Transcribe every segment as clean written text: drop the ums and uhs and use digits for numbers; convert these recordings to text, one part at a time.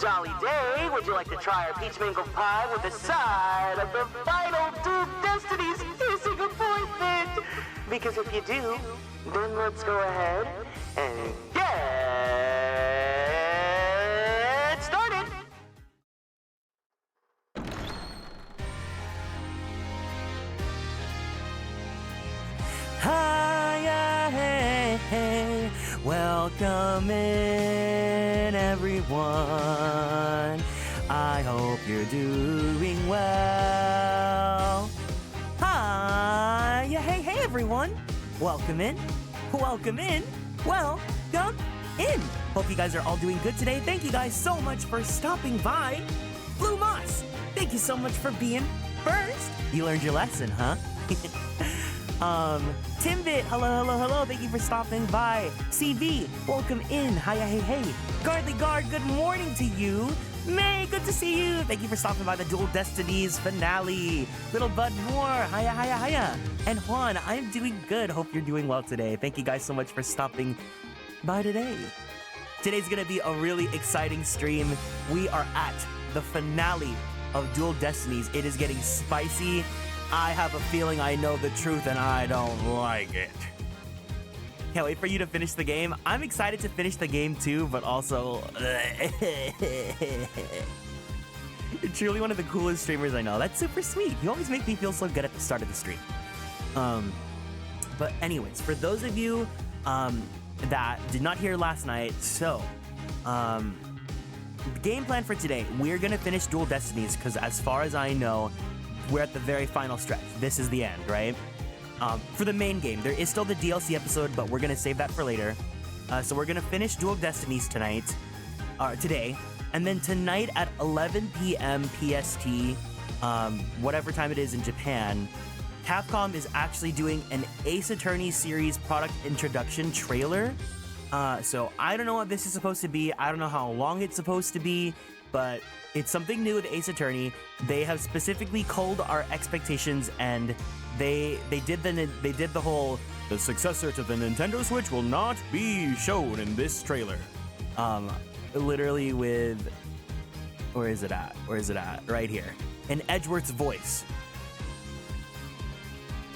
jolly day. Would you like to try our peach mango pie with a side of the final Duel Destinies hissing appointment? Because if you do, then let's go ahead and get started. Hiya, hey, hey, welcome in everyone. I hope you're doing well. Hiya, hey, hey everyone. Welcome in, welcome in, welcome in. Hope you guys are all doing good today. Thank you guys so much for stopping by. Blue Moss, thank you so much for being first. You learned your lesson, huh? Timbit, hello, thank you for stopping by. CV, welcome in, hiya, hey, hey. Guardly Guard, good morning to you. May, good to see you. Thank you for stopping by the Duel Destinies finale. Little Bud Moore, hiya. And Juan, I'm doing good. Hope you're doing well today. Thank you guys so much for stopping by today. Today's gonna be a really exciting stream. We are at the finale of Duel Destinies. It is getting spicy. I have a feeling I know the truth and I don't like it. Can't wait for you to finish the game. I'm excited to finish the game too, but also... You're truly one of the coolest streamers I know. That's super sweet. You always make me feel so good at the start of the stream. But anyways, for those of you that did not hear last night, so... the game plan for today, we're gonna finish Duel Destinies, because as far as I know, we're at the very final stretch. This is the end, right? For the main game, there is still the DLC episode, but we're gonna save that for later. So we're gonna finish Duel Destinies today, and then tonight at 11 p.m. PST, whatever time it is in Japan, Capcom is actually doing an Ace Attorney series product introduction trailer. So I don't know what this is supposed to be. I don't know how long it's supposed to be, but it's something new with Ace Attorney. They have specifically culled our expectations, and they did the whole the successor to the Nintendo Switch will not be shown in this trailer. Literally with where is it at? Right here. In Edgeworth's voice.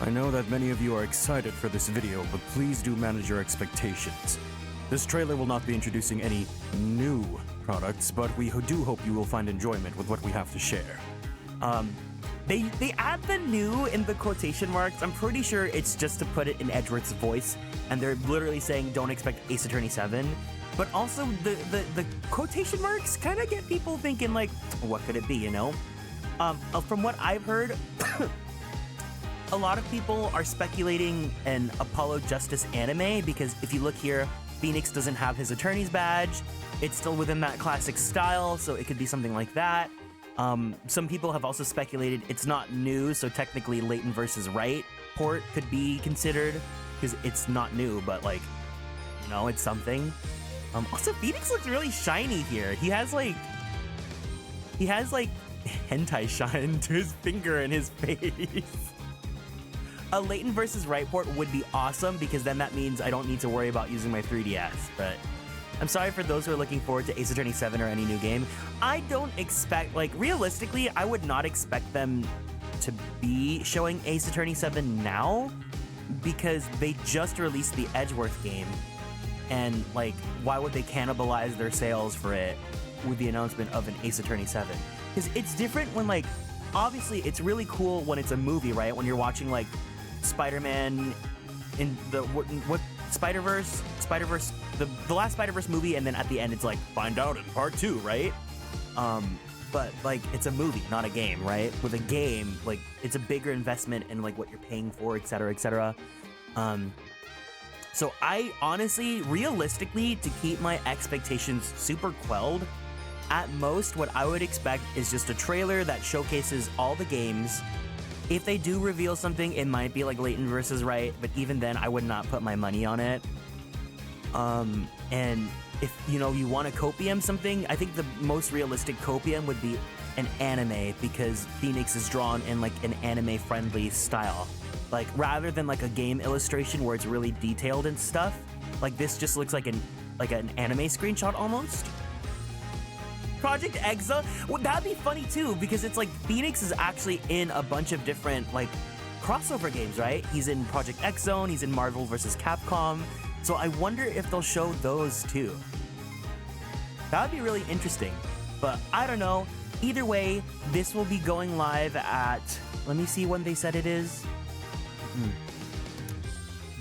I know that many of you are excited for this video, but please do manage your expectations. This trailer will not be introducing any new products, but we do hope you will find enjoyment with what we have to share. They add the new in the quotation marks. I'm pretty sure it's just to put it in Edgeworth's voice, and they're literally saying don't expect Ace Attorney 7. But also the quotation marks kind of get people thinking like, what could it be, you know? From what I've heard, a lot of people are speculating an Apollo Justice anime, because if you look here, Phoenix doesn't have his attorney's badge. It's still within that classic style, so it could be something like that. Some people have also speculated it's not new, so technically Leighton versus Wright port could be considered, because it's not new, but like, you know, it's something. Also, Phoenix looks really shiny here. He has like hentai shine to his finger and his face. A Leighton versus Wright port would be awesome, because then that means I don't need to worry about using my 3DS, but I'm sorry for those who are looking forward to Ace Attorney 7 or any new game. I don't expect, like, realistically, I would not expect them to be showing Ace Attorney 7 now, because they just released the Edgeworth game, and, like, why would they cannibalize their sales for it with the announcement of an Ace Attorney 7? Because it's different when, like, obviously it's really cool when it's a movie, right? When you're watching, like, Spider-Man in the what Spider-Verse, the last Spider-Verse movie, and then at the end it's like, find out in part 2, right? But like, it's a movie, not a game, right? With a game, like, it's a bigger investment in like what you're paying for, etc., etc. So I honestly, realistically, to keep my expectations super quelled, at most what I would expect is just a trailer that showcases all the games. If they do reveal something, it might be like Leighton versus Wright, but even then, I would not put my money on it. And if, you know, you want to copium something, I think the most realistic copium would be an anime, because Phoenix is drawn in like an anime-friendly style. Like, rather than like a game illustration where it's really detailed and stuff, like this just looks like an anime screenshot almost. Project X Zone. Well, that'd be funny too, because it's like Phoenix is actually in a bunch of different like crossover games, right? He's in Project X Zone, he's in Marvel vs. Capcom. So I wonder if they'll show those too. That would be really interesting. But I don't know. Either way, this will be going live at, let me see when they said it is.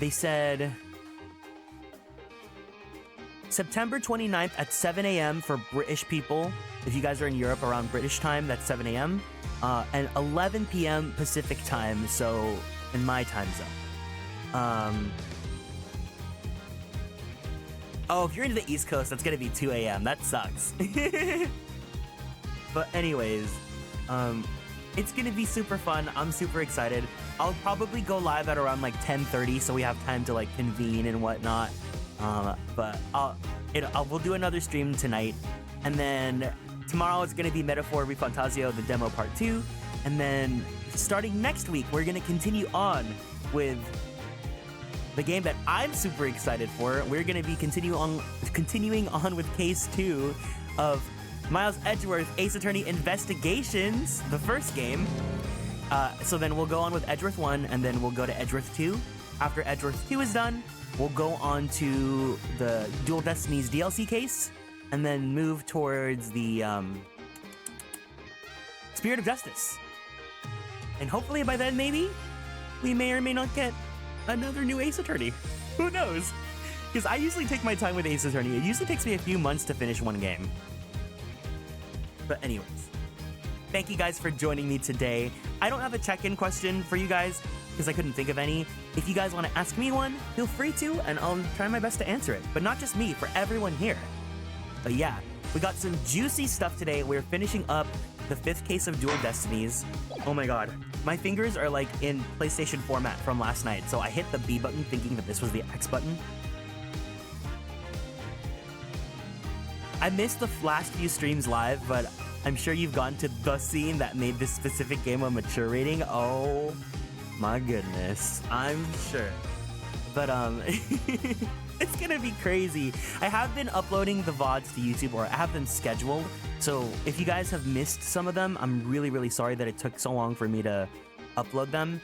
They said September 29th at 7 a.m. for British people. If you guys are in Europe around British time, that's 7 a.m. And 11 p.m. Pacific time, so in my time zone. Oh, if you're into the East Coast, that's gonna be 2 a.m. That sucks. But anyways, it's gonna be super fun. I'm super excited. I'll probably go live at around like 10:30, so we have time to like convene and whatnot. But we'll do another stream tonight, and then tomorrow it's gonna be Metaphor Refantasio, the demo part 2, and then starting next week we're gonna continue on with the game that I'm super excited for. We're gonna be continuing on with Case 2 of Miles Edgeworth Ace Attorney Investigations, the first game. So then we'll go on with Edgeworth 1, and then we'll go to Edgeworth 2. After Edgeworth 2 is done, we'll go on to the Duel Destinies DLC case, and then move towards the Spirit of Justice. And hopefully by then, maybe, we may or may not get another new Ace Attorney. Who knows? Because I usually take my time with Ace Attorney. It usually takes me a few months to finish one game. But anyways, thank you guys for joining me today. I don't have a check-in question for you guys because I couldn't think of any. If you guys want to ask me one, feel free to, and I'll try my best to answer it. But not just me, for everyone here. But yeah, we got some juicy stuff today. We're finishing up the 5th case of Duel Destinies. Oh my god. My fingers are like in PlayStation format from last night, so I hit the B button thinking that this was the X button. I missed the last few streams live, but I'm sure you've gone to the scene that made this specific game a mature rating. Oh my goodness, I'm sure. But it's gonna be crazy. I have been uploading the VODs to YouTube, or I have them scheduled. So if you guys have missed some of them, I'm really, really sorry that it took so long for me to upload them.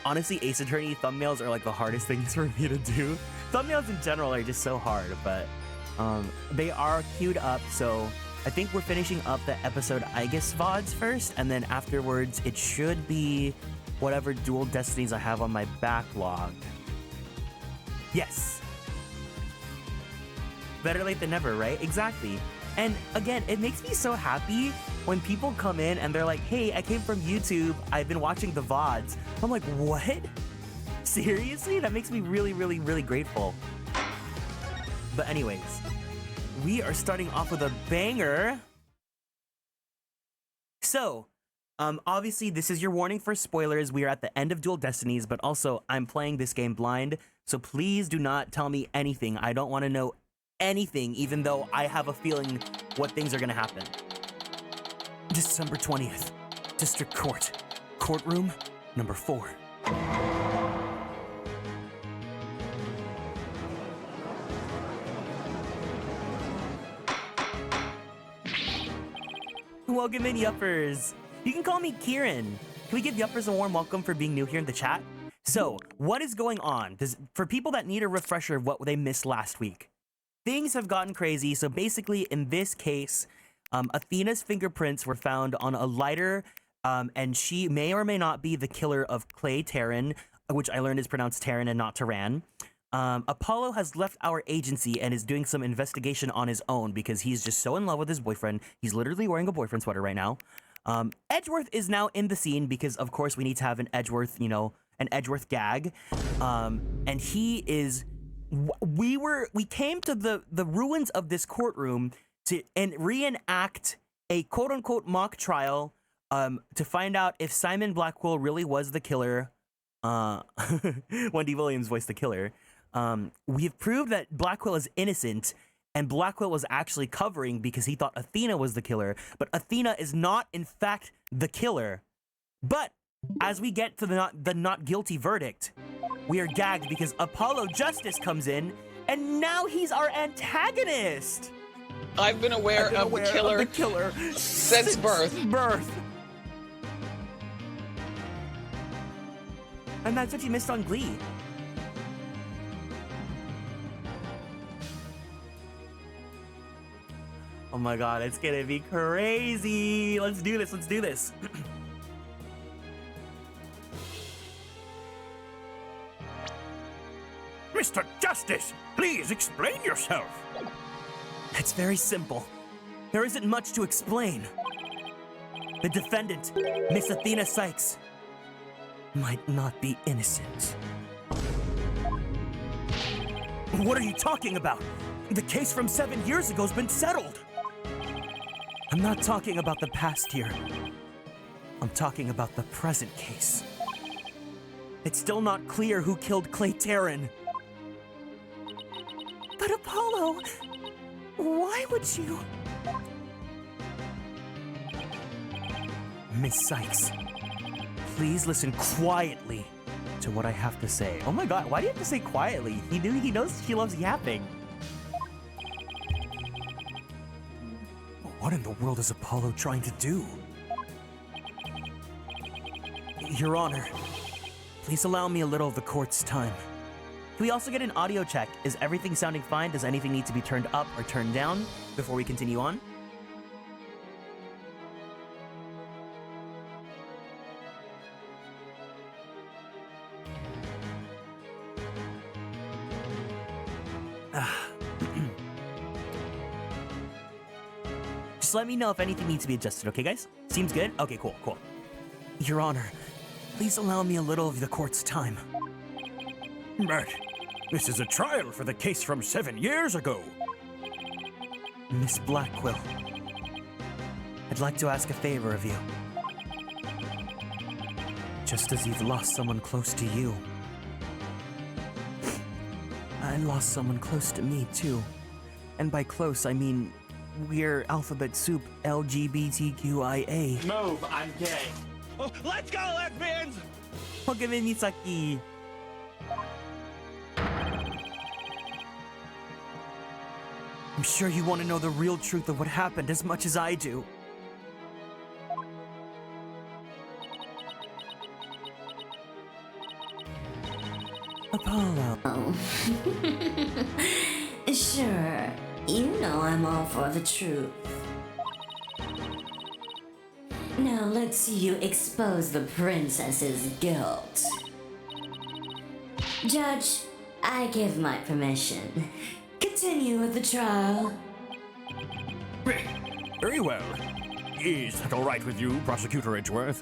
Honestly, Ace Attorney thumbnails are like the hardest things for me to do. Thumbnails in general are just so hard, but they are queued up, so I think we're finishing up the episode Aegis VODs first, and then afterwards it should be whatever Duel Destinies I have on my backlog. Yes! Better late than never, right? Exactly. And again, it makes me so happy when people come in and they're like, hey, I came from YouTube, I've been watching the VODs. I'm like, what? Seriously? That makes me really, really, really grateful. But anyways, we are starting off with a banger. So, obviously this is your warning for spoilers. We are at the end of Duel Destinies, but also I'm playing this game blind. So please do not tell me anything. I don't want to know anything, even though I have a feeling what things are going to happen. December 20th, District Court, Courtroom number 4. Welcome in, Yuppers. You can call me Kieran. Can we give Yuppers a warm welcome for being new here in the chat? So, what is going on? For people that need a refresher of what they missed last week, things have gotten crazy. So basically, in this case, Athena's fingerprints were found on a lighter, and she may or may not be the killer of Clay Terran, which I learned is pronounced Terran and not Terran. Apollo has left our agency and is doing some investigation on his own because he's just so in love with his boyfriend. He's literally wearing a boyfriend sweater right now. Edgeworth is now in the scene because, of course, we need to have an Edgeworth, an Edgeworth gag. And he is... We came to the ruins of this courtroom to reenact a quote-unquote mock trial to find out if Simon Blackwell really was the killer. Wendy Williams voiced the killer. We've proved that Blackwell is innocent, and Blackwell was actually covering because he thought Athena was the killer, but Athena is not, in fact, the killer. But as we get to the not guilty verdict, we are gagged because Apollo Justice comes in, and now he's our antagonist. I've been aware of the killer since birth. And that's what you missed on Glee. Oh my god, it's gonna be crazy. Let's do this, let's do this. Mr. Justice, please explain yourself. It's very simple. There isn't much to explain. The defendant, Miss Athena Sykes, might not be innocent. What are you talking about? The case from 7 years ago has been settled. I'm not talking about the past here. I'm talking about the present case. It's still not clear who killed Clay Taryn. But Apollo, why would you? Miss Sykes, please listen quietly to what I have to say. Oh my god, why do you have to say quietly? He knows she loves yapping. What in the world is Apollo trying to do? Your Honor, please allow me a little of the court's time. Can we also get an audio check? Is everything sounding fine? Does anything need to be turned up or turned down before we continue on? Just let me know if anything needs to be adjusted, okay, guys? Seems good? Okay, cool. Your Honor, please allow me a little of the court's time. But this is a trial for the case from 7 years ago. Miss Blackwell, I'd like to ask a favor of you. Just as you've lost someone close to you, I lost someone close to me, too. And by close, I mean we're alphabet soup LGBTQIA. Move, I'm gay. Oh, let's go, lesbians! Pokemon Misaki. I'm sure you want to know the real truth of what happened as much as I do. Apollo. Oh. Sure. You know I'm all for the truth. Now let's see you expose the princess's guilt. Judge, I give my permission. Continue with the trial. Very well. Is that all right with you, Prosecutor Edgeworth?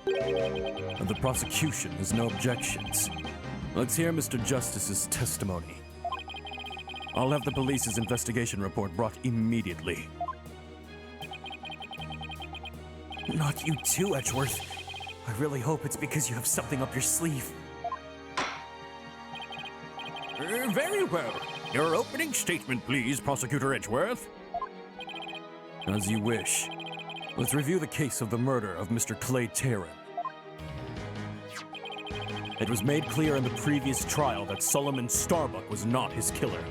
The prosecution has no objections. Let's hear Mr. Justice's testimony. I'll have the police's investigation report brought immediately. Not you too, Edgeworth. I really hope it's because you have something up your sleeve. Very well. Your opening statement, please, Prosecutor Edgeworth. As you wish. Let's review the case of the murder of Mr. Clay Taryn. It was made clear in the previous trial that Solomon Starbuck was not his killer.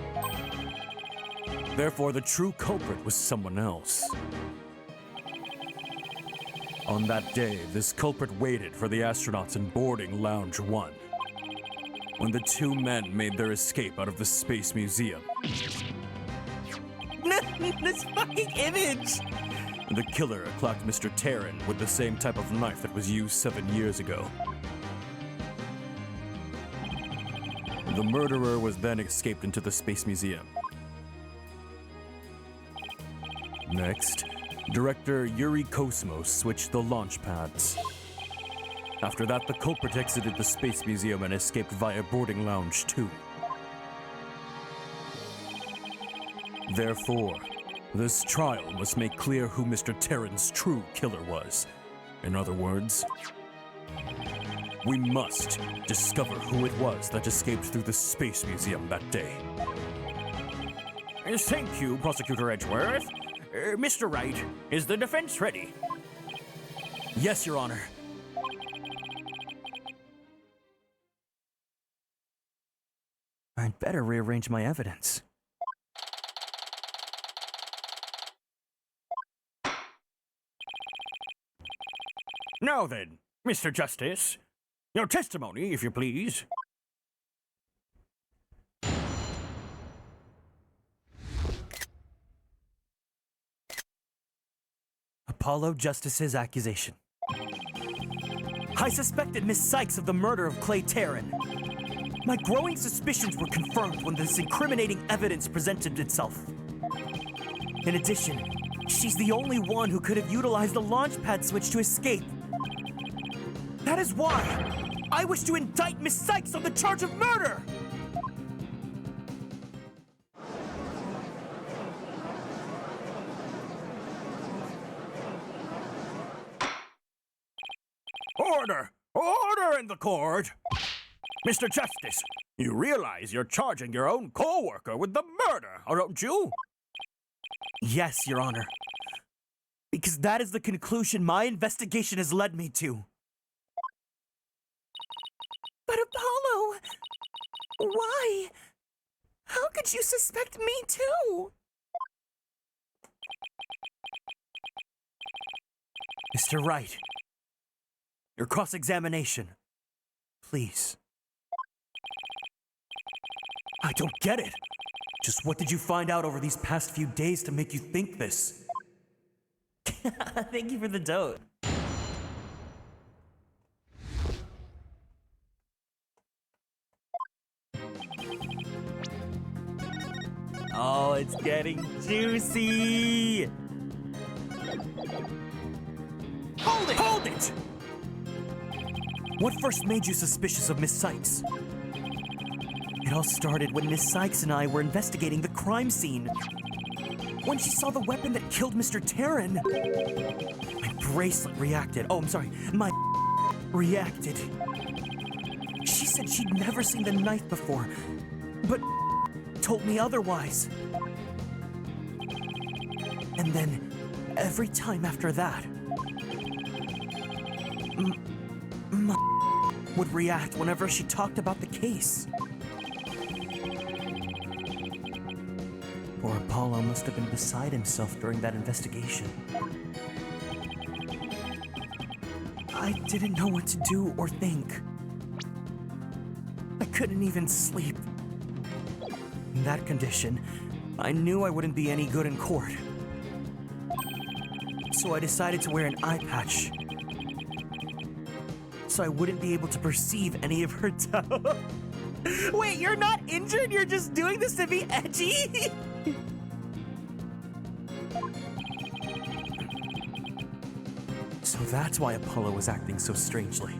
Therefore, the true culprit was someone else. On that day, this culprit waited for the astronauts in boarding Lounge 1. When the two men made their escape out of the Space Museum. This fucking image! The killer clocked Mr. Taryn with the same type of knife that was used 7 years ago. The murderer was then escaped into the Space Museum. Next, director Yuri Kosmos switched the launch pads. After that, the culprit exited the Space Museum and escaped via boarding Lounge 2. Therefore, this trial must make clear who Mr. Taryn's true killer was. In other words, we must discover who it was that escaped through the Space Museum that day. Thank you, Prosecutor Edgeworth. Mr. Wright, is the defense ready? Yes, Your Honor. I'd better rearrange my evidence. Now then, Mr. Justice, your testimony, if you please. Apollo Justice's accusation. I suspected Miss Sykes of the murder of Clay Terran. My growing suspicions were confirmed when this incriminating evidence presented itself. In addition, she's the only one who could have utilized the launch pad switch to escape. That is why I wish to indict Miss Sykes on the charge of murder! Order! Order in the court! Mr. Justice, you realize you're charging your own co-worker with the murder, don't you? Yes, Your Honor. Because that is the conclusion my investigation has led me to. But Apollo, why? How could you suspect me too? Mr. Wright, your cross-examination, please. I don't get it. Just what did you find out over these past few days to make you think this? Thank you for the dote. Oh, it's getting juicy! Hold it! Hold it! What first made you suspicious of Miss Sykes? It all started when Miss Sykes and I were investigating the crime scene. When she saw the weapon that killed Mr. Terran, my bracelet reacted. Oh, I'm sorry, my reacted. She said she'd never seen the knife before, but told me otherwise. And then, every time after that, my would react whenever she talked about the case. Poor Apollo must have been beside himself during that investigation. I didn't know what to do or think. I couldn't even sleep. In that condition, I knew I wouldn't be any good in court. So I decided to wear an eye patch, so I wouldn't be able to perceive any of her doubt. Wait, you're not injured? You're just doing this to be edgy? So that's why Apollo was acting so strangely.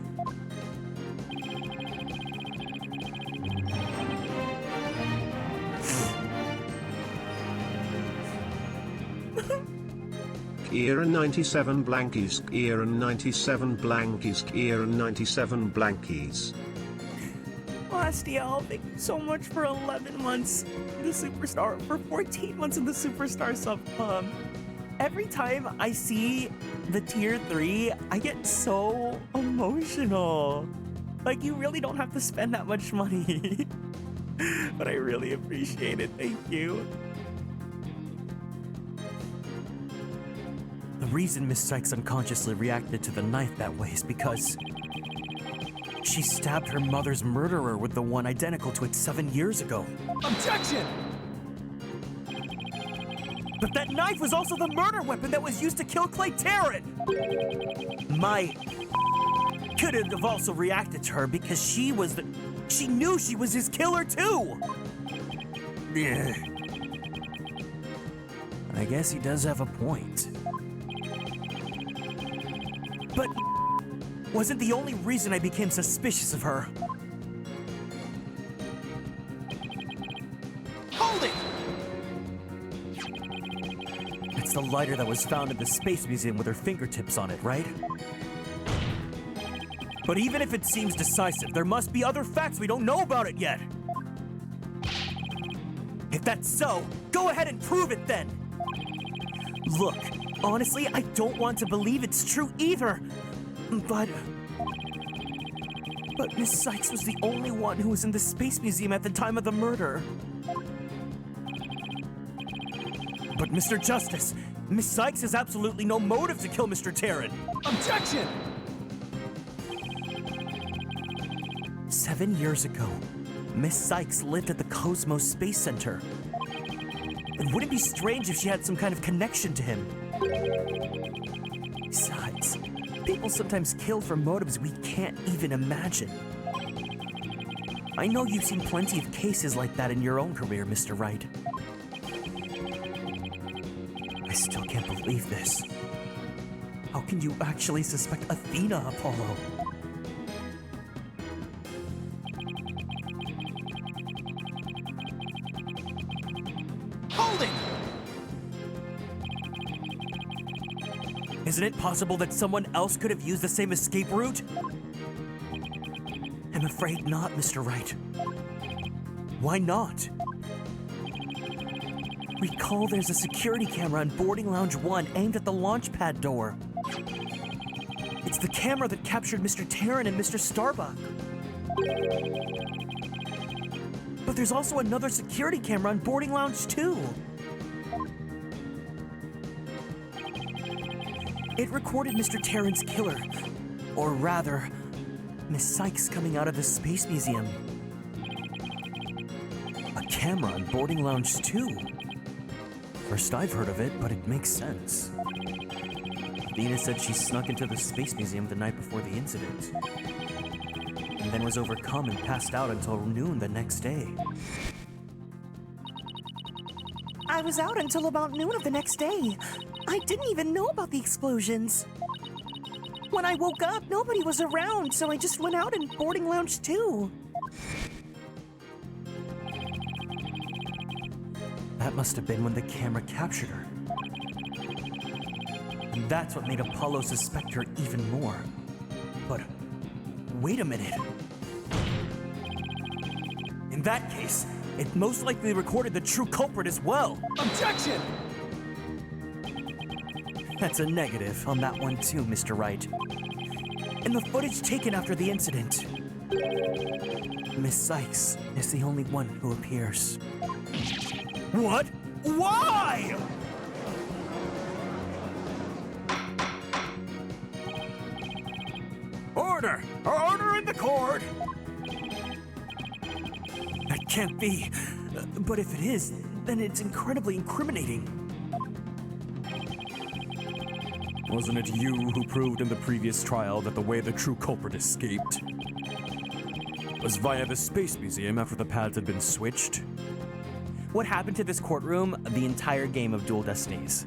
Kieran 97 blankies, Kieran 97 blankies, Kieran 97 blankies. Lastiel, thank you so much for 11 months in the Superstar, for 14 months in the Superstar sub. Every time I see the tier 3, I get so emotional. Like, you really don't have to spend that much money. But I really appreciate it, thank you. The reason Miss Sykes unconsciously reacted to the knife that way is because she stabbed her mother's murderer with the one identical to it 7 years ago. Objection! But that knife was also the murder weapon that was used to kill Clay Terran! My could have also reacted to her because she knew she was his killer too! Yeah. I guess he does have a point. But wasn't the only reason I became suspicious of her. Hold it! It's the lighter that was found at the Space Museum with her fingertips on it, right? But even if it seems decisive, there must be other facts we don't know about it yet. If that's so, go ahead and prove it then. Look, honestly, I don't want to believe it's true either. But Miss Sykes was the only one who was in the Space Museum at the time of the murder. But Mr. Justice, Miss Sykes has absolutely no motive to kill Mr. Terran. Objection! 7 years ago, Miss Sykes lived at the Cosmos Space Center. It wouldn't be strange if she had some kind of connection to him. Besides, people sometimes kill for motives we can't even imagine. I know you've seen plenty of cases like that in your own career, Mr. Wright. I still can't believe this. How can you actually suspect Athena, Apollo? Hold it! Isn't it possible that someone else could have used the same escape route? I'm afraid not, Mr. Wright. Why not? Recall there's a security camera in boarding lounge 1 aimed at the launch pad door. It's the camera that captured Mr. Terran and Mr. Starbuck. But there's also another security camera on boarding lounge 2. It recorded Mr. Terran's killer, or rather, Miss Sykes coming out of the Space Museum. A camera on boarding lounge 2. First I've heard of it, but it makes sense. Athena said she snuck into the Space Museum the night before the incident, and then was overcome and passed out until noon the next day. I was out until about noon of the next day. I didn't even know about the explosions. When I woke up, nobody was around, so I just went out in boarding lounge 2. That must have been when the camera captured her. And that's what made Apollo suspect her even more. But wait a minute. In that case, it most likely recorded the true culprit as well. Objection! That's a negative on that one too, Mr. Wright. In the footage taken after the incident, Miss Sykes is the only one who appears. What? Why? Order! Order in the court! That can't be. But if it is, then it's incredibly incriminating. Wasn't it you who proved in the previous trial that the way the true culprit escaped was via the Space Museum after the pads had been switched? What happened to this courtroom the entire game of Duel Destinies?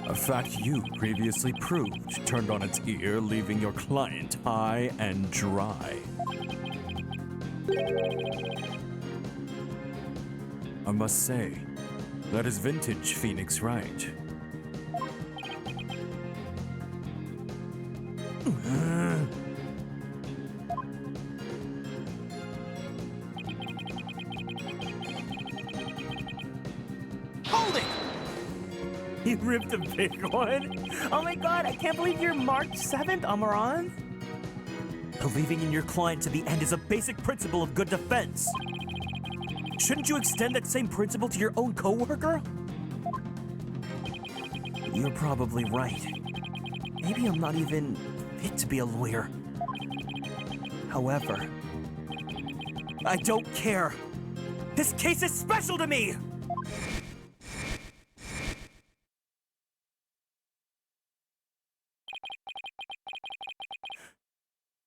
A fact you previously proved turned on its ear, leaving your client high and dry. I must say, that is vintage Phoenix Wright. Hold it! You ripped a big one? Oh my god, I can't believe you're March 7th, Amaranth. Believing in your client to the end is a basic principle of good defense. Shouldn't you extend that same principle to your own coworker? You're probably right. Maybe I'm not even fit to be a lawyer. However, I don't care. This case is special to me!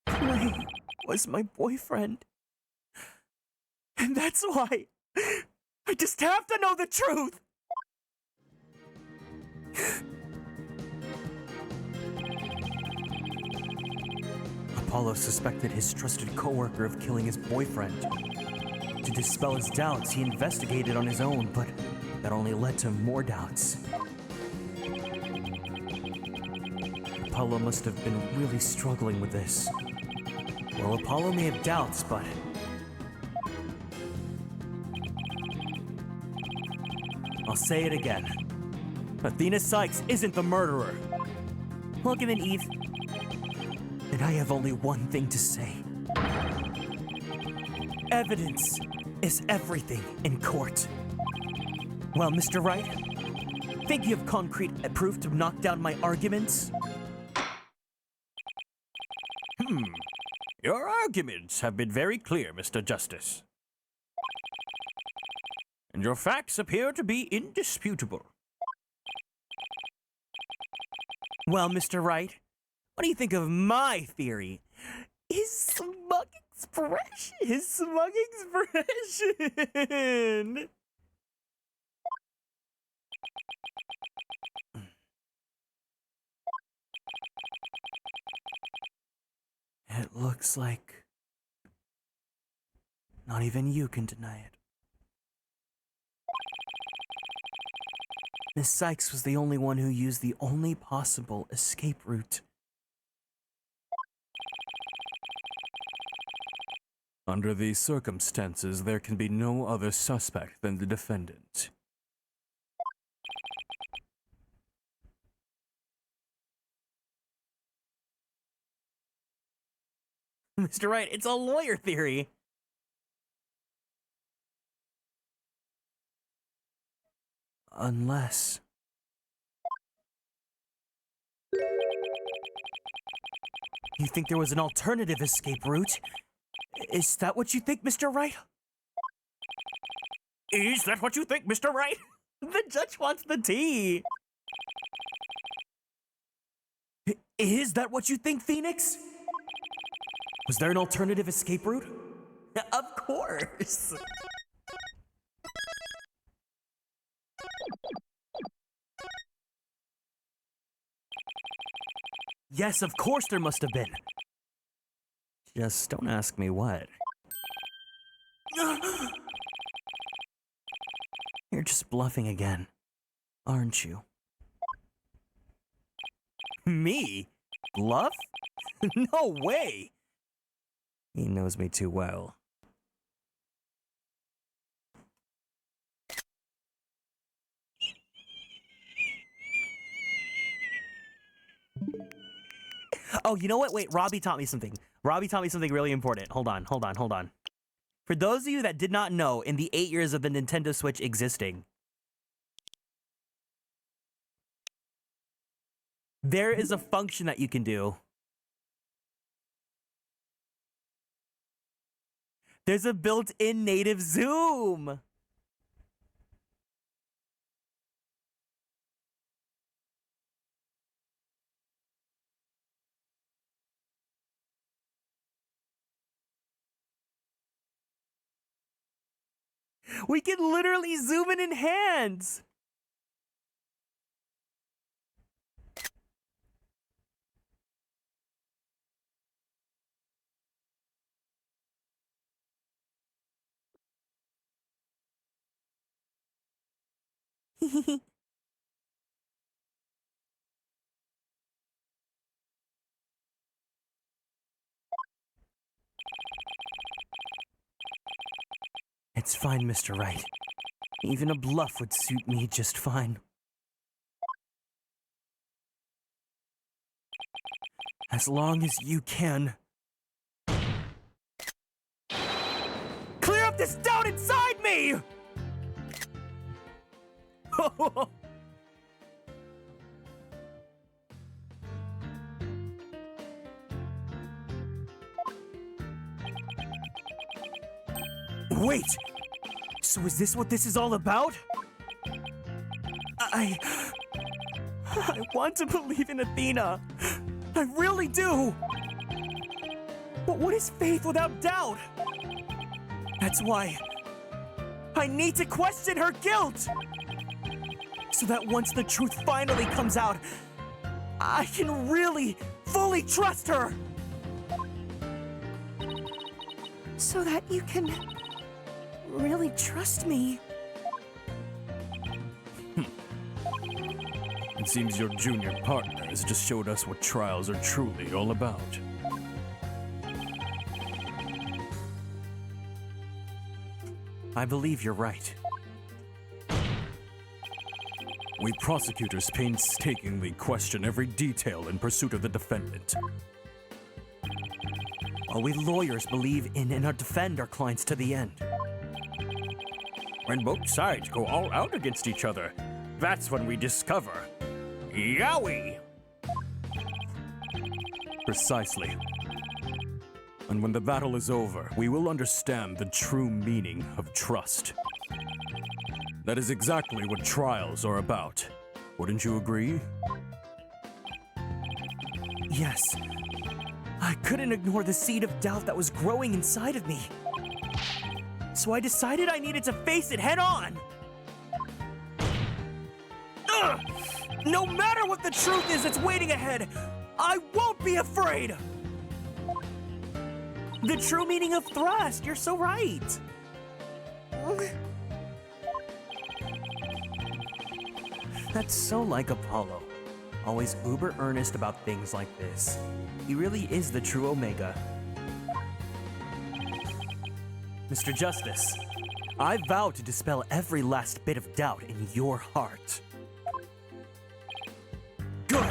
Clay was my boyfriend. And that's why I just have to know the truth! Apollo suspected his trusted coworker of killing his boyfriend. To dispel his doubts, he investigated on his own, but that only led to more doubts. Apollo must have been really struggling with this. Well, Apollo may have doubts, but... I'll say it again. Athena Sykes isn't the murderer. Welcome in, Eve. And I have only one thing to say. Evidence is everything in court. Well, Mr. Wright, think you have concrete proof to knock down my arguments? Your arguments have been very clear, Mr. Justice. And your facts appear to be indisputable. Well, Mr. Wright, what do you think of my theory? His smug expression. It looks like not even you can deny it. Miss Sykes was the only one who used the only possible escape route. Under these circumstances, there can be no other suspect than the defendant. Mr. Wright, it's a lawyer theory. Unless... you think there was an alternative escape route? Is that what you think, Mr. Wright? Is that what you think, Mr. Wright? The judge wants the tea. Is that what you think, Phoenix? Was there an alternative escape route? Of course. Yes, of course there must have been. Just don't ask me what. You're just bluffing again, aren't you? Me? Bluff? No way! He knows me too well. Oh, you know what? Wait, Robbie taught me something. Robbie taught me something really important. Hold on. For those of you that did not know, in the 8 years of the Nintendo Switch existing, there is a function that you can do. There's a built-in native zoom. We can literally zoom in hands. It's fine, Mr. Wright. Even a bluff would suit me just fine. As long as you can clear up this doubt inside me! Wait! So is this what this is all about? I want to believe in Athena. I really do. But what is faith without doubt? That's why I need to question her guilt. So that once the truth finally comes out, I can really, fully trust her. So that you can really trust me. It seems your junior partner has just showed us what trials are truly all about. I believe you're right. We prosecutors painstakingly question every detail in pursuit of the defendant. While we lawyers believe in and defend our clients to the end. When both sides go all out against each other, that's when we discover Yowie! Precisely. And when the battle is over, we will understand the true meaning of trust. That is exactly what trials are about. Wouldn't you agree? Yes. I couldn't ignore the seed of doubt that was growing inside of me. So I decided I needed to face it head on. Ugh! No matter what the truth is that's waiting ahead, I won't be afraid! The true meaning of thrust, you're so right. That's so like Apollo. Always uber earnest about things like this. He really is the true Omega. Mr. Justice, I vow to dispel every last bit of doubt in your heart. Good!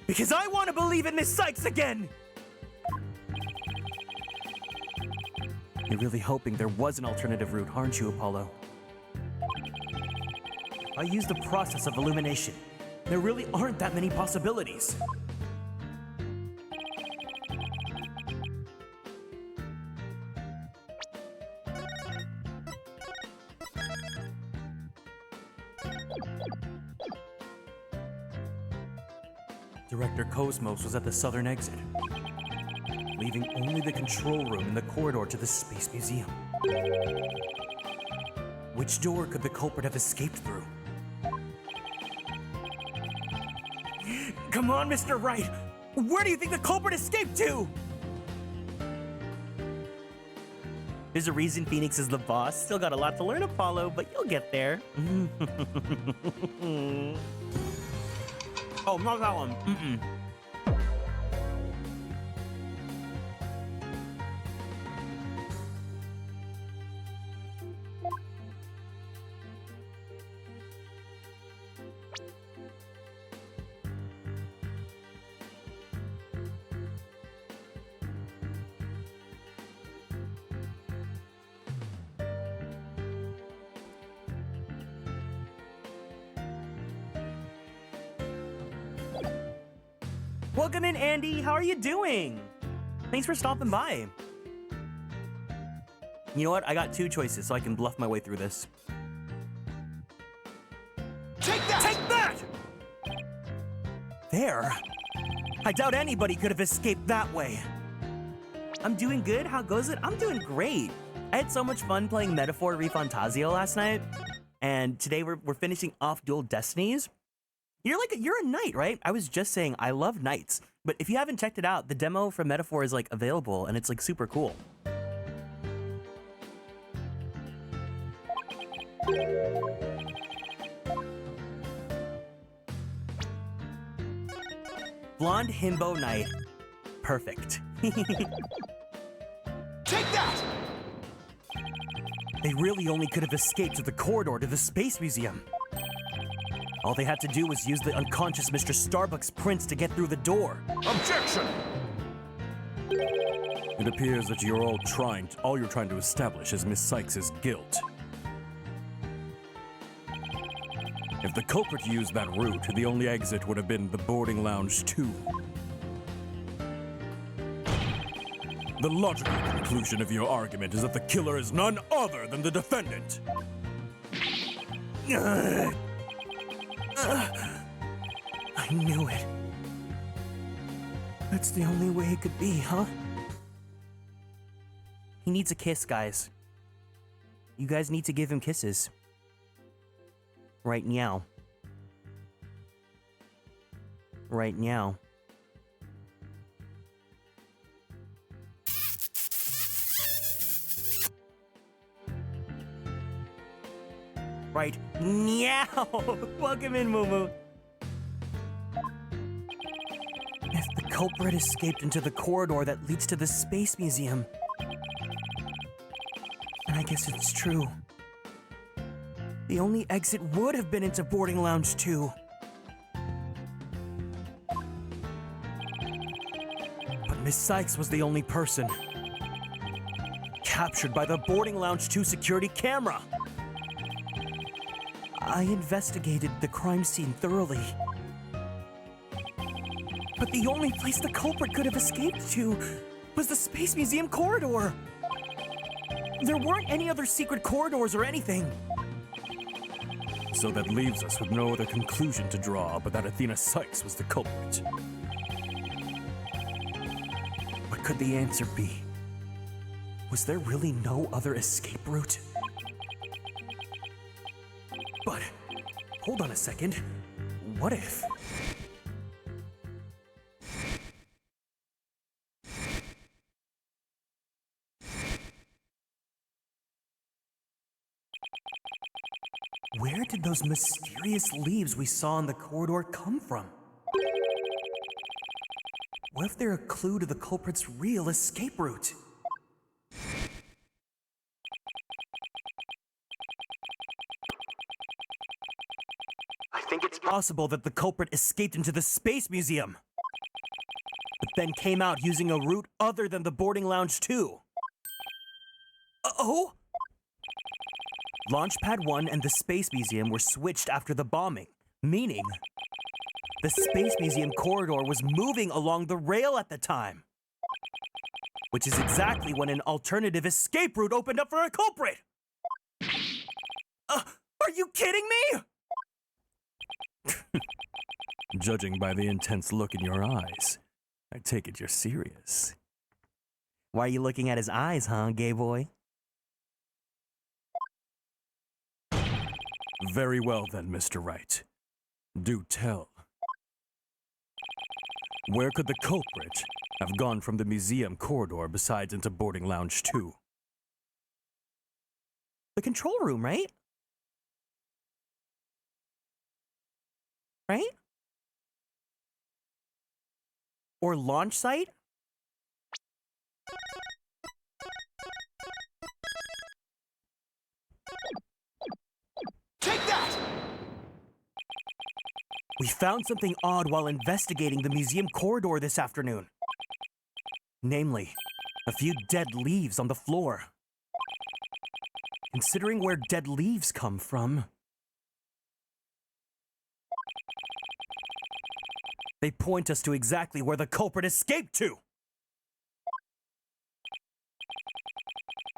Because I want to believe in Miss Sykes again! You're really hoping there was an alternative route, aren't you, Apollo? I used the process of illumination. There really aren't that many possibilities. Director Cosmos was at the southern exit, leaving only the control room and the corridor to the Space Museum. Which door could the culprit have escaped through? Come on, Mr. Wright! Where do you think the culprit escaped to? There's a reason Phoenix is the boss. Still got a lot to learn, Apollo, but you'll get there. Oh, not that one. Welcome in, Andy. How are you doing? Thanks for stopping by. You know what? I got two choices, so I can bluff my way through this. Take that! Take that! There. I doubt anybody could have escaped that way. I'm doing good. How goes it? I'm doing great. I had so much fun playing Metaphor ReFantasio last night, and today we're finishing off Duel Destinies. You're a knight, right? I was just saying I love knights, but if you haven't checked it out, the demo for Metaphor is like available and it's like super cool. Blonde himbo knight. Perfect. Take that! They really only could have escaped through the corridor to the Space Museum. All they had to do was use the unconscious Mr. Starbucks Prince to get through the door. Objection! It appears that all you're trying to establish is Miss Sykes' guilt. If the culprit used that route, the only exit would have been the boarding lounge 2. The logical conclusion of your argument is that the killer is none other than the defendant. I knew it. That's the only way it could be, huh? He needs a kiss, guys. You guys need to give him kisses. Right now. Right now. Right now. Welcome in, Moo. If the culprit escaped into the corridor that leads to the Space Museum, and I guess it's true, the only exit would have been into boarding lounge 2. But Miss Sykes was the only person captured by the boarding lounge 2 security camera. I investigated the crime scene thoroughly. But the only place the culprit could have escaped to was the Space Museum corridor. There weren't any other secret corridors or anything. So that leaves us with no other conclusion to draw but that Athena Sykes was the culprit. What could the answer be? Was there really no other escape route? But, hold on a second. What if... Where did those mysterious leaves we saw in the corridor come from? What if they're a clue to the culprit's real escape route? I think it's Possible that the culprit escaped into the Space Museum, but then came out using a route other than the boarding lounge 2. Oh? Launchpad 1 and the Space Museum were switched after the bombing, meaning the Space Museum corridor was moving along the rail at the time, which is exactly when an alternative escape route opened up for a culprit. Are you kidding me? Judging by the intense look in your eyes, I take it you're serious. Why are you looking at his eyes, huh, gay boy? Very well then, Mr. Wright. Do tell. Where could the culprit have gone from the museum corridor besides into boarding lounge 2? The control room, right? Right? Or launch site? Take that! We found something odd while investigating the museum corridor this afternoon. Namely, a few dead leaves on the floor. Considering where dead leaves come from, they point us to exactly where the culprit escaped to.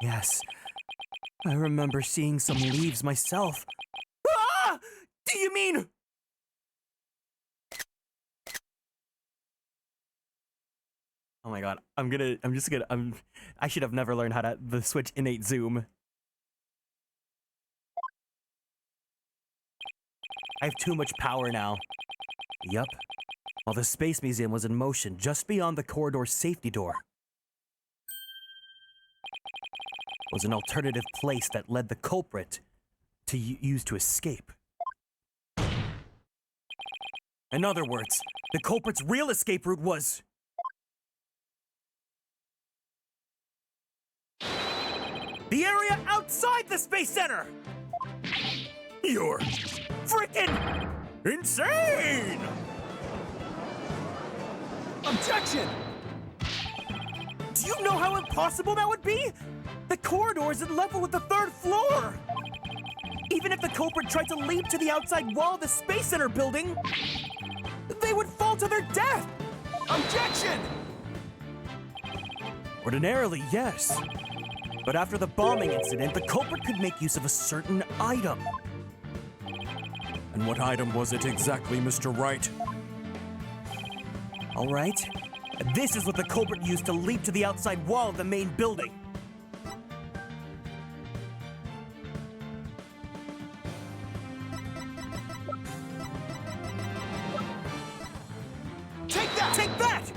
Yes, I remember seeing some leaves myself. Ah! Do you mean... Oh my god, I should have never learned how to switch innate zoom. I have too much power now. Yup. While the Space Museum was in motion just beyond the corridor's safety door was an alternative place that led the culprit to use to escape. In other words, the culprit's real escape route was... the area outside the Space Center! You're Freaking insane! Objection! Do you know how impossible that would be? The corridor is in level with the 3rd floor! Even if the culprit tried to leap to the outside wall of the Space Center building, they would fall to their death! Objection! Ordinarily, yes. But after the bombing incident, the culprit could make use of a certain item. And what item was it exactly, Mr. Wright? All right. This is what the culprit used to leap to the outside wall of the main building. Take that! Take that!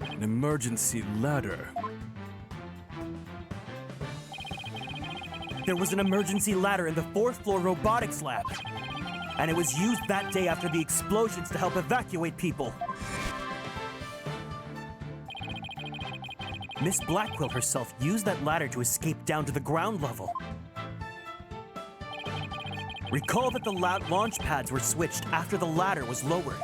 An emergency ladder. There was an emergency ladder in the 4th floor robotics lab, and it was used that day after the explosions to help evacuate people. Miss Blackquill herself used that ladder to escape down to the ground level. Recall that the launch pads were switched after the ladder was lowered.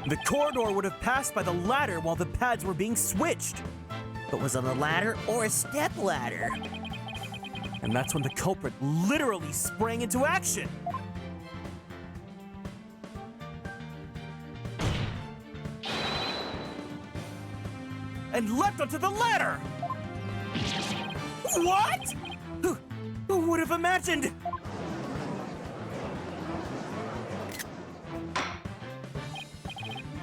The corridor would have passed by the ladder while the pads were being switched. But was it a ladder or a step ladder? And that's when the culprit literally sprang into action. and leapt onto the ladder! What? Who would have imagined?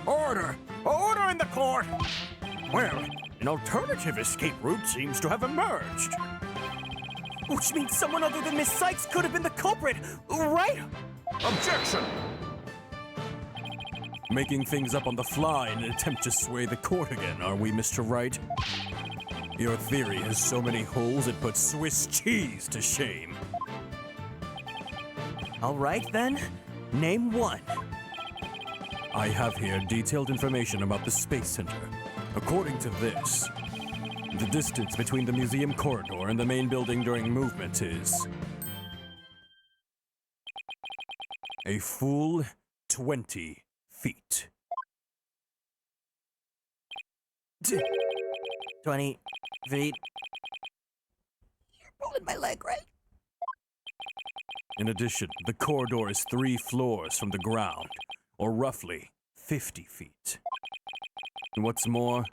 Order! Order in the court! Well, an alternative escape route seems to have emerged. Which means someone other than Miss Sykes could have been the culprit, right? Objection! Making things up on the fly in an attempt to sway the court again, are we, Mr. Wright? Your theory has so many holes it puts Swiss cheese to shame. All right, then. Name one. I have here detailed information about the Space Center. According to this, the distance between the museum corridor and the main building during movement is a full 20 feet. 20 feet. You're pulling my leg, right? In addition, the corridor is 3 floors from the ground, or roughly 50 feet. And what's more,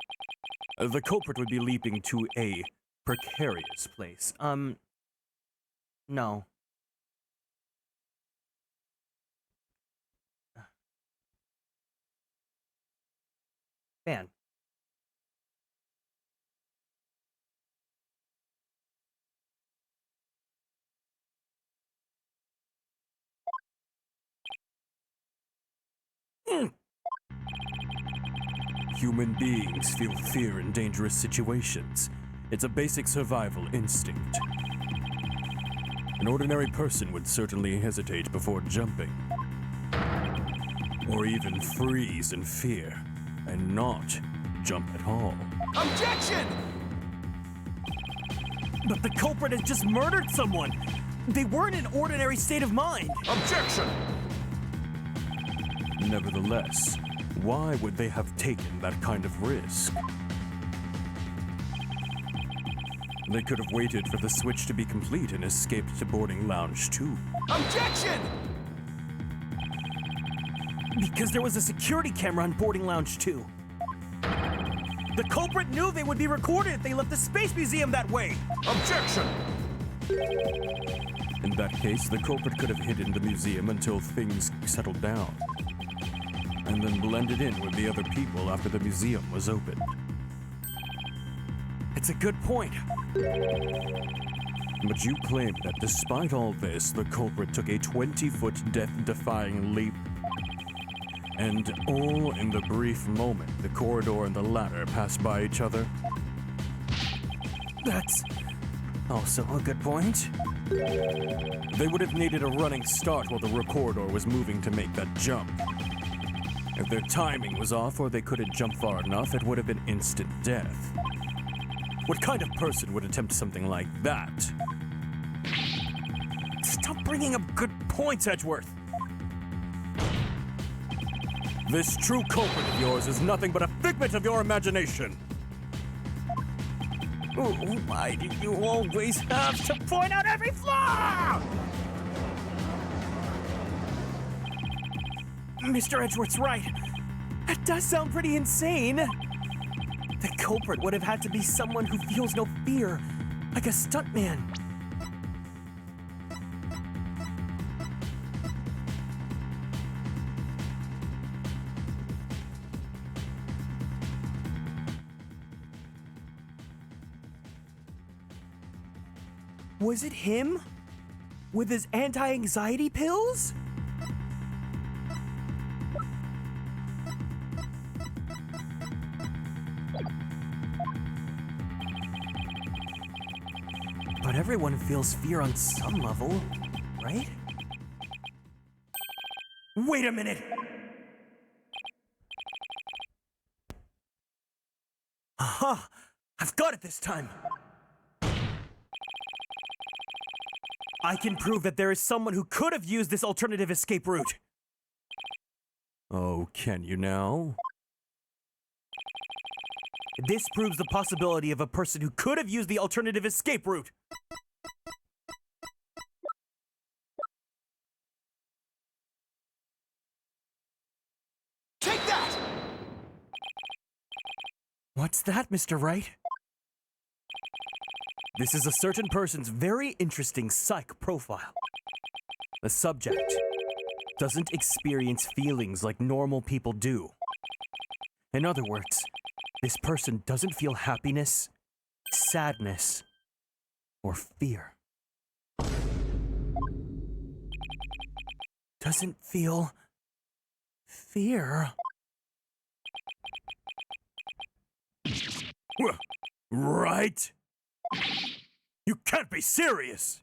the culprit would be leaping to a precarious place. No. Man. Human beings feel fear in dangerous situations. It's a basic survival instinct. An ordinary person would certainly hesitate before jumping. Or even freeze in fear and not jump at all. Objection! But the culprit has just murdered someone! They weren't in an ordinary state of mind! Objection! Nevertheless, why would they have taken that kind of risk? They could have waited for the switch to be complete and escaped to boarding lounge 2. Objection! Because there was a security camera on boarding lounge 2. The culprit knew they would be recorded if they left the Space Museum that way! Objection! In that case, the culprit could have hidden the museum until things settled down, and then blended in with the other people after the museum was opened. It's a good point. But you claim that despite all this, the culprit took a 20-foot death-defying leap, and all in the brief moment the corridor and the ladder passed by each other? That's also a good point. They would have needed a running start while the corridor was moving to make that jump. If their timing was off or they couldn't jump far enough, it would have been instant death. What kind of person would attempt something like that? Stop bringing up good points, Edgeworth. This true culprit of yours is nothing but a figment of your imagination. Oh, why do you always have to point out every flaw? Mr. Edgeworth's right. That does sound pretty insane. The culprit would have had to be someone who feels no fear, like a stuntman. Was it him? With his anti-anxiety pills? But everyone feels fear on some level, right? Wait a minute! Aha! I've got it this time! I can prove that there is someone who could have used this alternative escape route. Oh, can you now? This proves the possibility of a person who could have used the alternative escape route. Take that! What's that, Mr. Wright? This is a certain person's very interesting psych profile. The subject doesn't experience feelings like normal people do. In other words, this person doesn't feel happiness, sadness, or fear. Doesn't feel fear. Right? You can't be serious!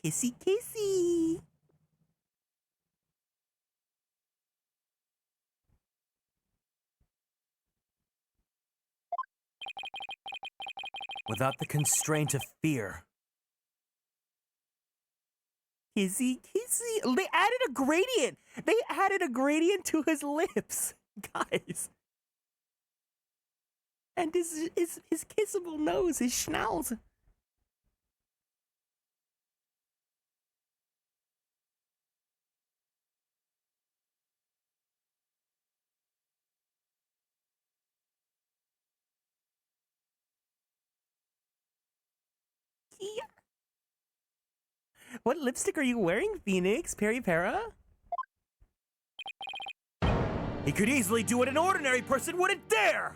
Kissy kissy. Without the constraint of fear. Kissy kissy. They added a gradient. They added a gradient to his lips, guys. And his kissable nose, his schnauz. Yeah. What lipstick are you wearing, Phoenix? Peri Para? He could easily do what an ordinary person wouldn't dare!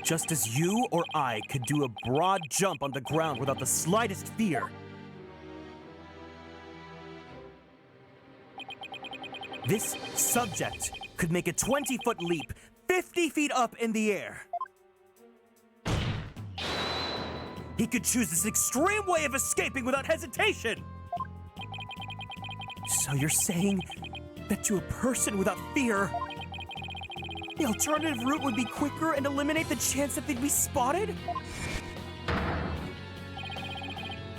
Just as you or I could do a broad jump on the ground without the slightest fear. This subject could make a 20-foot leap 50 feet up in the air. He could choose this extreme way of escaping without hesitation. So you're saying that to a person without fear, the alternative route would be quicker and eliminate the chance that they'd be spotted?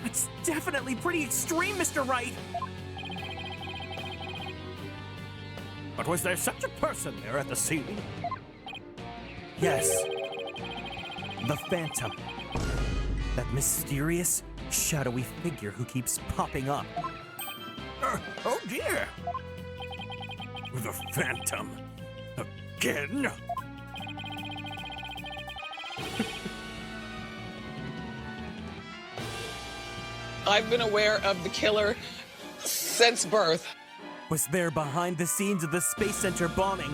That's definitely pretty extreme, Mr. Wright. But was there such a person there at the scene? Yes. The Phantom. That mysterious, shadowy figure who keeps popping up. Oh dear! The Phantom. Again? I've been aware of the killer since birth. Was there behind the scenes of the Space Center bombing.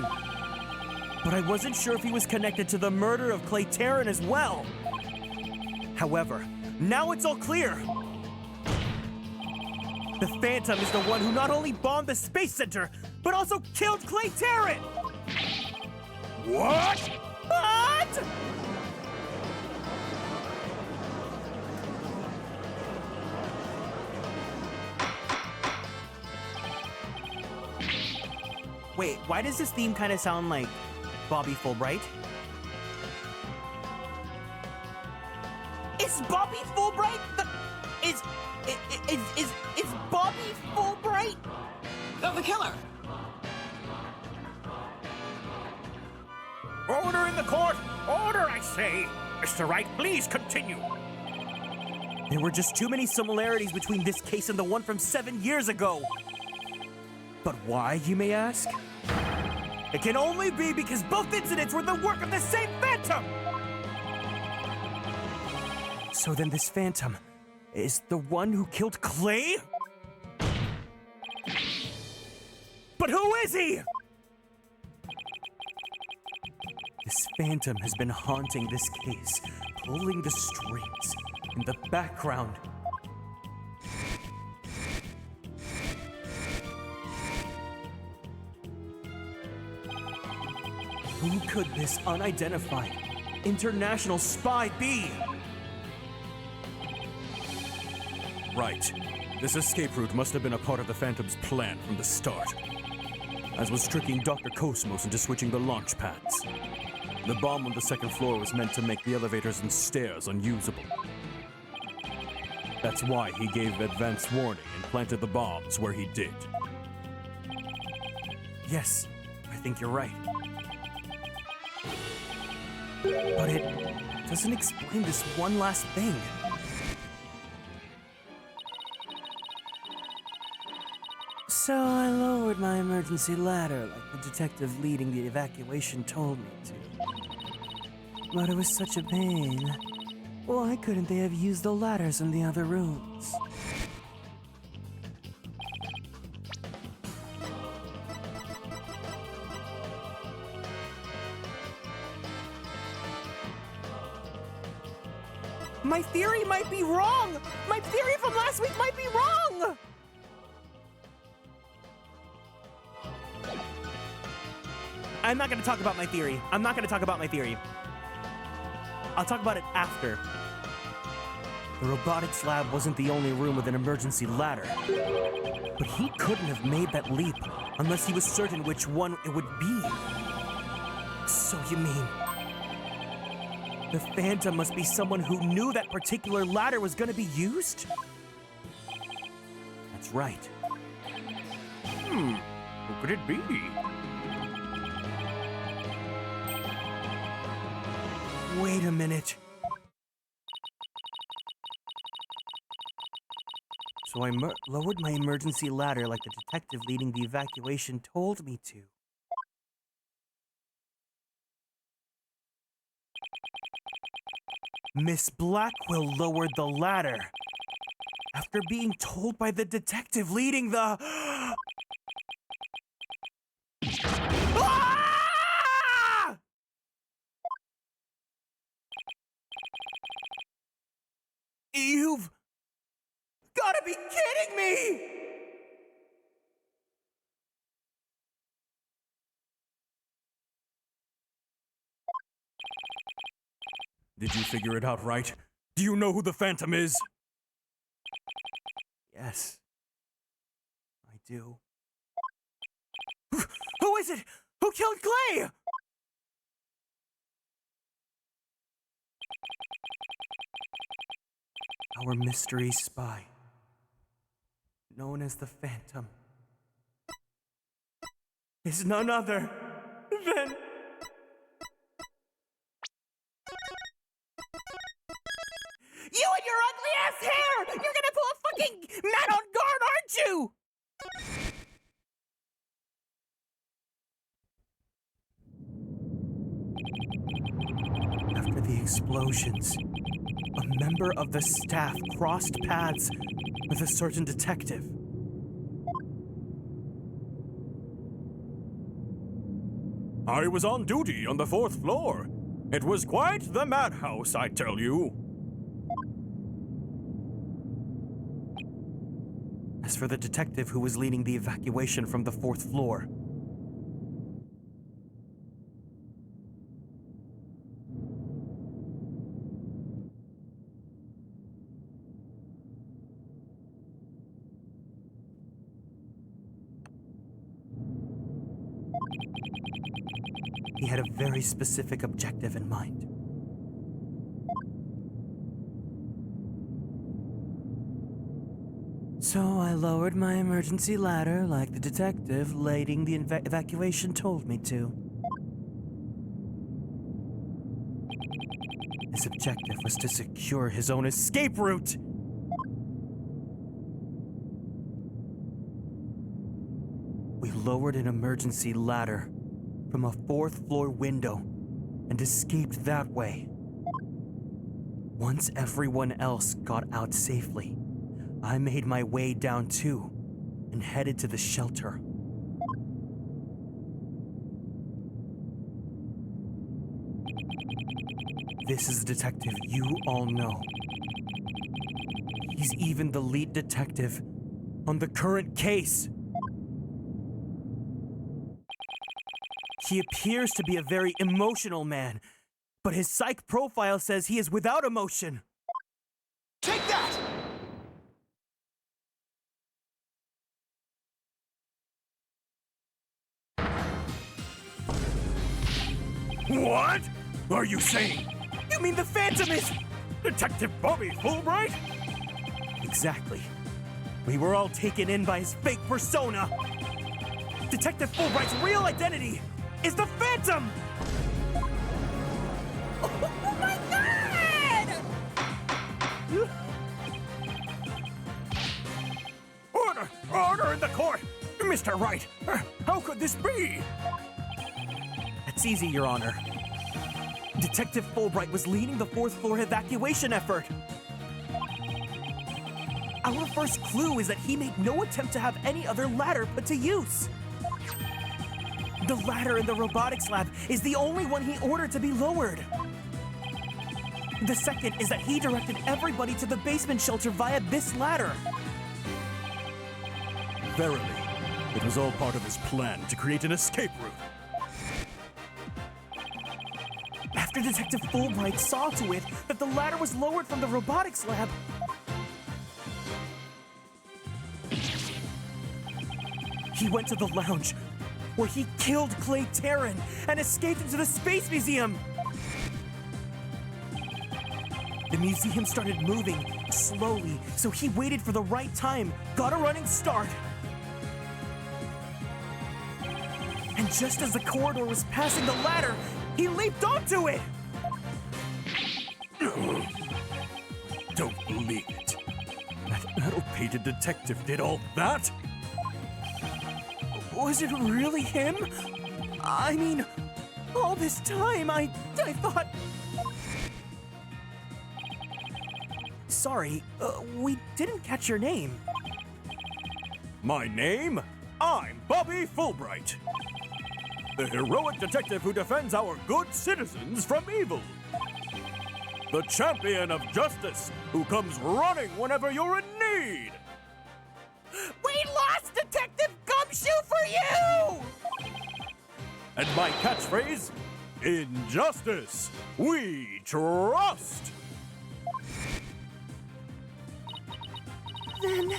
But I wasn't sure if he was connected to the murder of Kieran as well. However, now it's all clear. The Phantom is the one who not only bombed the Space Center, but also killed Kieran! What? What? Wait, why does this theme kind of sound like Bobby Fulbright? Is Bobby Fulbright the... Is Bobby Fulbright? The killer. Order in the court! Order, I say! Mr. Wright, please continue. There were just too many similarities between this case and the one from 7 years ago. But why, you may ask? It can only be because both incidents were the work of the same Phantom! So then this Phantom is the one who killed Clay? But who is he? This Phantom has been haunting this case, pulling the strings in the background. Who could this unidentified international spy be? Right. This escape route must have been a part of the Phantom's plan from the start, as was tricking Dr. Cosmos into switching the launch pads. The bomb on the second floor was meant to make the elevators and stairs unusable. That's why he gave advance warning and planted the bombs where he did. Yes, I think you're right. But it doesn't explain this one last thing. lowered my emergency ladder like the detective leading the evacuation told me to. But it was such a pain. Why couldn't they have used the ladders in the other rooms? My theory might be wrong! My theory from last week might be wrong! I'm not gonna talk about my theory. I'm not gonna talk about my theory. I'll talk about it after. The robotics lab wasn't the only room with an emergency ladder. But he couldn't have made that leap unless he was certain which one it would be. So you mean the Phantom must be someone who knew that particular ladder was gonna be used? That's right. Who could it be? Wait a minute. So I lowered my emergency ladder like the detective leading the evacuation told me to. Miss Blackwell lowered the ladder after being told by the detective leading the... Ah! You've gotta be kidding me! Did you figure it out right? Do you know who the Phantom is? Yes, I do. Who is it? Who killed Clay? Our mystery spy, known as the Phantom, is none other than... You and your ugly ass hair! You're gonna pull a fucking man on guard, aren't you? After the explosions, a member of the staff crossed paths with a certain detective. I was on duty on the 4th floor. It was quite the madhouse, I tell you. As for the detective who was leading the evacuation from the 4th floor, he had a very specific objective in mind. So I lowered my emergency ladder like the detective leading the evacuation told me to. His objective was to secure his own escape route. We lowered an emergency ladder from a 4th floor window and escaped that way. Once everyone else got out safely, I made my way down too and headed to the shelter. This is the detective you all know. He's even the lead detective on the current case. He appears to be a very emotional man, but his psych profile says he is without emotion. Take that! What are you saying? You mean the Phantom is... Detective Bobby Fulbright? Exactly. We were all taken in by his fake persona. Detective Fulbright's real identity is the Phantom! Oh my God! Order! Order in the court! Mr. Mr. Wright! How could this be? That's easy, Your Honor. Detective Fulbright was leading the fourth floor evacuation effort. Our first clue is that he made no attempt to have any other ladder put to use. The ladder in the robotics lab is the only one he ordered to be lowered. The second is that he directed everybody to the basement shelter via this ladder. Verily, it was all part of his plan to create an escape route. After Detective Fulbright saw to it that the ladder was lowered from the robotics lab, he went to the lounge, where he killed Clay Terran and escaped into the Space Museum. The museum started moving slowly, so he waited for the right time, got a running start. And just as the corridor was passing the ladder, he leaped onto it! Don't believe it. That metal-painted detective did all that? Was it really him? I mean, all this time, I thought... Sorry, we didn't catch your name. My name? I'm Bobby Fulbright. The heroic detective who defends our good citizens from evil. The champion of justice who comes running whenever you're in need. We lost Detective Gumshoe for you! And my catchphrase, in justice, we trust. Then,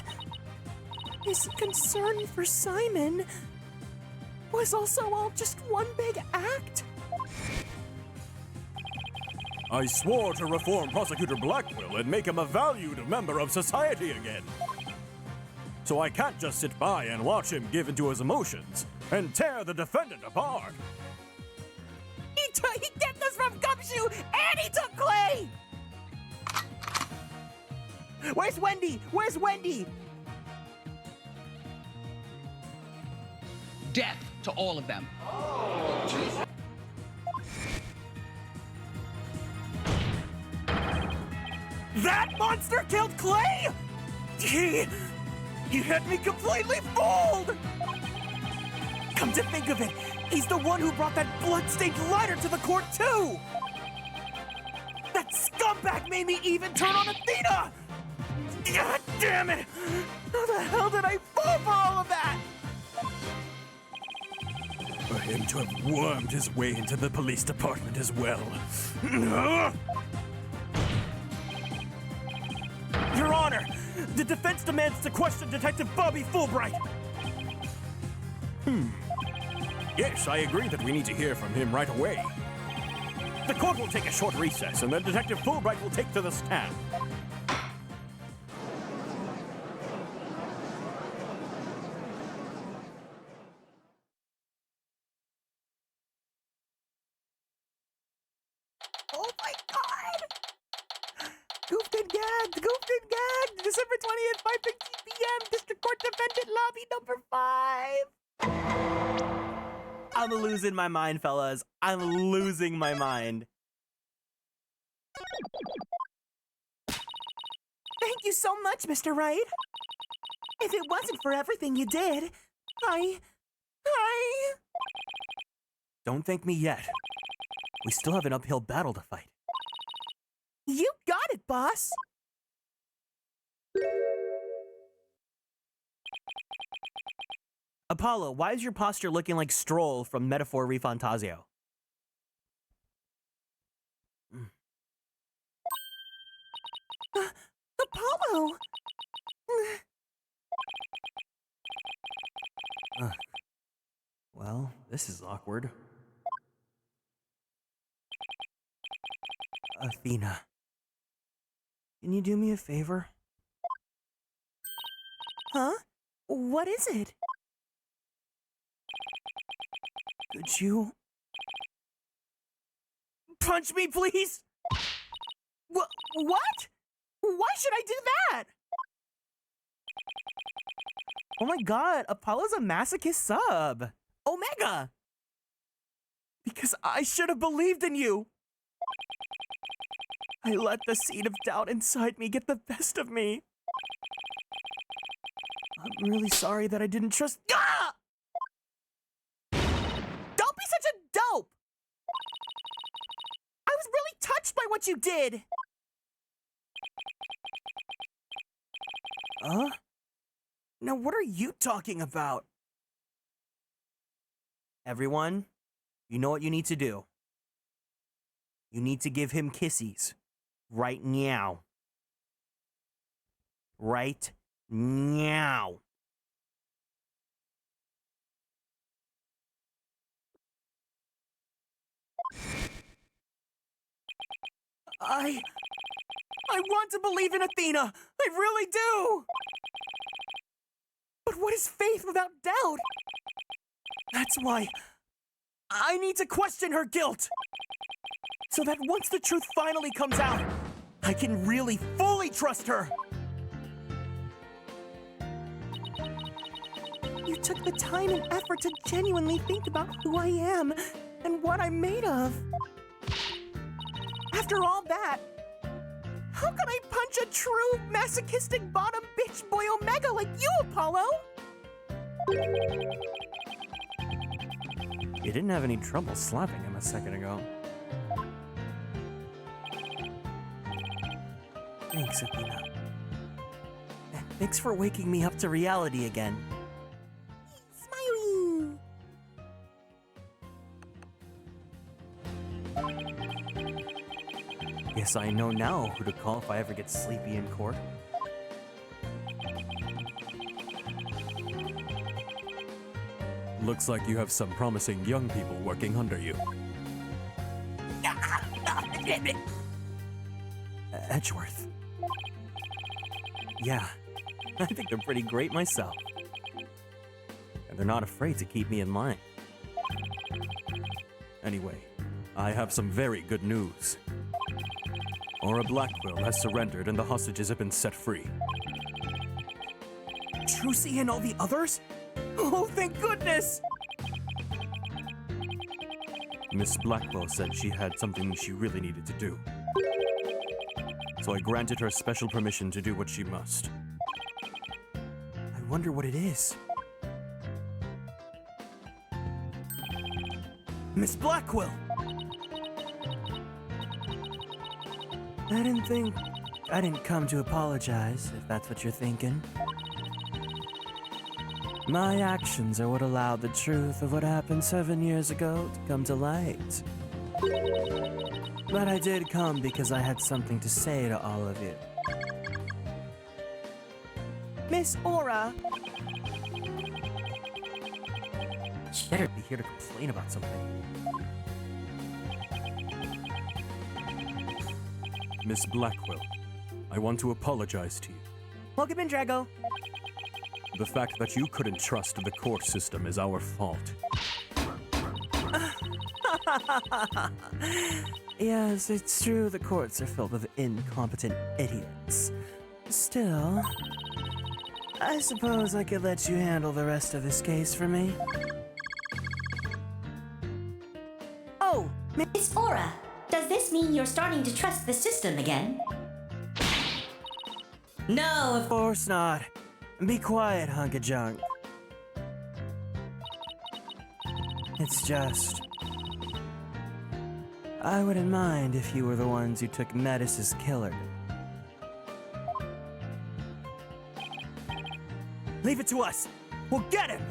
his concern for Simon was also all just one big act? I swore to reform Prosecutor Blackwell and make him a valued member of society again. So I can't just sit by and watch him give into his emotions and tear the defendant apart. He kept us from Gumshoe and he took Clay! Where's Wendy? Where's Wendy? Death to all of them. That monster killed Clay? He had me completely fooled! Come to think of it, he's the one who brought that blood-stained ladder to the court too! That scumbag made me even turn on Athena! God damn it! How the hell did I fall for all of that? For him to have wormed his way into the police department as well. Your Honor, the defense demands to question Detective Bobby Fulbright. Yes, I agree that we need to hear from him right away. The court will take a short recess, and then Detective Fulbright will take to the stand. Oh my God! Goofed and gagged! Goofed and gagged! December 20th, 5:15 p.m. District Court Defendant Lobby number 5! I'm losing my mind, fellas. I'm losing my mind. Thank you so much, Mr. Wright. If it wasn't for everything you did, I... Don't thank me yet. We still have an uphill battle to fight. You got it, boss! Apollo, why is your posture looking like Stroll from Metaphor Refantasio? Apollo! Well, this is awkward. Athena, can you do me a favor? Huh? What is it? Could you... punch me, please? What? Why should I do that? Oh my god, Apollo's a masochist sub. Omega! Because I should have believed in you. I let the seed of doubt inside me get the best of me. I'm really sorry that I didn't trust. Ah! Don't be such a dope! I was really touched by what you did. Huh? Now what are you talking about? Everyone, you know what you need to do. You need to give him kissies. Right now. Right now. I want to believe in Athena. I really do. But what is faith without doubt? That's why I need to question her guilt. So that once the truth finally comes out, I can really fully trust her. You took the time and effort to genuinely think about who I am and what I'm made of. After all that, how can I punch a true masochistic bottom bitch boy Omega like you, Apollo? You didn't have any trouble slapping him a second ago. Thanks, Athena. And thanks for waking me up to reality again. Smiley! Guess I know now who to call if I ever get sleepy in court. Looks like you have some promising young people working under you. Edgeworth. Yeah, I think they're pretty great myself. And they're not afraid to keep me in line. Anyway, I have some very good news. Aura Blackquill has surrendered and the hostages have been set free. Trucy and all the others? Oh, thank goodness! Miss Blackwell said she had something she really needed to do. So I granted her special permission to do what she must. I wonder what it is. Miss Blackwell! I didn't come to apologize, if that's what you're thinking. My actions are what allowed the truth of what happened 7 years ago to come to light. But I did come because I had something to say to all of you. Miss Aura! She better be here to complain about something. Miss Blackwell, I want to apologize to you. Welcome in, Drago. The fact that you couldn't trust the court system is our fault. Yes, it's true the courts are filled with incompetent idiots. Still, I suppose I could let you handle the rest of this case for me. Oh, Miss Aura, does this mean you're starting to trust the system again? No, of course not. Be quiet, hunk of junk. It's just... I wouldn't mind if you were the ones who took Metis' killer. Leave it to us! We'll get him!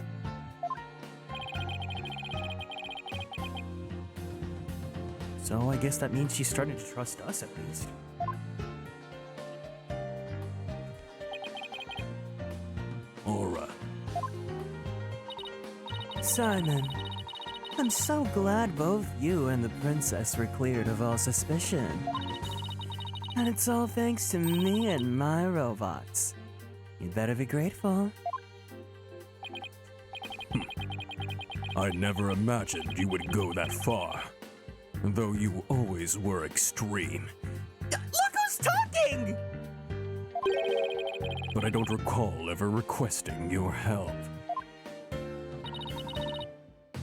So I guess that means she's starting to trust us at least. Aura. Simon, I'm so glad both you and the princess were cleared of all suspicion. And it's all thanks to me and my robots. You'd better be grateful. I never imagined you would go that far. Though you always were extreme. Look who's talking! but I don't recall ever requesting your help.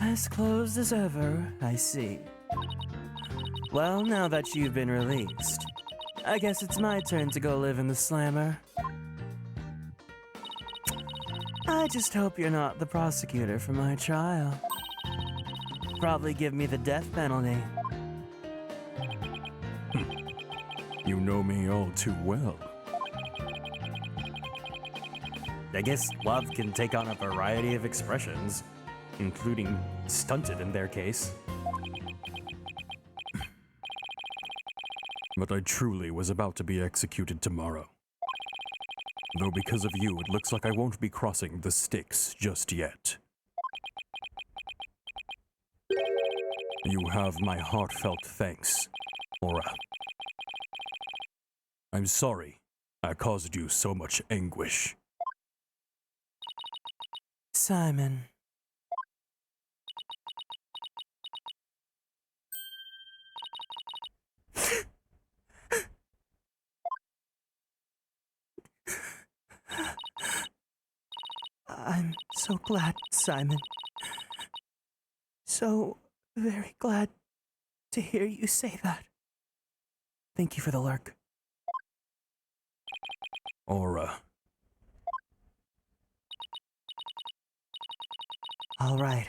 As closed as ever, I see. Well, now that you've been released, I guess it's my turn to go live in the slammer. I just hope you're not the prosecutor for my trial. Probably give me the death penalty. You know me all too well. I guess love can take on a variety of expressions, including stunted in their case. But I truly was about to be executed tomorrow. Though because of you, it looks like I won't be crossing the Styx just yet. You have my heartfelt thanks, Aura. I'm sorry I caused you so much anguish. Simon. I'm so glad, Simon. So very glad to hear you say that. Thank you for the lurk. Aura. All right.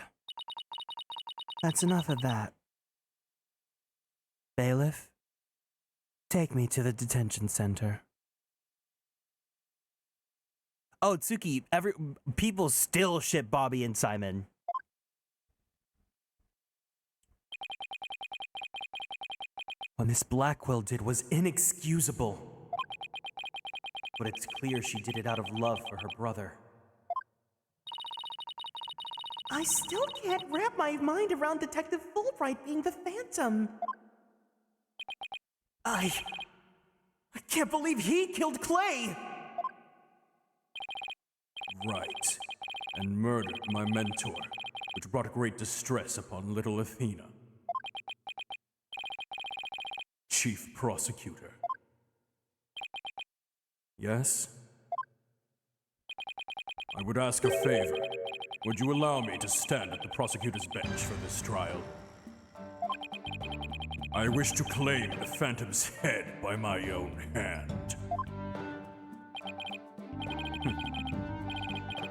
That's enough of that. Bailiff, take me to the detention center. Oh, Tsuki, people still ship Bobby and Simon. What Miss Blackwell did was inexcusable. But it's clear she did it out of love for her brother. I still can't wrap my mind around Detective Fulbright being the Phantom. I can't believe he killed Clay! Right. And murdered my mentor, which brought great distress upon little Athena. Chief Prosecutor. Yes? I would ask a favor. Would you allow me to stand at the prosecutor's bench for this trial? I wish to claim the Phantom's head by my own hand.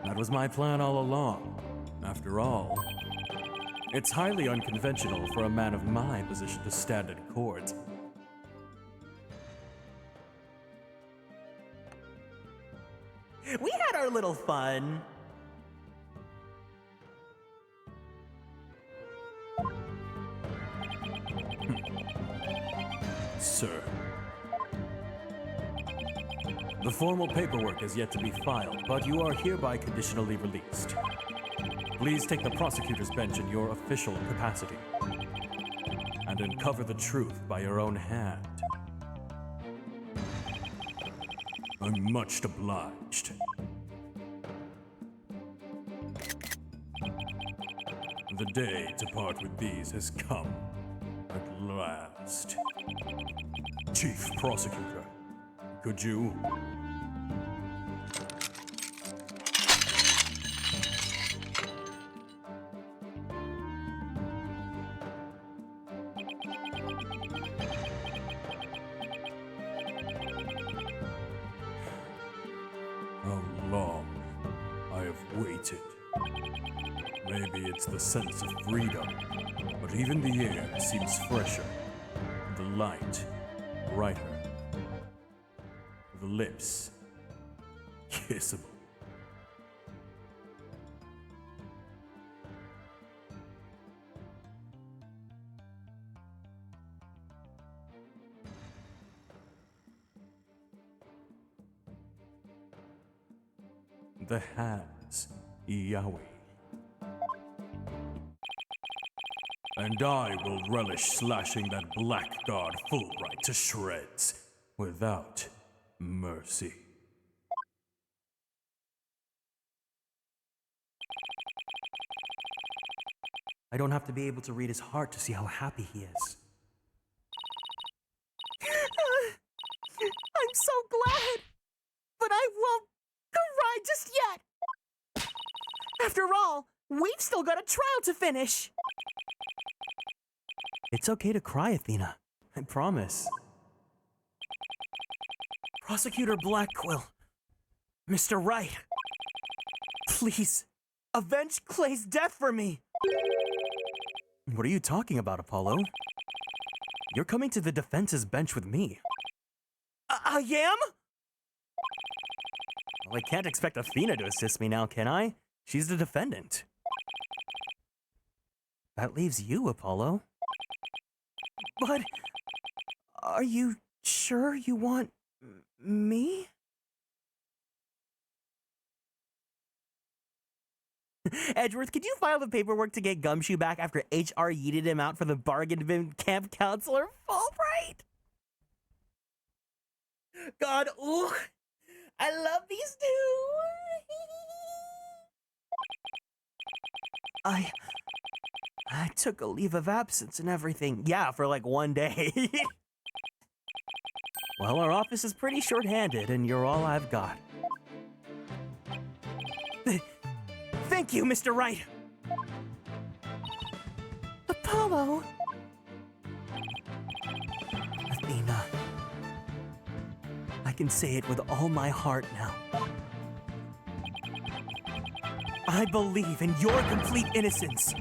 That was my plan all along. After all, it's highly unconventional for a man of my position to stand in court. We had our little fun. Sir. The formal paperwork is yet to be filed, but you are hereby conditionally released. Please take the prosecutor's bench in your official capacity and uncover the truth by your own hand. I'm much obliged. The day to part with these has come at last. Chief Prosecutor, could you? How long I have waited. Maybe it's the sense of freedom, but even the air seems fresher, the light brighter, the lips kissable. The hands, Yahweh. And I will relish slashing that blackguard Fulbright to shreds without mercy. I don't have to be able to read his heart to see how happy he is. I'm so glad, but I won't After all, we've still got a trial to finish. It's okay to cry, Athena. I promise. Prosecutor Blackquill. Mr. Wright. Please, avenge Clay's death for me. What are you talking about, Apollo? You're coming to the defense's bench with me. I am? Well, I can't expect Athena to assist me now, can I? She's the defendant. That leaves you, Apollo. But are you sure you want me? Edgeworth, could you file the paperwork to get Gumshoe back after HR yeeted him out for the bargain bin camp counselor Fulbright? God, ooh, I love these two. I took a leave of absence and everything. Yeah, for like 1 day. Well, our office is pretty short-handed, and you're all I've got. Thank you, Mr. Wright. Apollo. Athena. I can say it with all my heart now. I believe in your complete innocence.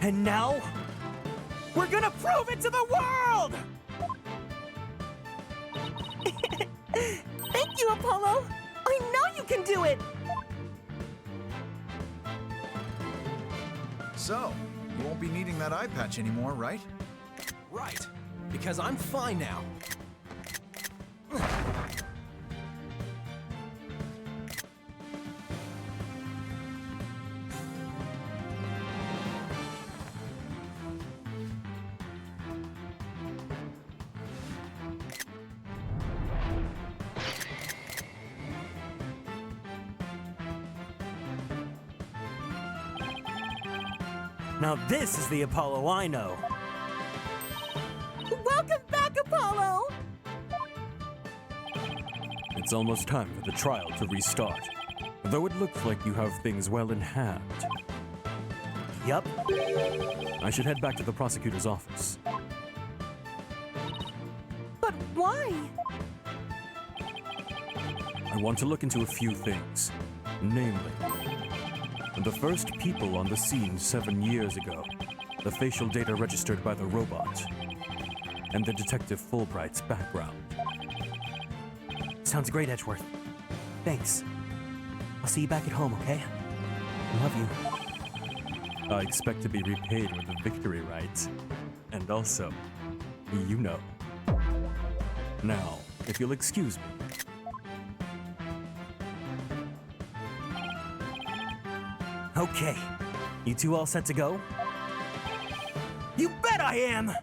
And now, we're gonna prove it to the world! Thank you, Apollo. I know you can do it. So, you won't be needing that eye patch anymore, right? Right, because I'm fine now. Now this is the Apollo I know. Welcome back, Apollo! It's almost time for the trial to restart. Though it looks like you have things well in hand. Yup. I should head back to the prosecutor's office. But why? I want to look into a few things. Namely, the first people on the scene 7 years ago, the facial data registered by the robot, and the Detective Fulbright's background. Sounds great, Edgeworth. Thanks. I'll see you back at home, okay? Love you. I expect to be repaid with a victory, right? And also, you know. Now, if you'll excuse me. Okay. You two all set to go? You bet I am!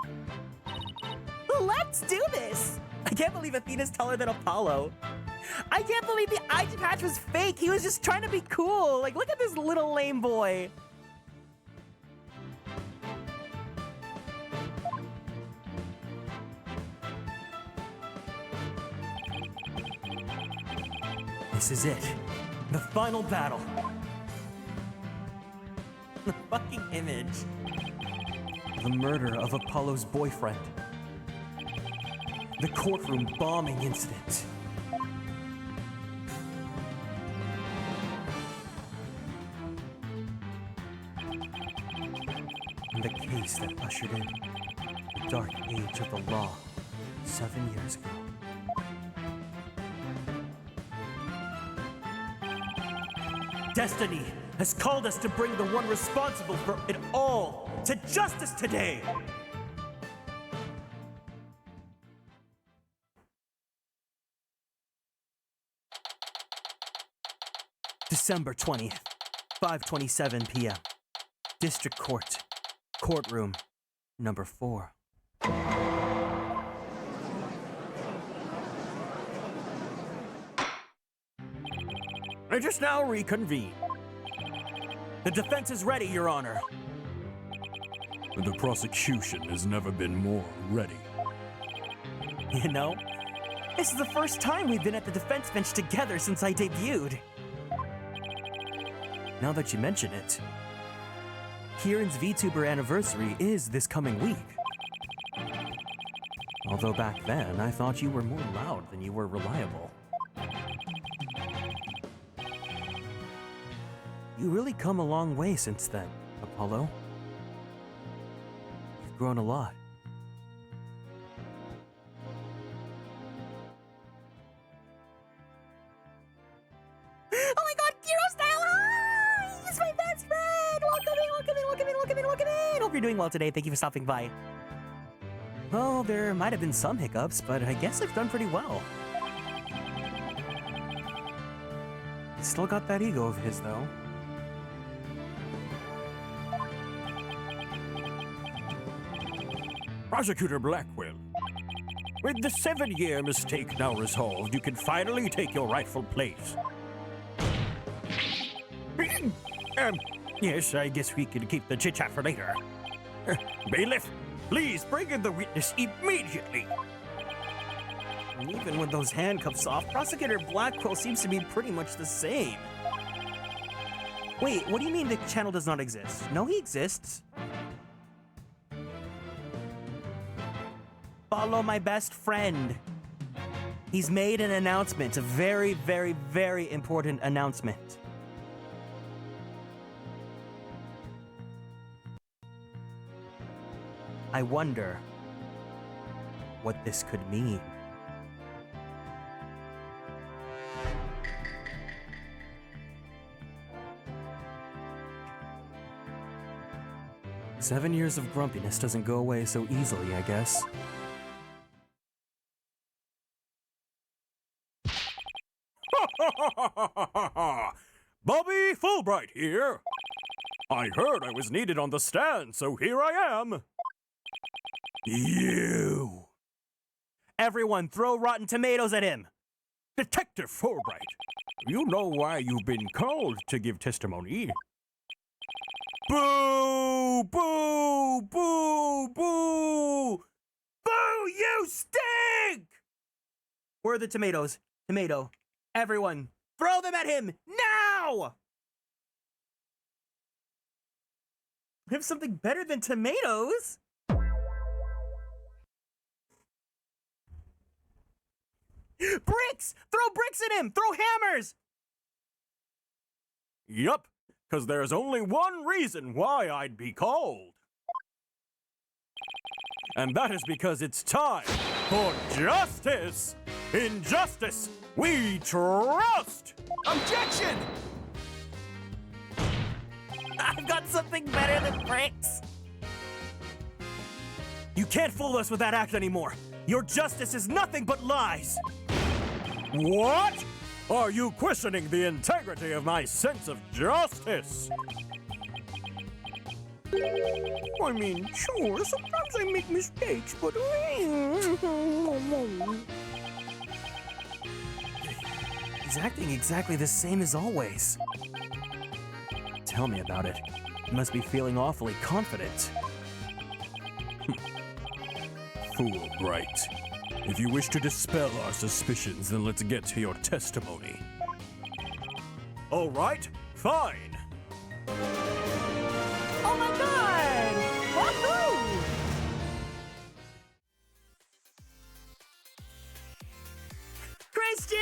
Let's do this! I can't believe Athena's taller than Apollo. I can't believe the eye patch was fake. He was just trying to be cool. Like, look at this little lame boy. This is it. The final battle. The fucking image. The murder of Apollo's boyfriend. The courtroom bombing incident. And the case that ushered in the dark age of the law 7 years ago. Destiny has called us to bring the one responsible for it all to justice today! December 20th, 5:27 p.m. District Court, Courtroom number 4. I just now reconvene. The defense is ready, Your Honor. The prosecution has never been more ready. You know, this is the first time we've been at the defense bench together since I debuted. now that you mention it. Kieran's VTuber anniversary is this coming week. Although back then, I thought you were more loud than you were reliable. You really come a long way since then, Apollo. You've grown a lot. Oh my god, Hero Style! Hi! He's my best friend! Welcome in, welcome in, welcome in, welcome in, welcome in! Hope you're doing well today. Thank you for stopping by. Well, there might have been some hiccups, but I guess I've done pretty well. He's still got that ego of his, though. Prosecutor Blackwell, with the 7-year mistake now resolved, you can finally take your rightful place. Yes, I guess we could keep the chit-chat for later. Bailiff, please bring in the witness immediately. And even with those handcuffs off, Prosecutor Blackwell seems to be pretty much the same. Wait, what do you mean the channel does not exist? No, he exists. Follow my best friend. He's made an announcement, a very, very, very important announcement. I wonder what this could mean. "7 years of grumpiness doesn't go away so easily, I guess." Bobby Fulbright here. I heard I was needed on the stand, so here I am. You! Everyone, throw rotten tomatoes at him! Detective Fulbright, you know why you've been called to give testimony? Boo! Boo! Boo! Boo! Boo! You stink! Where are the tomatoes? Tomato. Everyone, throw them at him! Now! I have something better than tomatoes? Bricks! Throw bricks at him! Throw hammers! Yup, because there's only one reason why I'd be called. And that is because it's time for justice! In justice, we trust! Objection! I've got something better than bricks! You can't fool us with that act anymore! Your justice is nothing but lies! What? Are you questioning the integrity of my sense of justice? I mean, sure, sometimes I make mistakes, but... He's acting exactly the same as always. Tell me about it. You must be feeling awfully confident. Fulbright. If you wish to dispel our suspicions, then let's get to your testimony. All right, fine. Oh my god! Woohoo! Christian!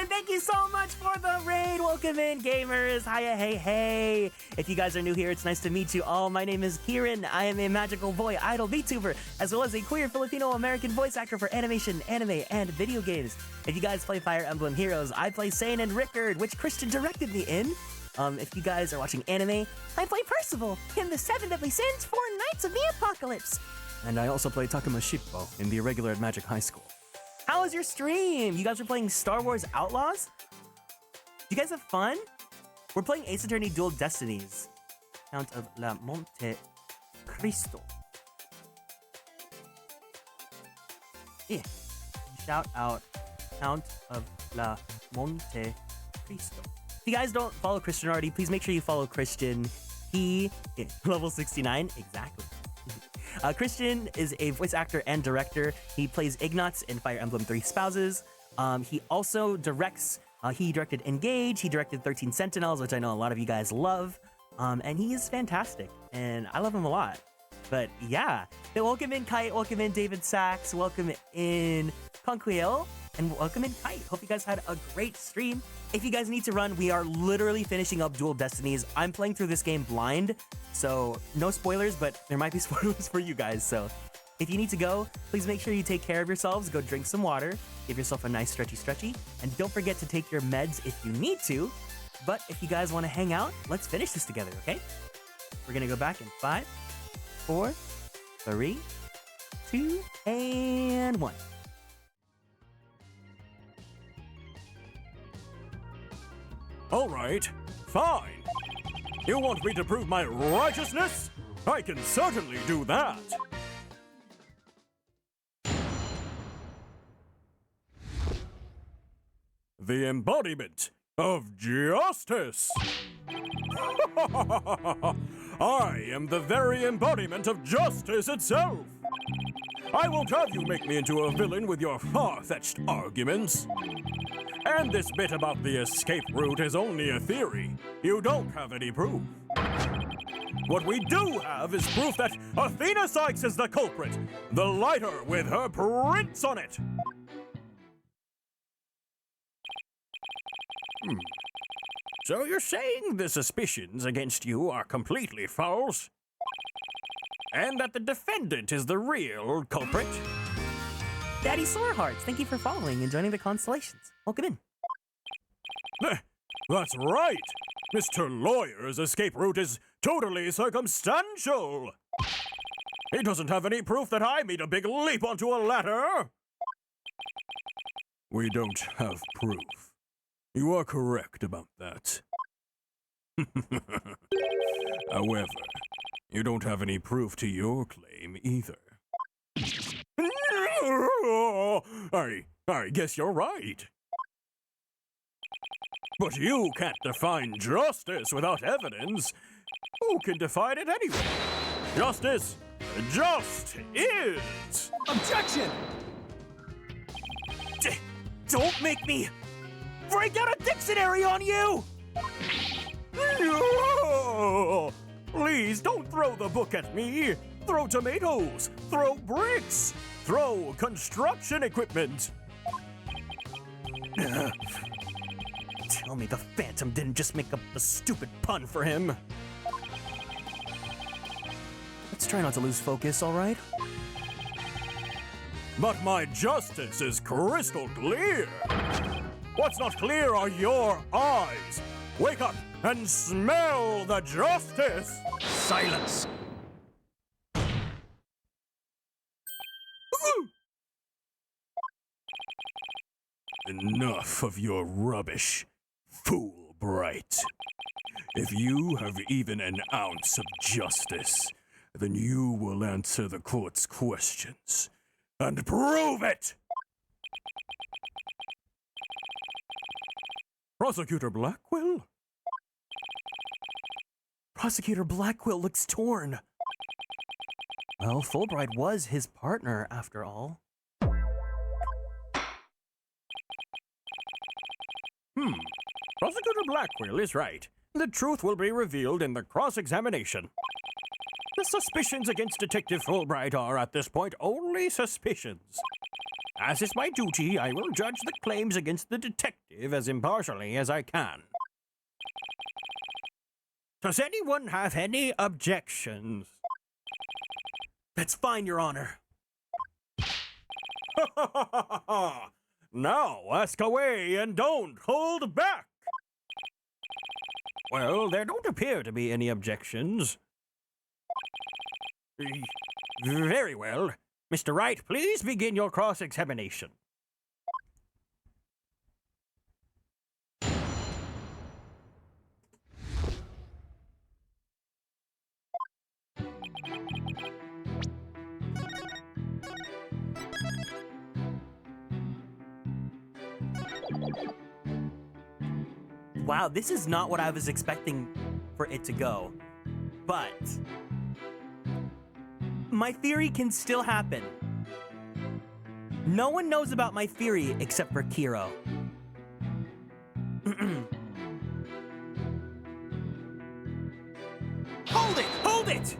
Thank you so much for the raid! Welcome in, gamers! Hiya, hey, hey! If you guys are new here, it's nice to meet you all. My name is Kieran. I am a magical boy idol VTuber, as well as a queer Filipino-American voice actor for animation, anime, and video games. If you guys play Fire Emblem Heroes, I play Sane and Rickard, which Christian directed me in. If you guys are watching anime, I play Percival in the 7 Deadly Sins for Knights of the Apocalypse. And I also play Takuma Shippo in the Irregular at Magic High School. How was your stream? You guys were playing Star Wars Outlaws? You guys have fun? We're playing Ace Attorney Duel Destinies. Count of La Monte Cristo. Yeah. Shout out Count of La Monte Cristo. If you guys don't follow Christian already, please make sure you follow Christian. He is level 69, exactly. Christian is a voice actor and director. He plays Ignatz in Fire Emblem Three Spouses. He also directs He directed Engage, he directed 13 Sentinels, which I know a lot of you guys love, and he is fantastic, and I love him a lot. But yeah, welcome in Kite, welcome in David Sachs, welcome in Conquiel, and welcome in Kite. Hope you guys had a great stream. If you guys need to run, we are literally finishing up Duel Destinies. I'm playing through this game blind, so no spoilers, but there might be spoilers for you guys, so if you need to go, please make sure you take care of yourselves, go drink some water, give yourself a nice stretchy, and don't forget to take your meds if you need to. But if you guys want to hang out, let's finish this together, okay? We're gonna go back in 5, 4, 3, 2, and 1. All right, fine. You want me to prove my righteousness? I can certainly do that. The embodiment of justice. I am the very embodiment of justice itself. I won't have you make me into a villain with your far-fetched arguments. And this bit about the escape route is only a theory. You don't have any proof. What we do have is proof that Athena Sykes is the culprit. The lighter with her prints on it. So you're saying the suspicions against you are completely false? And that the defendant is the real culprit? Daddy Sorehearts, thank you for following and joining the Konstellations. Welcome in. That's right! Mr. Lawyer's escape route is totally circumstantial! He doesn't have any proof that I made a big leap onto a ladder! We don't have proof. You are correct about that. However, you don't have any proof to your claim either. I guess you're right. But you can't define justice without evidence. Who can define it anyway? Justice just is! Objection! Don't make me break out a dictionary on you! No! Please don't throw the book at me. Throw tomatoes. Throw bricks. Throw construction equipment. Tell me the Phantom didn't just make up a stupid pun for him. Let's try not to lose focus, all right? But my justice is crystal clear. What's not clear are your eyes. Wake up and smell the justice. Silence! Enough of your rubbish, Fulbright. If you have even an ounce of justice, then you will answer the court's questions. And prove it! Prosecutor Blackwell? Prosecutor Blackwell looks torn. Well, Fulbright was his partner, after all. Prosecutor Blackwell is right. The truth will be revealed in the cross-examination. The suspicions against Detective Fulbright are, at this point, only suspicions. As is my duty, I will judge the claims against the detective as impartially as I can. Does anyone have any objections? That's fine, Your Honor. Now ask away and don't hold back! Well, there don't appear to be any objections. Very well. Mr. Wright, please begin your cross-examination. Wow, this is not what I was expecting for it to go. But my theory can still happen. No one knows about my theory except for Kiro. Hold it! Hold it!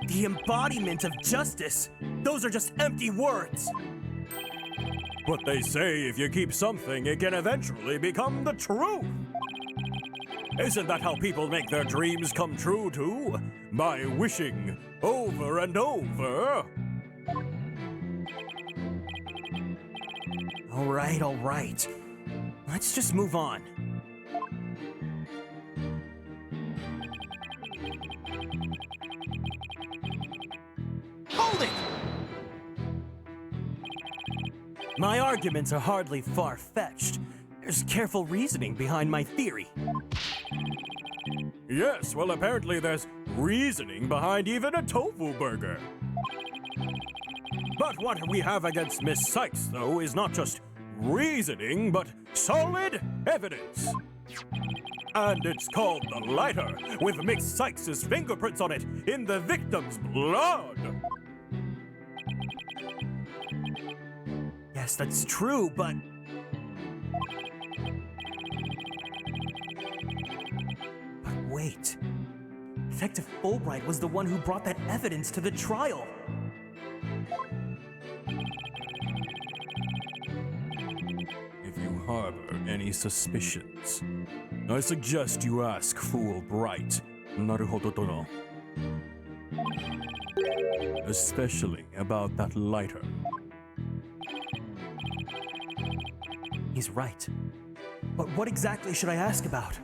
The embodiment of justice. Those are just empty words. But they say if you keep something, it can eventually become the truth. Isn't that how people make their dreams come true too? By wishing over and over. All right. Let's just move on. Hold it! My arguments are hardly far-fetched. There's careful reasoning behind my theory. Yes, well, apparently there's reasoning behind even a tofu burger. But what we have against Miss Sykes, though, is not just reasoning, but solid evidence. And it's called the lighter, with Miss Sykes' fingerprints on it in the victim's blood. Yes, that's true, but... But wait. Detective Fulbright was the one who brought that evidence to the trial. If you harbor any suspicions, I suggest you ask Fulbright. Naruhodo tono. Especially about that lighter. He's right. But what exactly should I ask about?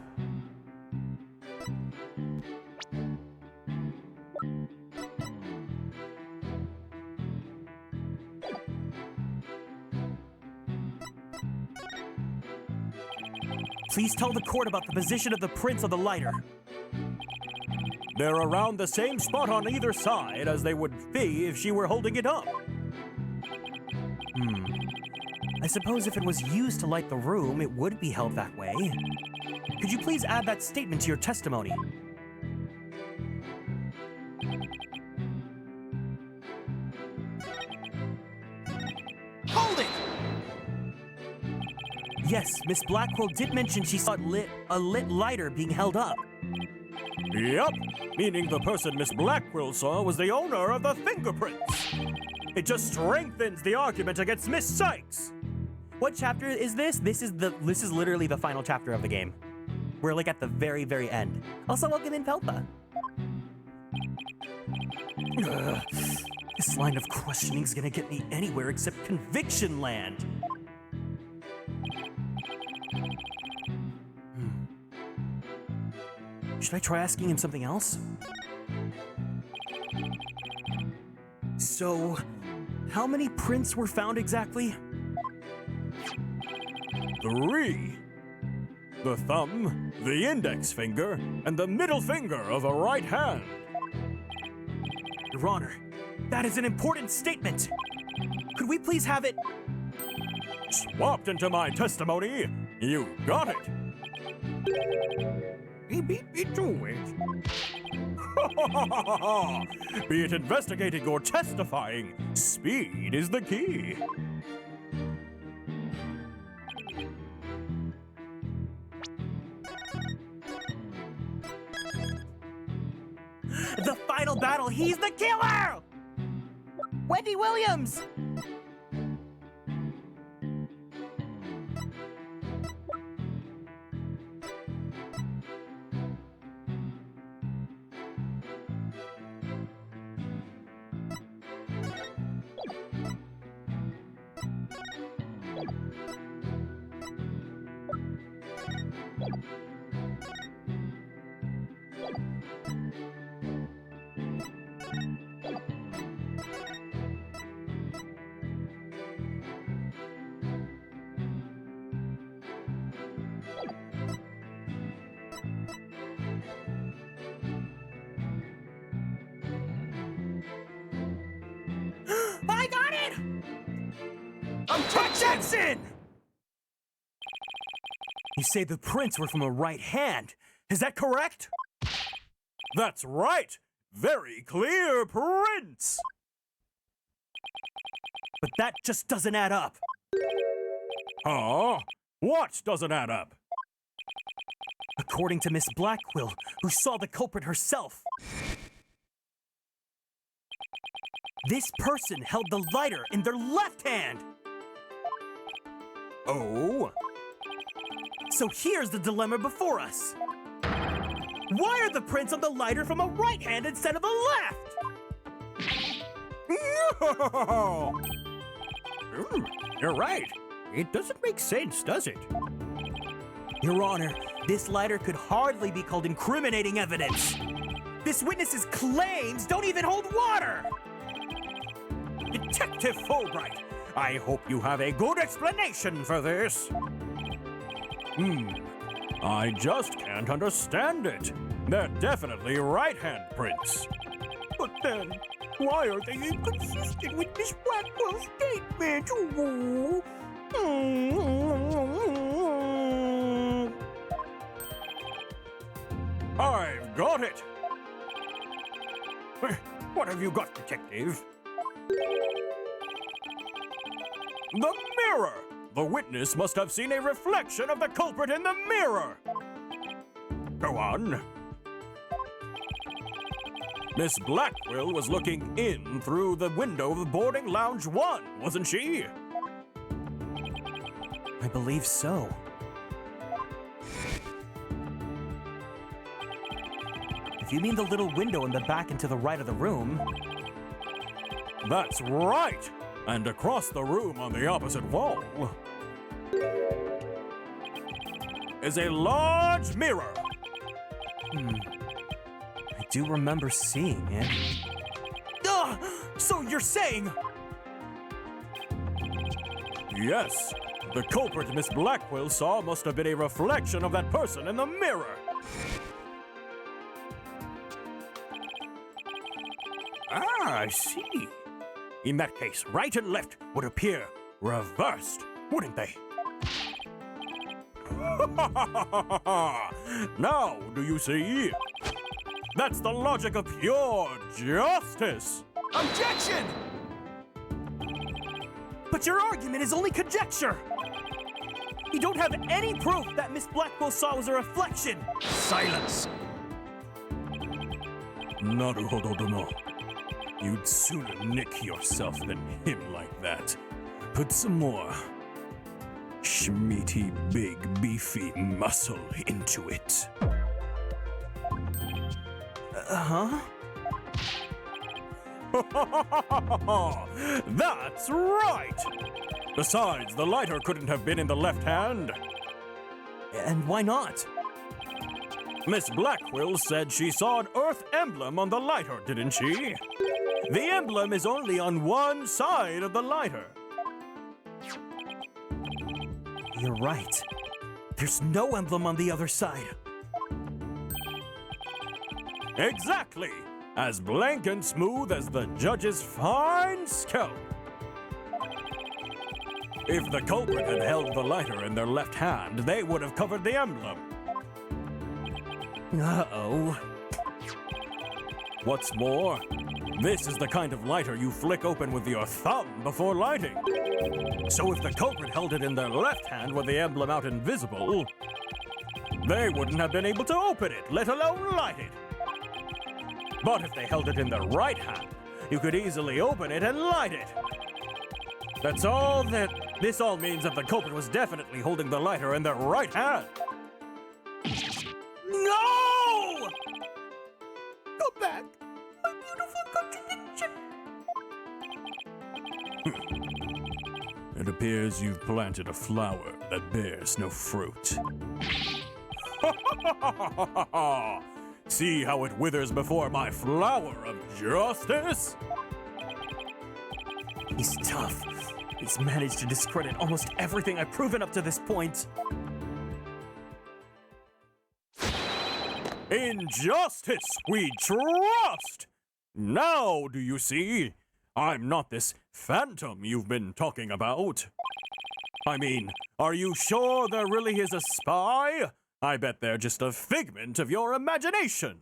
Please tell the court about the position of the prints on the lighter. They're around the same spot on either side as they would be if she were holding it up. I suppose if it was used to light the room, it would be held that way. Could you please add that statement to your testimony? Hold it! Yes, Miss Blackwell did mention she saw a lit lighter being held up. Yup, meaning the person Miss Blackwell saw was the owner of the fingerprints. It just strengthens the argument against Miss Sykes. What chapter is this? This is literally the final chapter of the game. We're like at the very, very end. Also, welcome in, Pelpa. This line of questioning's gonna get me anywhere except conviction land. Should I try asking him something else? So, how many prints were found exactly? 3. The thumb, the index finger, and the middle finger of a right hand. Your Honor, that is an important statement. Could we please have it? Swapped into my testimony. You got it. He beat me to it. Be it investigating or testifying, speed is the key. The final battle, he's the killer! Wendy Williams! I got it! Objection! You say the prints were from a right hand. Is that correct? That's right. Very clear prints. But that just doesn't add up. Huh? What doesn't add up? According to Miss Blackquill, who saw the culprit herself, this person held the lighter in their left hand. Oh? So here's the dilemma before us. Why are the prints on the lighter from a right hand instead of a left? No! You're right. It doesn't make sense, does it? Your Honor, this lighter could hardly be called incriminating evidence. This witness's claims don't even hold water. Detective Fulbright, I hope you have a good explanation for this. I just can't understand it. They're definitely right-hand prints. But then, why are they inconsistent with Miss Blackwell's statement? I've got it! What have you got, detective? The mirror! The witness must have seen a reflection of the culprit in the mirror! Go on. Miss Blackquill was looking in through the window of boarding lounge 1, wasn't she? I believe so. If you mean the little window in the back and to the right of the room. That's right! And across the room on the opposite wall is a large mirror. I do remember seeing it. So you're saying... Yes, the culprit Miss Blackquill saw must have been a reflection of that person in the mirror. Ah, I see. In that case, right and left would appear reversed, wouldn't they? Now, do you see? That's the logic of pure justice! Objection! But your argument is only conjecture! You don't have any proof that Miss Blackquill saw was a reflection! Silence! Naruhodo. You'd sooner nick yourself than him like that. Put some more schmeaty, big, beefy muscle into it. That's right! Besides, the lighter couldn't have been in the left hand. And why not? Miss Blackquill said she saw an Earth emblem on the lighter, didn't she? The emblem is only on one side of the lighter. You're right. There's no emblem on the other side. Exactly! As blank and smooth as the judge's fine scalp. If the culprit had held the lighter in their left hand, they would have covered the emblem. Uh-oh. What's more, this is the kind of lighter you flick open with your thumb before lighting. So if the culprit held it in their left hand with the emblem out invisible, they wouldn't have been able to open it, let alone light it. But if they held it in their right hand, you could easily open it and light it. This all means that the culprit was definitely holding the lighter in their right hand. No! Go back. My beautiful contradiction. It appears you've planted a flower that bears no fruit. See how it withers before my flower of justice? He's tough. He's managed to discredit almost everything I've proven up to this point. In justice we trust! Now do you see? I'm not this phantom you've been talking about. I mean, are you sure there really is a spy? I bet they're just a figment of your imagination.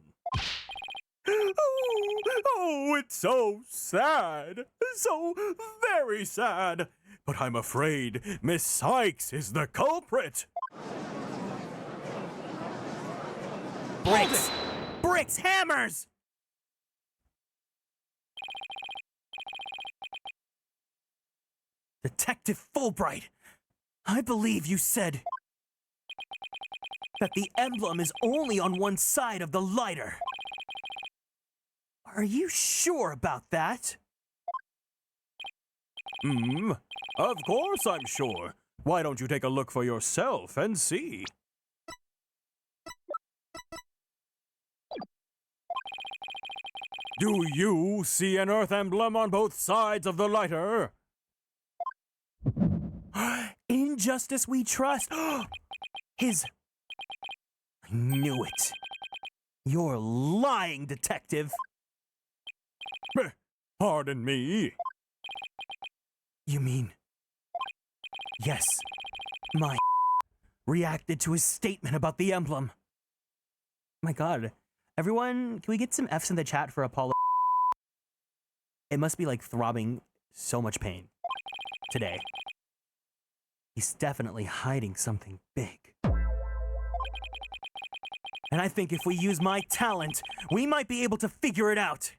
Oh, it's so sad. So very sad. but I'm afraid Miss Sykes is the culprit. Bricks! Bricks! Hammers! Detective Fulbright, I believe you said that the emblem is only on one side of the lighter. Are you sure about that? Of course I'm sure. Why don't you take a look for yourself and see? Do you see an Earth emblem on both sides of the lighter? In justice we trust. His... I knew it. You're lying, detective. Pardon me? You mean... Yes, my reacted to his statement about the emblem. My god. Everyone, can we get some Fs in the chat for Apollo? It must be like throbbing so much pain today. He's definitely hiding something big. And I think if we use my talent, we might be able to figure it out.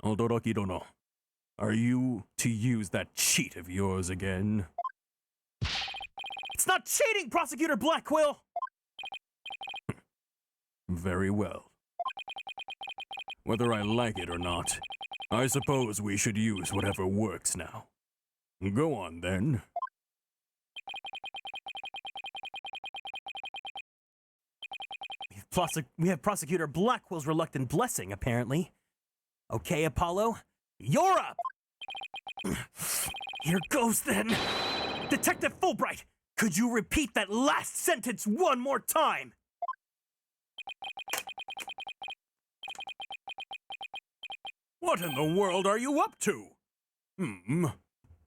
Odoroki dono, are you to use that cheat of yours again? It's not cheating, Prosecutor Blackquill! Very well. Whether I like it or not, I suppose we should use whatever works now. Go on, then. We have Prosecutor Blackwell's reluctant blessing, apparently. Okay, Apollo, you're up! Here goes, then. Detective Fulbright, could you repeat that last sentence one more time? What in the world are you up to?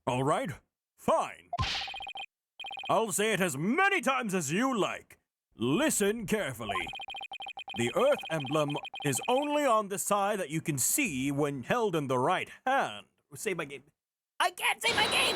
All right, fine. I'll say it as many times as you like. Listen carefully. The Earth emblem is only on the side that you can see when held in the right hand. Save my game. I can't save my game!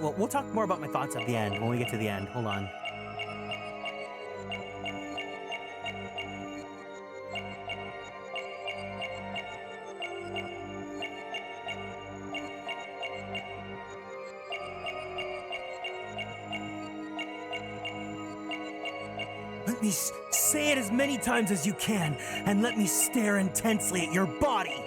Well, we'll talk more about my thoughts at the end, when we get to the end. Hold on. Let me say it as many times as you can, and let me stare intensely at your body.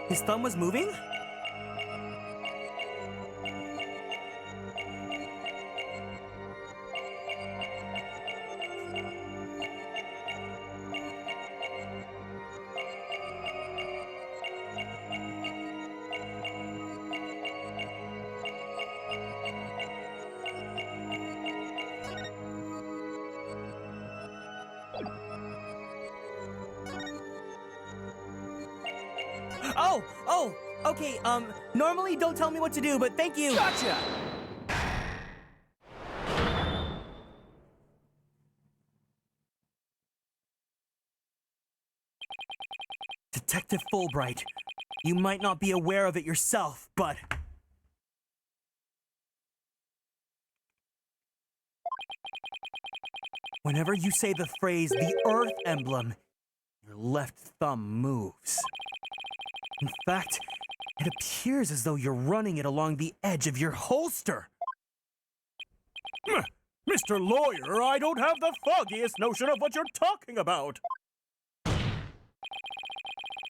His thumb was moving? Oh, okay, normally don't tell me what to do, but thank you. Gotcha! Detective Fulbright, you might not be aware of it yourself, but... whenever you say the phrase, the Earth emblem, your left thumb moves. In fact, it appears as though you're running it along the edge of your holster. Mr. Lawyer, I don't have the foggiest notion of what you're talking about.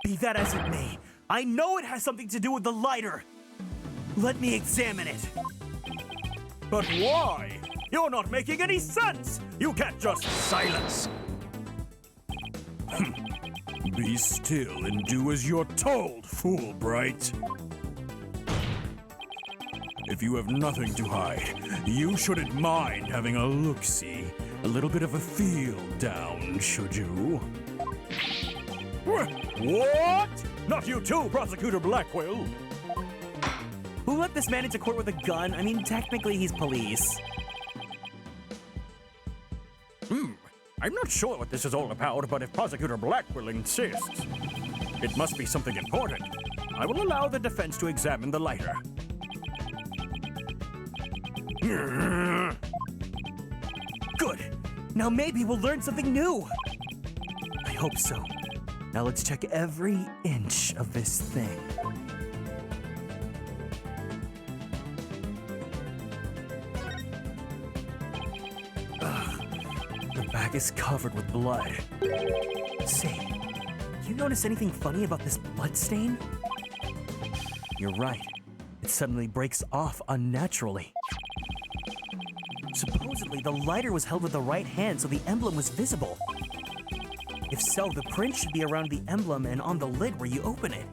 Be that as it may, I know it has something to do with the lighter. Let me examine it. But why? You're not making any sense! You can't just... Silence! Be still and do as you're told, Fulbright. If you have nothing to hide, you shouldn't mind having a look-see, a little bit of a feel down, should you? What? Not you too, Prosecutor Blackwell! Who let this man into court with a gun? I mean, technically he's police. I'm not sure what this is all about, but if Prosecutor Blackwell insists, it must be something important. I will allow the defense to examine the lighter. Good. Now maybe we'll learn something new. I hope so. Now let's check every inch of this thing. The bag is covered with blood. Say, do you notice anything funny about this blood stain? You're right. It suddenly breaks off unnaturally. Supposedly, the lighter was held with the right hand, so the emblem was visible. If so, the print should be around the emblem and on the lid where you open it.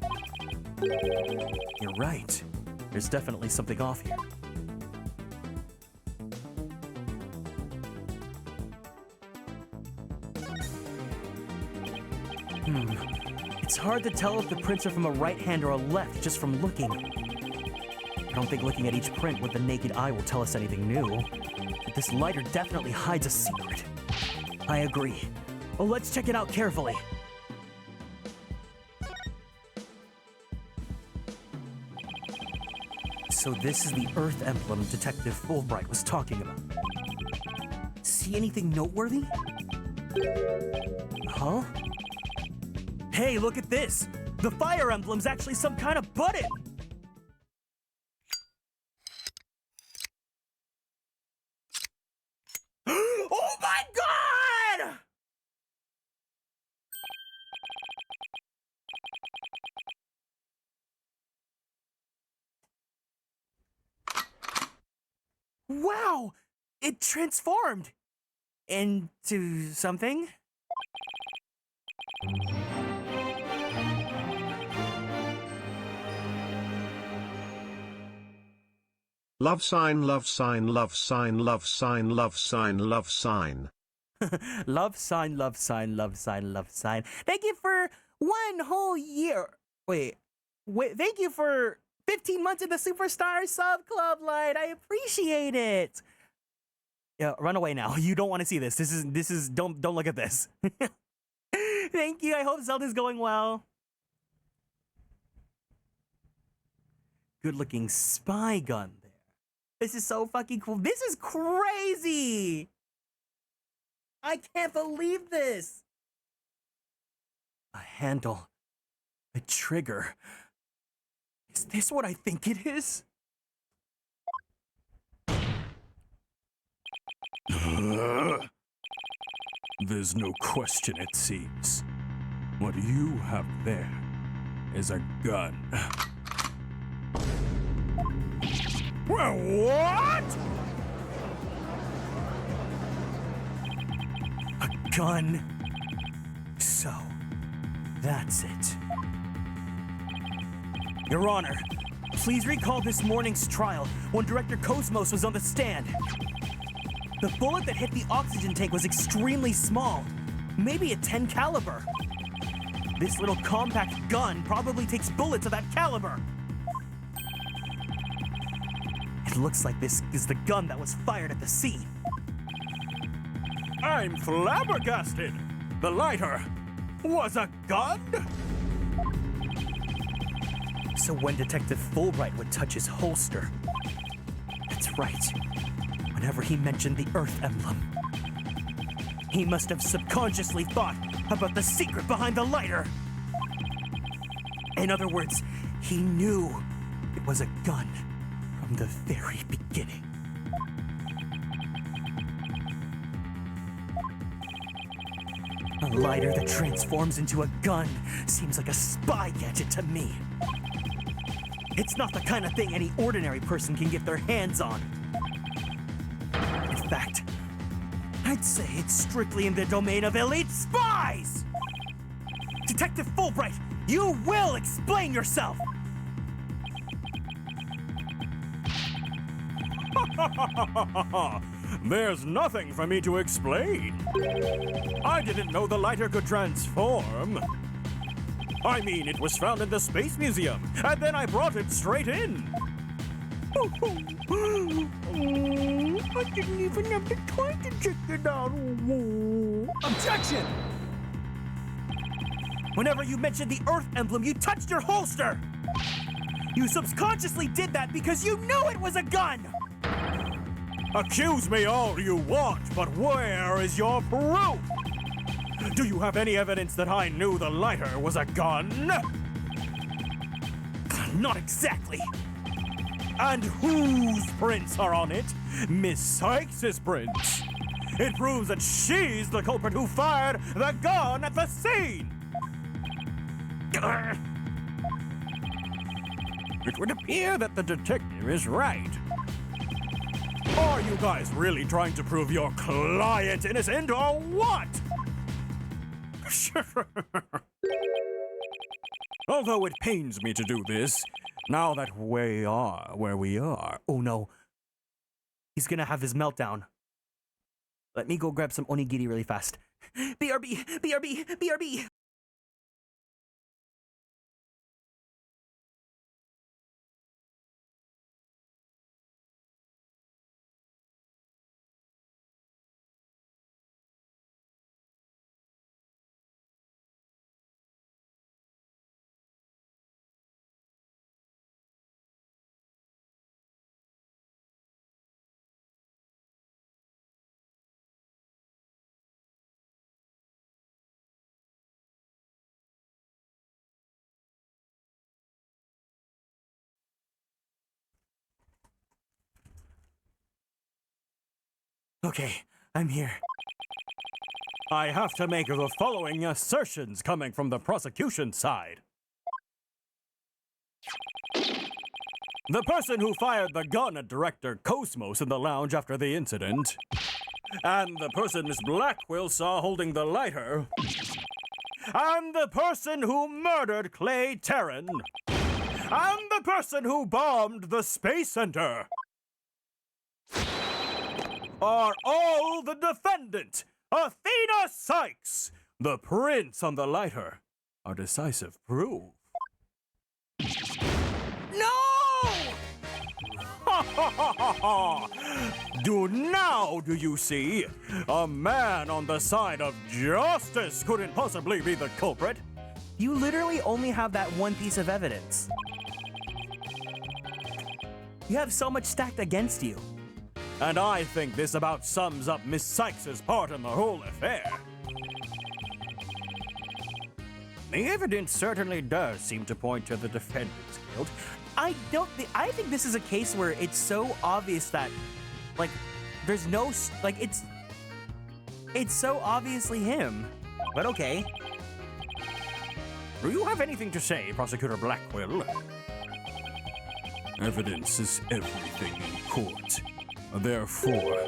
You're right. There's definitely something off here. It's hard to tell if the prints are from a right hand or a left just from looking. I don't think looking at each print with the naked eye will tell us anything new. But this lighter definitely hides a secret. I agree. Well, let's check it out carefully. So this is the Earth emblem Detective Fulbright was talking about. See anything noteworthy? Huh? Hey, look at this! The fire emblem's actually some kind of button! Oh my god! Wow! It transformed! Into something? Love sign, love sign, love sign, love sign, love sign, love sign. Love sign, love sign, love sign, love sign. Thank you for 1 whole year. Wait, thank you for 15 months in the Superstar Sub Club, Light. I appreciate it. Yeah, run away now. You don't want to see this. This is don't look at this. Thank you. I hope Zelda's going well. Good looking spy gun there. This is so fucking cool. This is crazy. I can't believe this. A handle. A trigger. Is this what I think it is? There's no question, it seems. What you have there is a gun. Well, what? A gun. So, that's it. Your Honor, please recall this morning's trial when Director Cosmos was on the stand. The bullet that hit the oxygen tank was extremely small, maybe a 10 caliber. This little compact gun probably takes bullets of that caliber. It looks like this is the gun that was fired at the scene. I'm flabbergasted! The lighter was a gun? So when Detective Fulbright would touch his holster, that's right, whenever he mentioned the Earth emblem, he must have subconsciously thought about the secret behind the lighter. In other words, he knew it was a gun from the very beginning. A lighter that transforms into a gun seems like a spy gadget to me. It's not the kind of thing any ordinary person can get their hands on. In fact, I'd say it's strictly in the domain of elite spies! Detective Fulbright, you will explain yourself! There's nothing for me to explain. I didn't know the lighter could transform. I mean, it was found in the Space Museum, and then I brought it straight in. I didn't even have the time to check it out. Objection! Whenever you mentioned the Earth emblem, you touched your holster! You subconsciously did that because you knew it was a gun! Accuse me all you want, but where is your proof? Do you have any evidence that I knew the lighter was a gun? Not exactly. And whose prints are on it? Miss Sykes' prints. It proves that she's the culprit who fired the gun at the scene. It would appear that the detective is right. Are you guys really trying to prove your client innocent or what? Although it pains me to do this, now that we are where we are. Oh no. He's gonna have his meltdown. Let me go grab some onigiri really fast. BRB! BRB! BRB! Okay, I'm here. I have to make the following assertions coming from the prosecution side. The person who fired the gun at Director Cosmos in the lounge after the incident, and the person Miss Blackwell saw holding the lighter, and the person who murdered Clay Terran, and the person who bombed the Space Center are all the defendant, Athena Sykes. The prints on the lighter are decisive proof. No! Do you see? A man on the side of justice couldn't possibly be the culprit. You literally only have that one piece of evidence. You have so much stacked against you. And I think this about sums up Miss Sykes' part in the whole affair. The evidence certainly does seem to point to the defendant's guilt. I think this is a case where it's so obvious that, like, there's no, like, it's so obviously him. But okay. Do you have anything to say, Prosecutor Blackwell? Evidence is everything in court. Therefore,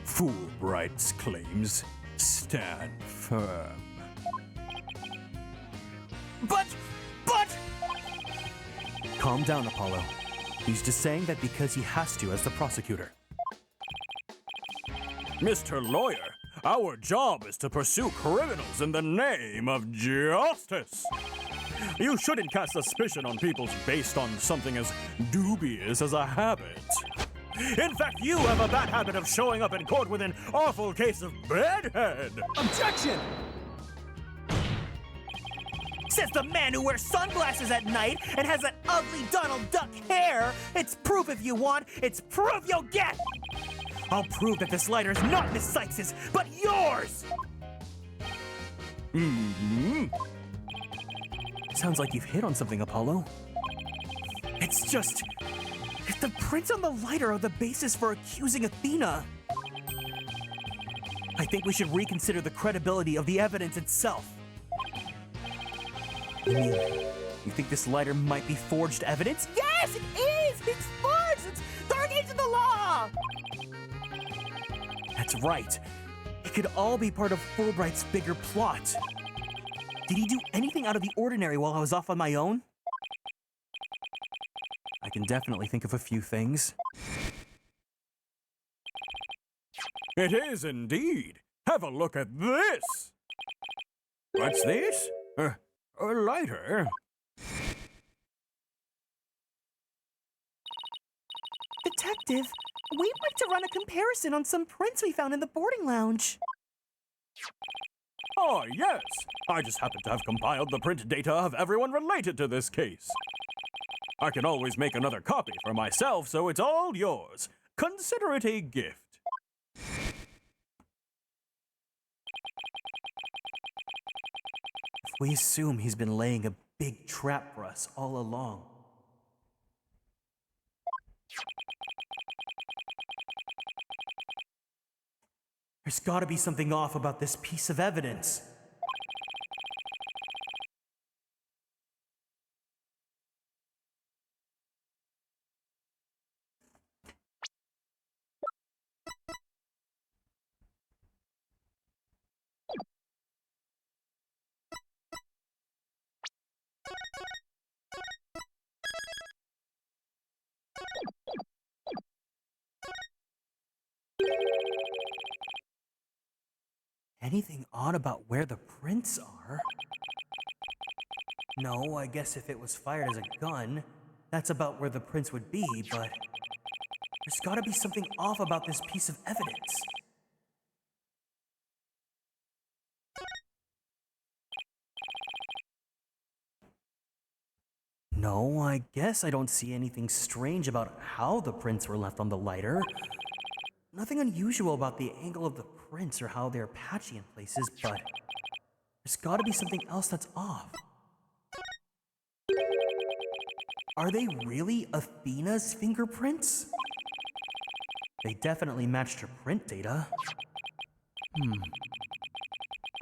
Fulbright's claims stand firm. But! Calm down, Apollo. He's just saying that because he has to as the prosecutor. Mr. Lawyer, our job is to pursue criminals in the name of justice. You shouldn't cast suspicion on people based on something as dubious as a habit. In fact, you have a bad habit of showing up in court with an awful case of bedhead. Objection! Says the man who wears sunglasses at night and has that ugly Donald Duck hair. It's proof if you want. It's proof you'll get. I'll prove that this lighter is not Miss Sykes's, but yours. Sounds like you've hit on something, Apollo. It's just... the prints on the lighter are the basis for accusing Athena. I think we should reconsider the credibility of the evidence itself. You mean, you think this lighter might be forged evidence? Yes, it is! It's forged! It's third against the law! That's right. It could all be part of Fulbright's bigger plot. Did he do anything out of the ordinary while I was off on my own? I can definitely think of a few things. It is indeed. Have a look at this. What's this? A lighter. Detective, we'd like to run a comparison on some prints we found in the boarding lounge. Oh, yes. I just happen to have compiled the print data of everyone related to this case. I can always make another copy for myself, so it's all yours. Consider it a gift. If we assume he's been laying a big trap for us all along. There's gotta be something off about this piece of evidence. Anything odd about where the prints are? No, I guess if it was fired as a gun, that's about where the prints would be, but there's gotta be something off about this piece of evidence. No, I guess I don't see anything strange about how the prints were left on the lighter. Nothing unusual about the angle of the prints or how they're patchy in places, but there's gotta be something else that's off. Are they really Athena's fingerprints? They definitely matched her print data.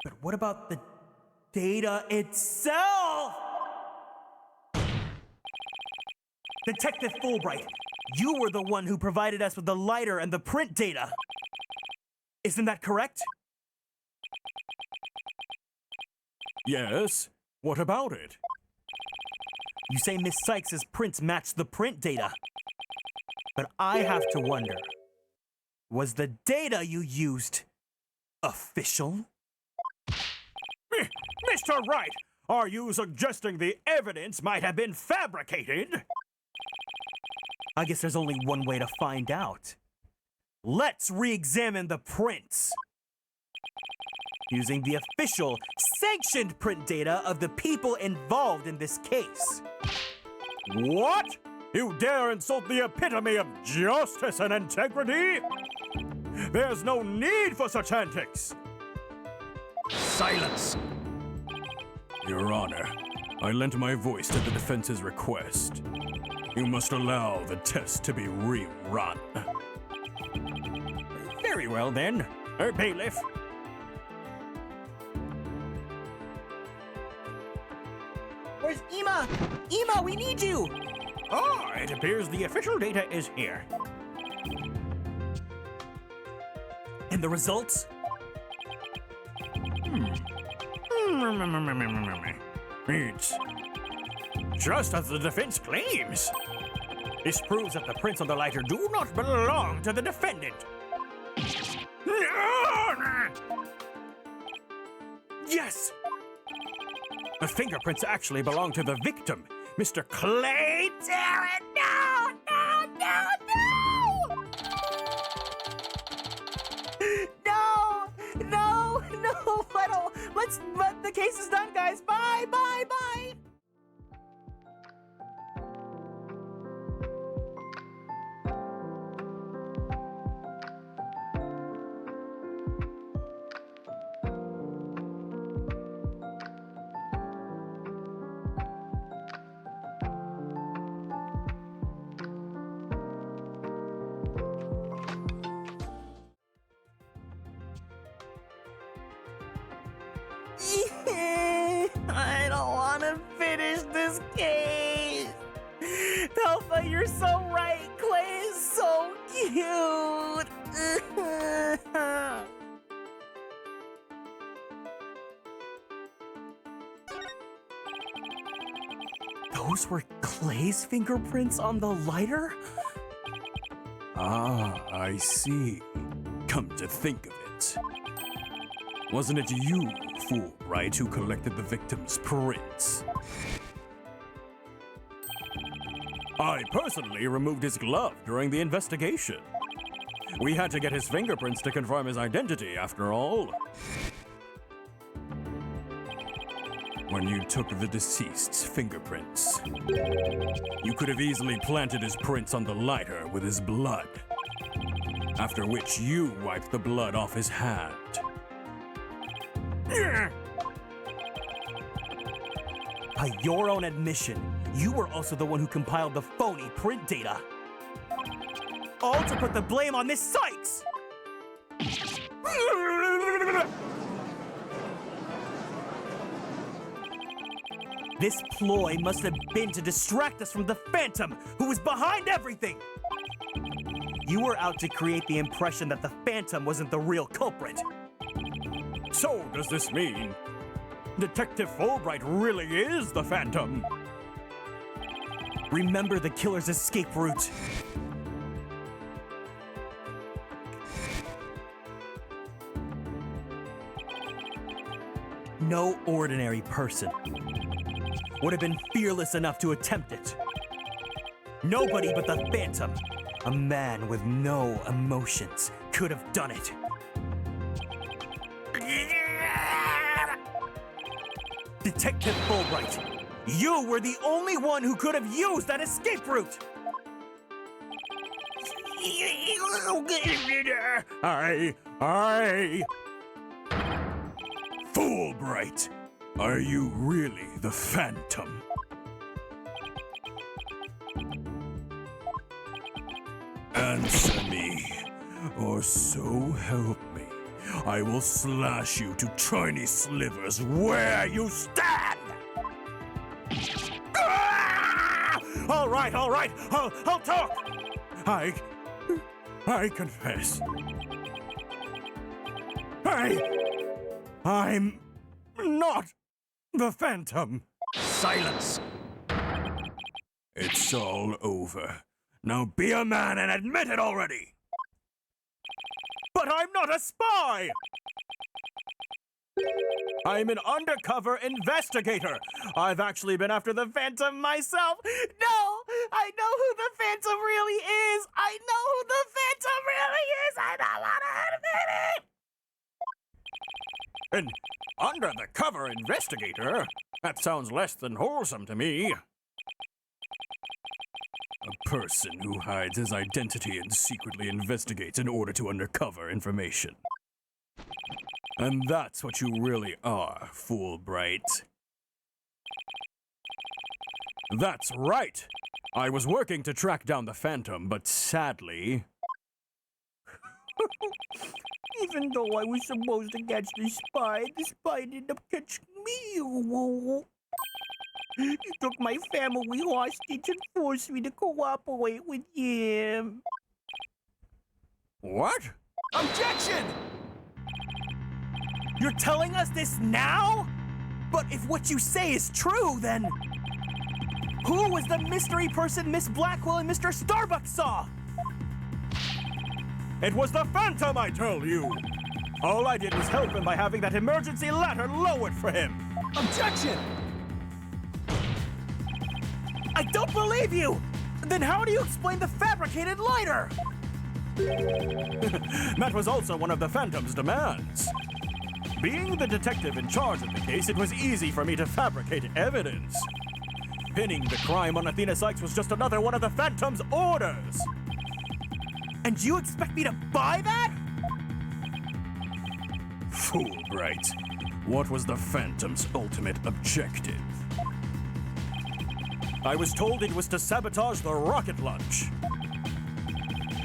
But what about the data itself? Detective Fulbright, you were the one who provided us with the lighter and the print data. Isn't that correct? Yes. What about it? You say Miss Sykes's prints match the print data. But I have to wonder, was the data you used official? Mr. Wright, are you suggesting the evidence might have been fabricated? I guess there's only one way to find out. Let's re-examine the prints. Using the official, sanctioned print data of the people involved in this case. What? You dare insult the epitome of justice and integrity? There's no need for such antics. Silence. Your Honor, I lent my voice to the defense's request. You must allow the test to be rerun. Very well then, bailiff. Where's Ema? Ema, we need you! Ah, it appears the official data is here. And the results? It's just as the defense claims. This proves that the prints on the lighter do not belong to the defendant. Yes! The fingerprints actually belong to the victim, Mr. Clay Tarrant. No! No! No! No! No! No! I don't. Let's let the case is done, guys. Bye, bye, bye. I don't want to finish this case. Telfa, you're so right. Clay is so cute. Those were Clay's fingerprints on the lighter? Ah, I see. Come to think of it. Wasn't it you, Fulbright, who collected the victim's prints? I personally removed his glove during the investigation. We had to get his fingerprints to confirm his identity, after all. When you took the deceased's fingerprints, you could have easily planted his prints on the lighter with his blood, after which you wiped the blood off his hand. By your own admission, you were also the one who compiled the phony print data. All to put the blame on this Sykes! This ploy must have been to distract us from the Phantom, who was behind everything! You were out to create the impression that the Phantom wasn't the real culprit. So does this mean Detective Fulbright really is the Phantom? Remember the killer's escape route. No ordinary person would have been fearless enough to attempt it. Nobody but the Phantom, a man with no emotions, could have done it. Detective Fulbright, you were the only one who could have used that escape route! Fulbright, are you really the Phantom? Answer me, or so help me, I will slash you to tiny slivers where you stand! All right, I'll talk. I confess. I'm not the Phantom. Silence! It's all over. Now be a man and admit it already! But I'm not a spy! I'm an undercover investigator. I've actually been after the Phantom myself. No! I know who the Phantom really is! I know who the Phantom really is! I don't want to admit it! An under-the-cover investigator? That sounds less than wholesome to me. A person who hides his identity and secretly investigates in order to uncover information. And that's what you really are, Fulbright. That's right. I was working to track down the Phantom, but sadly... Even though I was supposed to catch the spy ended up catching me. He took my family hostage and forced me to cooperate with him. What? Objection! You're telling us this now? But if what you say is true, then... who was the mystery person Miss Blackwell and Mr. Starbuck saw? It was the Phantom, I tell you! All I did was help him by having that emergency ladder lowered for him! Objection! I don't believe you! Then how do you explain the fabricated lighter? That was also one of the Phantom's demands. Being the detective in charge of the case, it was easy for me to fabricate evidence. Pinning the crime on Athena Sykes was just another one of the Phantom's orders. And you expect me to buy that? Fulbright, what was the Phantom's ultimate objective? I was told it was to sabotage the rocket launch.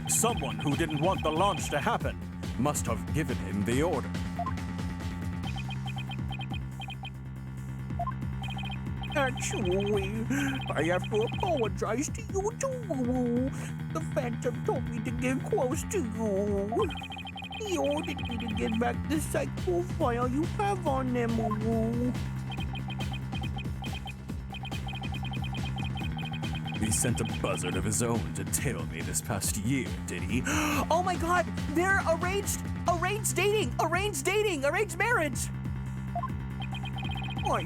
Someone who didn't want the launch to happen must have given him the order. Actually, I have to apologize to you too. The Phantom told me to get close to you. He ordered me to get back the psycho file you have on them. He sent a buzzard of his own to tail me this past year, did he? Oh my god, they're arranged arranged marriage. I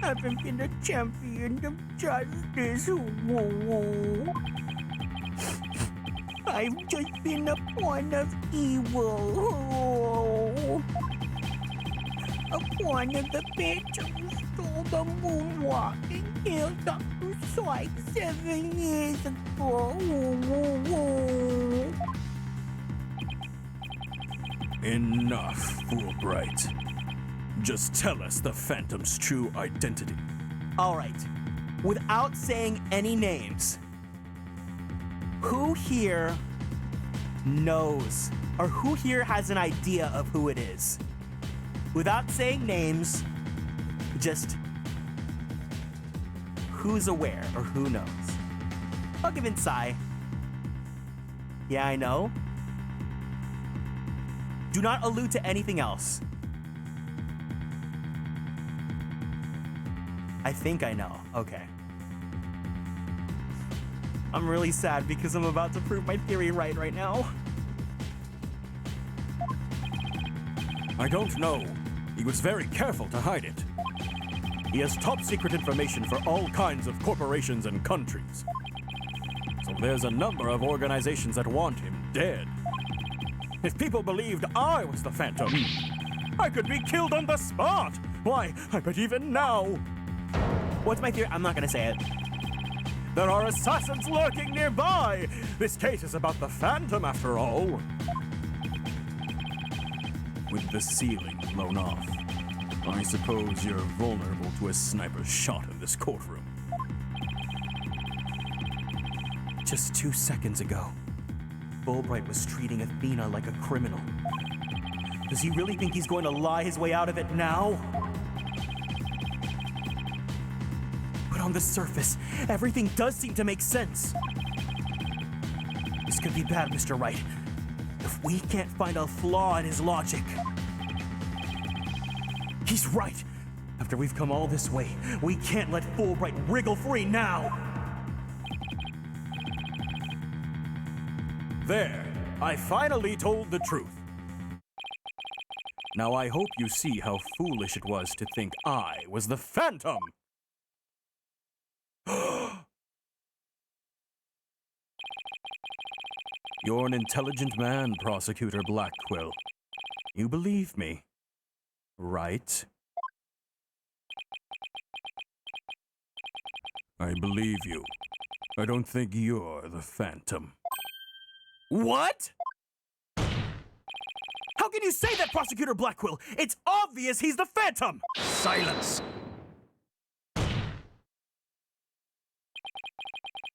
haven't been a champion of justice. I've just been a pawn of evil. A pawn of the bitch who stole the moonwalk and killed Dr. Sykes 7 years ago. Enough, Fulbright. Just tell us the Phantom's true identity. All right, without saying any names, who here knows or who here has an idea of who it is? Without saying names, just who's aware or who knows? I'll give it Sai. Yeah, I know. Do not allude to anything else. I think I know. Okay. I'm really sad because I'm about to prove my theory right now. I don't know. He was very careful to hide it. He has top secret information for all kinds of corporations and countries. So there's a number of organizations that want him dead. If people believed I was the Phantom, I could be killed on the spot. Why, I bet even now. What's my theory? I'm not gonna say it. There are assassins lurking nearby. This case is about the Phantom after all. With the ceiling blown off, I suppose you're vulnerable to a sniper's shot in this courtroom. Just 2 seconds ago, Fulbright was treating Athena like a criminal. Does he really think he's going to lie his way out of it now? But on the surface, everything does seem to make sense. This could be bad, Mr. Wright, if we can't find a flaw in his logic. He's right. After we've come all this way, we can't let Fulbright wriggle free now. There, I finally told the truth. Now I hope you see how foolish it was to think I was the Phantom. You're an intelligent man, Prosecutor Blackquill. You believe me, right? I believe you. I don't think you're the Phantom. What? How can you say that, Prosecutor Blackquill? It's obvious he's the Phantom! Silence!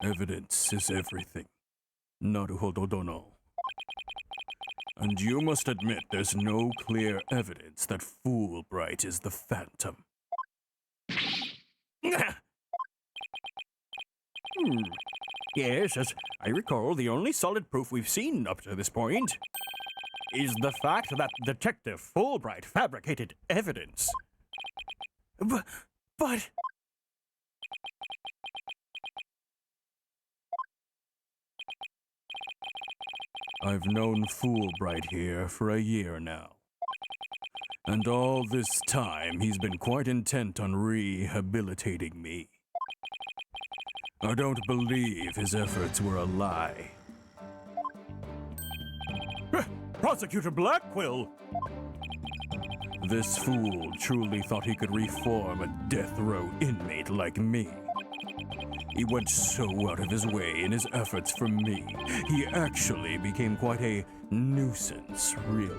Evidence is everything. Naruhododono. And you must admit there's no clear evidence that Fulbright is the Phantom. Yes, as I recall, the only solid proof we've seen up to this point is the fact that Detective Fulbright fabricated evidence. But... I've known Fulbright here for a year now. And all this time, he's been quite intent on rehabilitating me. I don't believe his efforts were a lie. Prosecutor Blackquill! This fool truly thought he could reform a death row inmate like me. He went so out of his way in his efforts for me, he actually became quite a nuisance, really.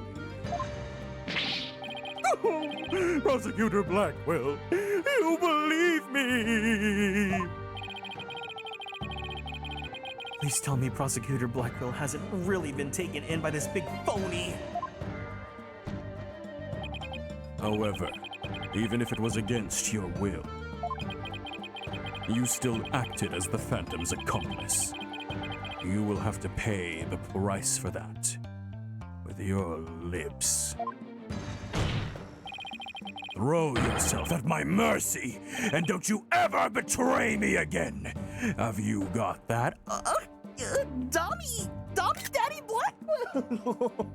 Prosecutor Blackwell, you believe me! Please tell me Prosecutor Blackwell hasn't really been taken in by this big phony. However, even if it was against your will, you still acted as the Phantom's accomplice. You will have to pay the price for that with your lips. Throw yourself at my mercy, and don't you ever betray me again! Have you got that? Dummy Daddy Blackwell!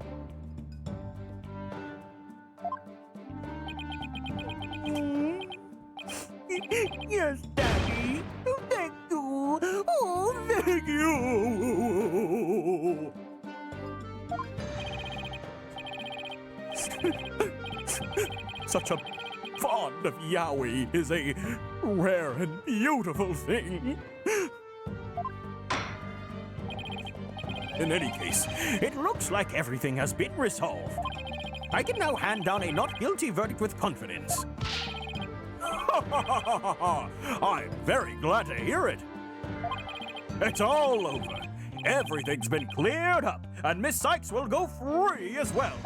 Yes, Daddy. Thank you. Oh, Thank you! Such a bond of yaoi is a rare and beautiful thing. In any case, it looks like everything has been resolved. I can now hand down a not guilty verdict with confidence. I'm very glad to hear it. It's all over. Everything's been cleared up, and Miss Sykes will go free as well.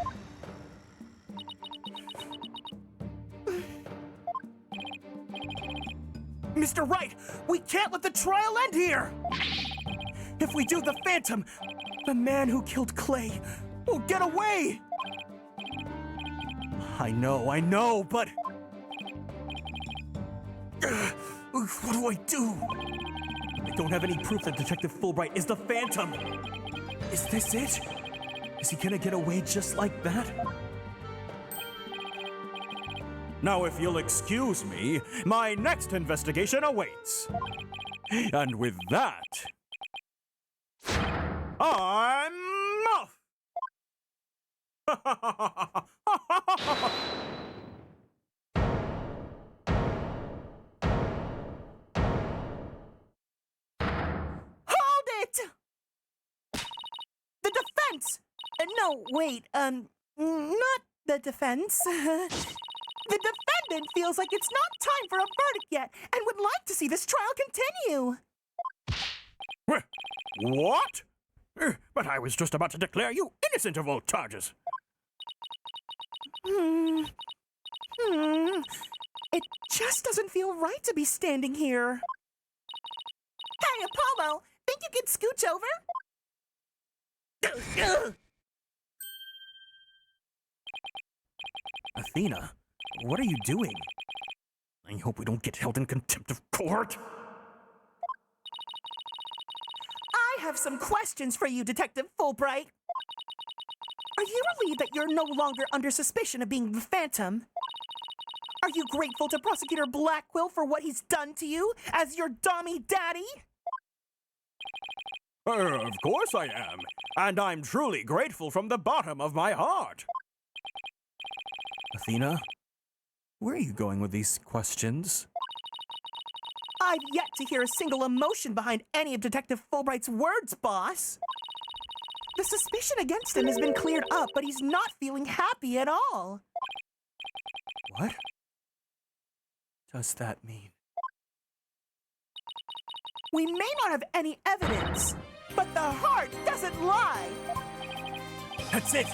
Mr. Wright, we can't let the trial end here! If we do, the Phantom, the man who killed Clay, will get away! I know, but... what do I do? I don't have any proof that Detective Fulbright is the Phantom. Is this it? Is he gonna get away just like that? Now, if you'll excuse me, my next investigation awaits. And with that, I'm off! Hold it! The defense! No, wait, not the defense. The defendant feels like it's not time for a verdict yet and would like to see this trial continue. What? But I was just about to declare you innocent of all charges. It just doesn't feel right to be standing here. Hey, Apollo, think you could scooch over? Athena, what are you doing? I hope we don't get held in contempt of court. I have some questions for you, Detective Fulbright. Are you relieved that you're no longer under suspicion of being the Phantom? Are you grateful to Prosecutor Blackwell for what he's done to you as your dummy daddy? Of course I am. And I'm truly grateful from the bottom of my heart. Athena, Where are you going with these questions? I've yet to hear a single emotion behind any of Detective Fulbright's words, boss. The suspicion against him has been cleared up, but he's not feeling happy at all. What does that mean? We may not have any evidence, but the heart doesn't lie. That's it.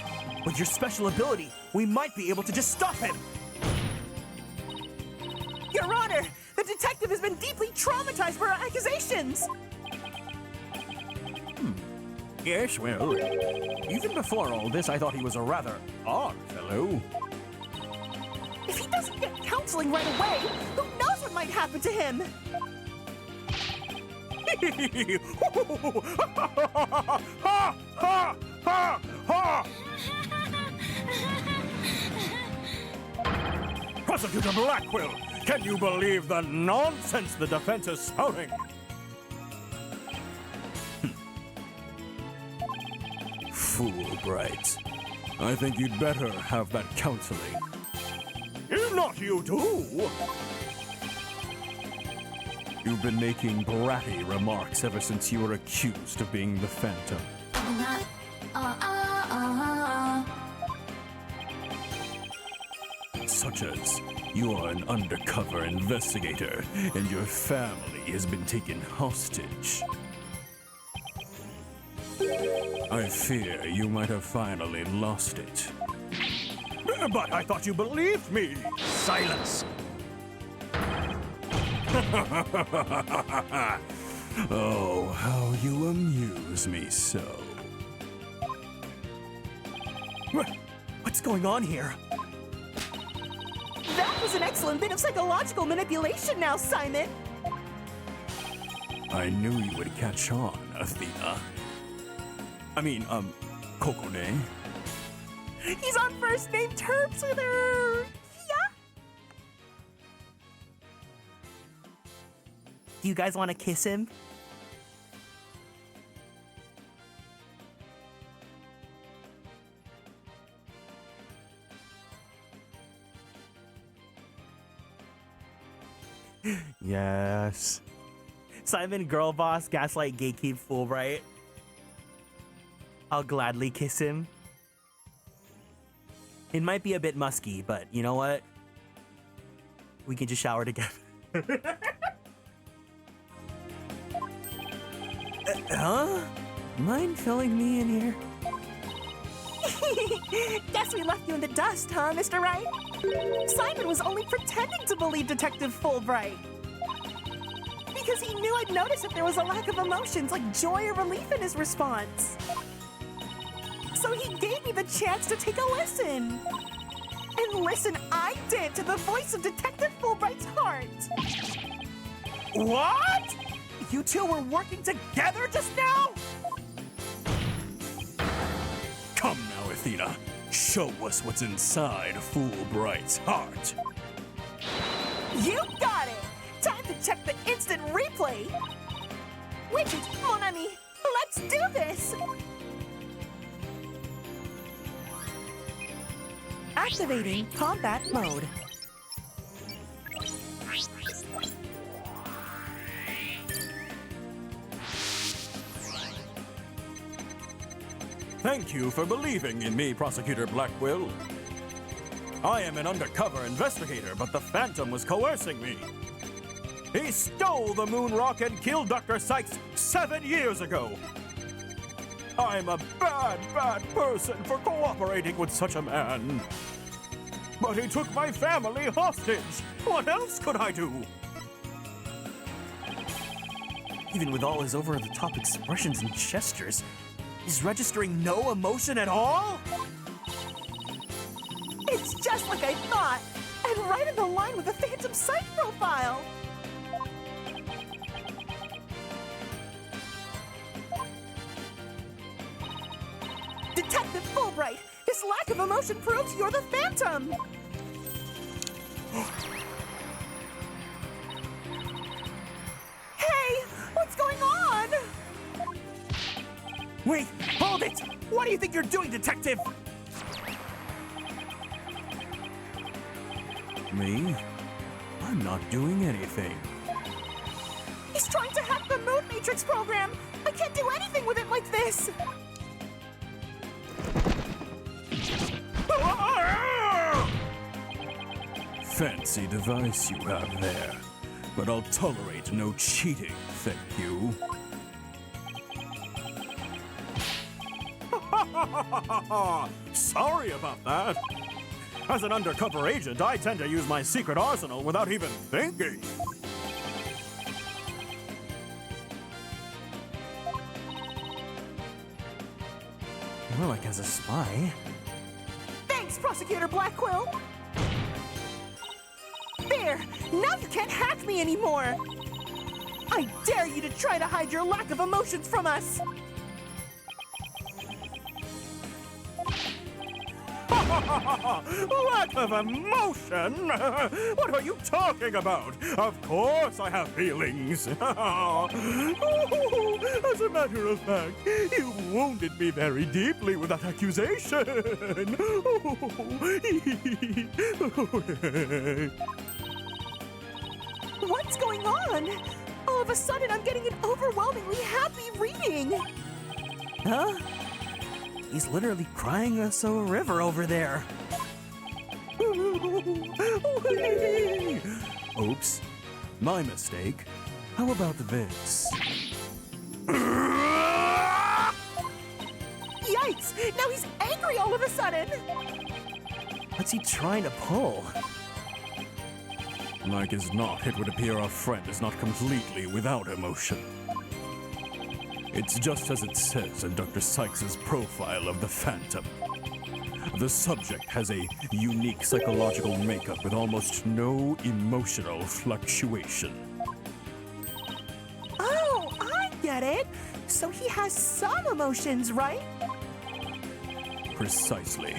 With your special ability, we might be able to just stop him. Your Honor, the detective has been deeply traumatized by our accusations. Yes, well, even before all this, I thought he was a rather odd fellow. If he doesn't get counseling right away, who knows what might happen to him? Ha! Ha! Ha! Ha! Prosecutor Blackwell, can you believe the nonsense the defense is spouting? Fulbright. I think you'd better have that counseling Not you too! You've been making bratty remarks ever since you were accused of being the Phantom. Such as, you are an undercover investigator, and your family has been taken hostage. I fear you might have finally lost it. But I thought you believed me! Silence! Oh, how you amuse me so. What's going on here? That was an excellent bit of psychological manipulation now, Simon. I knew you would catch on, Athena. Kokone. He's on first name terms with her. Yeah. Do you guys want to kiss him? Yes. Simon, girl boss, gaslight, gatekeep, Fulbright. I'll gladly kiss him. It might be a bit musky, but you know what? We can just shower together. Huh? Mind filling me in here? Guess we left you in the dust, huh, Mr. Wright? Simon was only pretending to believe Detective Fulbright. Because he knew I'd notice if there was a lack of emotions like joy or relief in his response. So he gave me the chance to take a listen. And listen I did to the voice of Detective Fulbright's heart. What? You two were working together just now? Come now, Athena. Show us what's inside Fulbright's heart. You got it! Time to check the instant replay! Wait, mon ami, let's do this! Activating combat mode. Thank you for believing in me, Prosecutor Blackwell. I am an undercover investigator, but the Phantom was coercing me. He stole the moon rock and killed Dr. Sykes 7 years ago. I'm a bad, bad person for cooperating with such a man. But he took my family hostage. What else could I do? Even with all his over-the-top expressions and gestures, he's registering no emotion at all? It's just like I thought, and right in the line with the Phantom Psych profile. Detective Fulbright, this lack of emotion proves you're the Phantom. Hey, what's going on? Wait, hold it! What do you think you're doing, Detective? Me? I'm not doing anything. He's trying to hack the Moon Matrix program. I can't do anything with it like this. Fancy device you have there. But I'll tolerate no cheating, thank you. Sorry about that. As an undercover agent, I tend to use my secret arsenal without even thinking. More like as a spy. Thanks, Prosecutor Blackquill. There! Now you can't hack me anymore! I dare you to try to hide your lack of emotions from us! Lack of emotion? What are you talking about? Of course I have feelings. As a matter of fact, you wounded me very deeply with that accusation. What's going on? All of a sudden, I'm getting an overwhelmingly happy reading. Huh? He's literally crying us a river over there. Oops. My mistake. How about this? Yikes! Now he's angry all of a sudden! What's he trying to pull? Like as not, it would appear our friend is not completely without emotion. It's just as it says in Dr. Sykes' profile of the Phantom. The subject has a unique psychological makeup with almost no emotional fluctuation. Oh, I get it! So he has some emotions, right? Precisely.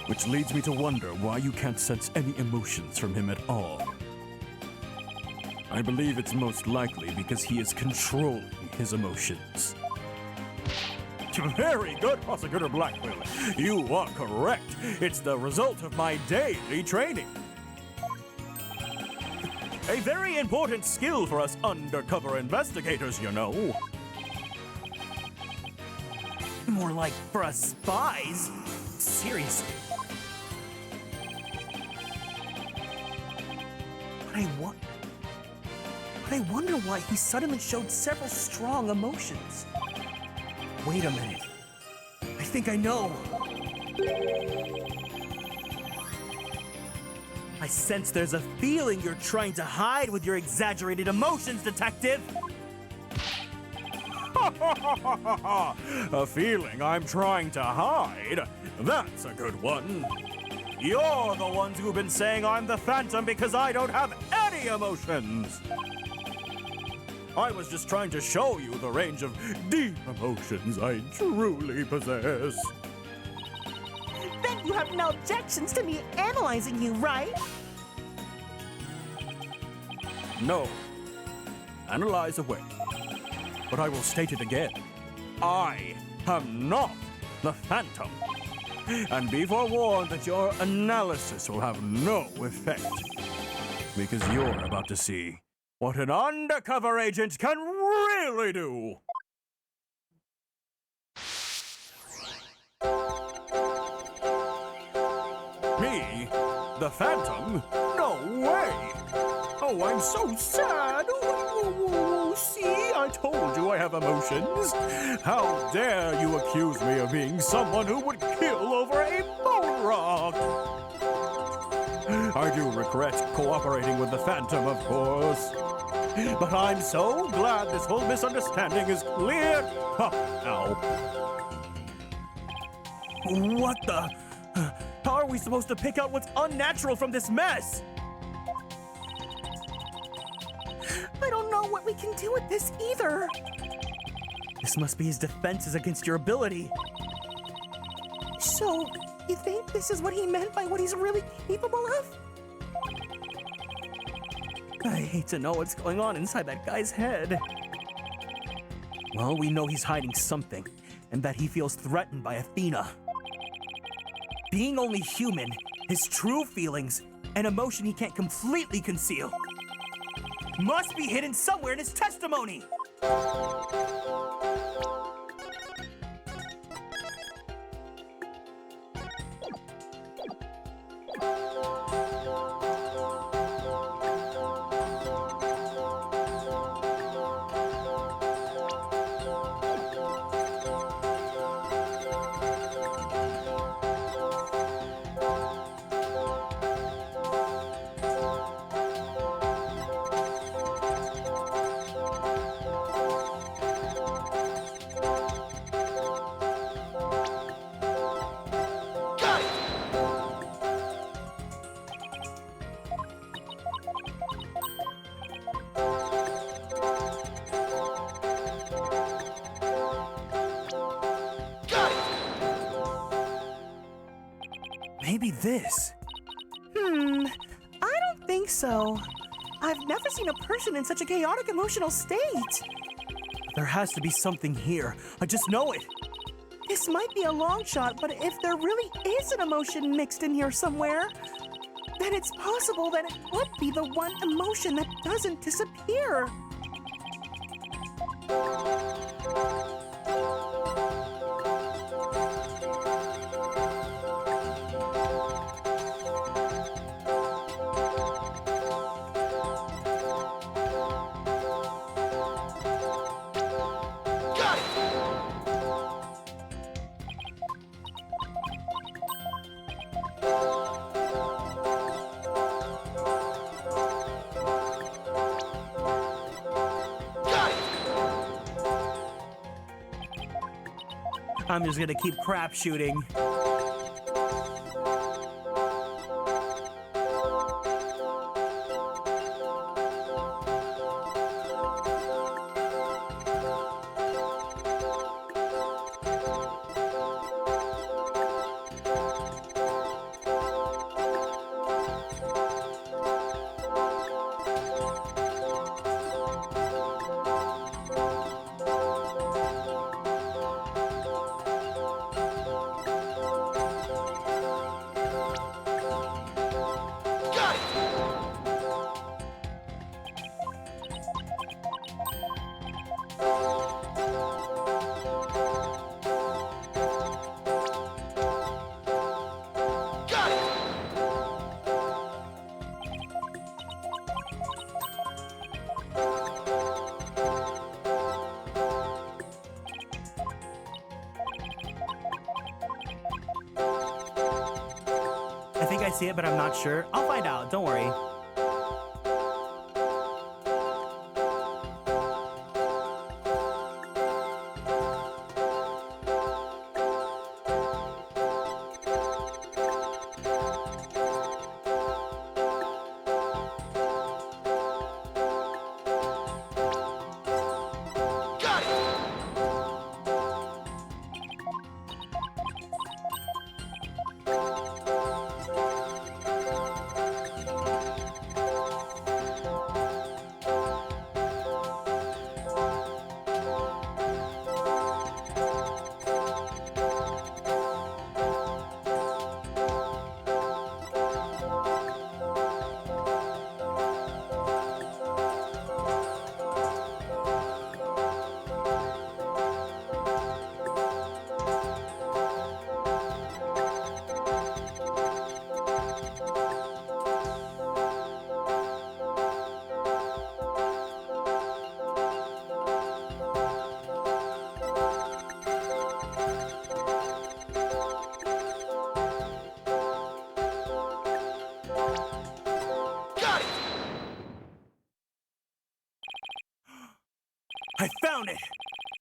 Which leads me to wonder why you can't sense any emotions from him at all. I believe it's most likely because he is controlling his emotions. Very good, Prosecutor Blackwell. You are correct. It's the result of my daily training. A very important skill for us undercover investigators, you know. More like for us spies. Seriously. But I wonder why he suddenly showed several strong emotions. Wait a minute. I think I know. I sense there's a feeling you're trying to hide with your exaggerated emotions, Detective. A feeling I'm trying to hide? That's a good one. You're the ones who've been saying I'm the Phantom because I don't have any emotions. I was just trying to show you the range of deep emotions I truly possess. Then you have no objections to me analyzing you, right? No. Analyze away. But I will state it again. I am not the Phantom. And be forewarned that your analysis will have no effect. Because you're about to see what an undercover agent can really do. Me? The Phantom? No way! Oh, I'm so sad! Ooh, see, I told you I have emotions. How dare you accuse me of being someone who would kill over a bone rock? I do regret cooperating with the Phantom, of course. But I'm so glad this whole misunderstanding is cleared up now. What the? How are we supposed to pick out what's unnatural from this mess? I don't know what we can do with this either. This must be his defenses against your ability. So, you think this is what he meant by what he's really capable of? I hate to know what's going on inside that guy's head. Well, we know he's hiding something, and that he feels threatened by Athena. Being only human, his true feelings, and emotion he can't completely conceal, must be hidden somewhere in his testimony! this? I don't think so. I've never seen a person in such a chaotic emotional state. There has to be something here. I just know it. This might be a long shot, but if there really is an emotion mixed in here somewhere, then it's possible that it would be the one emotion that doesn't disappear. I'm just gonna keep crap shooting. I think I see it, but I'm not sure. I'll find out, don't worry. I found it!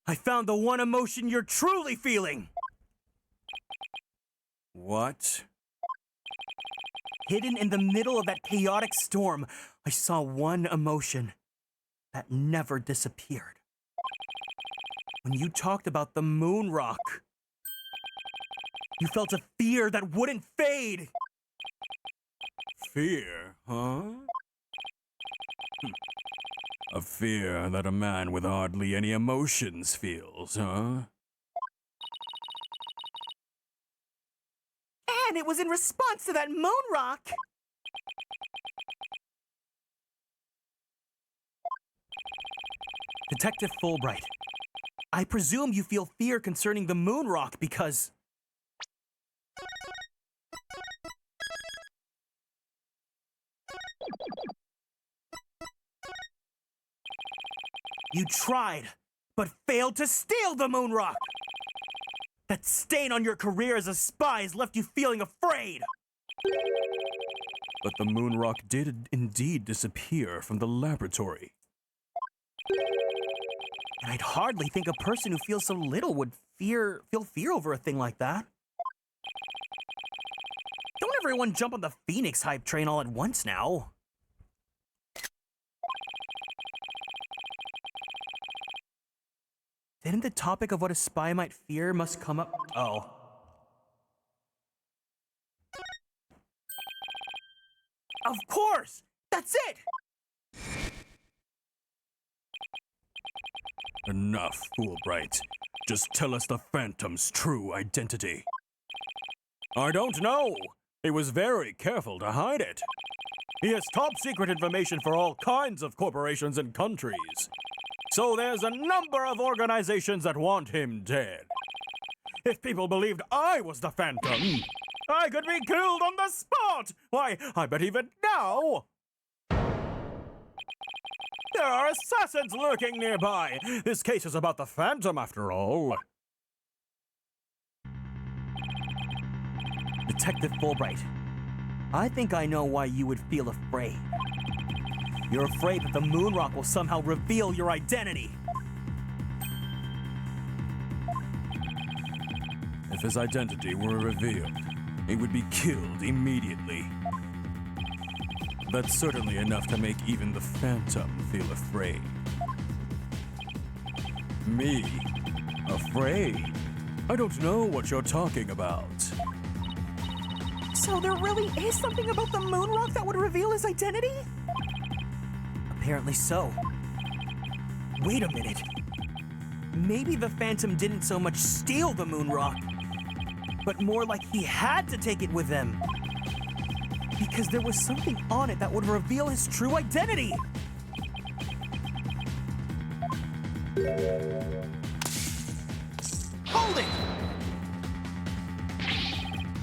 I found the one emotion you're truly feeling! What? Hidden in the middle of that chaotic storm, I saw one emotion that never disappeared. When you talked about the moon rock, you felt a fear that wouldn't fade! Fear, huh? A fear that a man with hardly any emotions feels, huh? And it was in response to that moon rock. Detective Fulbright, I presume you feel fear concerning the moon rock because... you tried, but failed to steal the moon rock! That stain on your career as a spy has left you feeling afraid! But the moon rock did indeed disappear from the laboratory. And I'd hardly think a person who feels so little would feel fear over a thing like that. Don't everyone jump on the Phoenix hype train all at once now. Didn't the topic of what a spy might fear must come up? Oh. Of course! That's it! Enough, Fulbright. Just tell us the Phantom's true identity. I don't know. He was very careful to hide it. He has top secret information for all kinds of corporations and countries. So there's a number of organizations that want him dead. If people believed I was the Phantom, I could be killed on the spot! Why, I bet even now there are assassins lurking nearby! This case is about the Phantom, after all. Detective Fulbright, I think I know why you would feel afraid. You're afraid that the moon rock will somehow reveal your identity. If his identity were revealed, he would be killed immediately. That's certainly enough to make even the Phantom feel afraid. Me? Afraid? I don't know what you're talking about. So there really is something about the moon rock that would reveal his identity? Apparently so. Wait a minute. Maybe the Phantom didn't so much steal the moon rock, but more like he had to take it with him. Because there was something on it that would reveal his true identity. Hold it!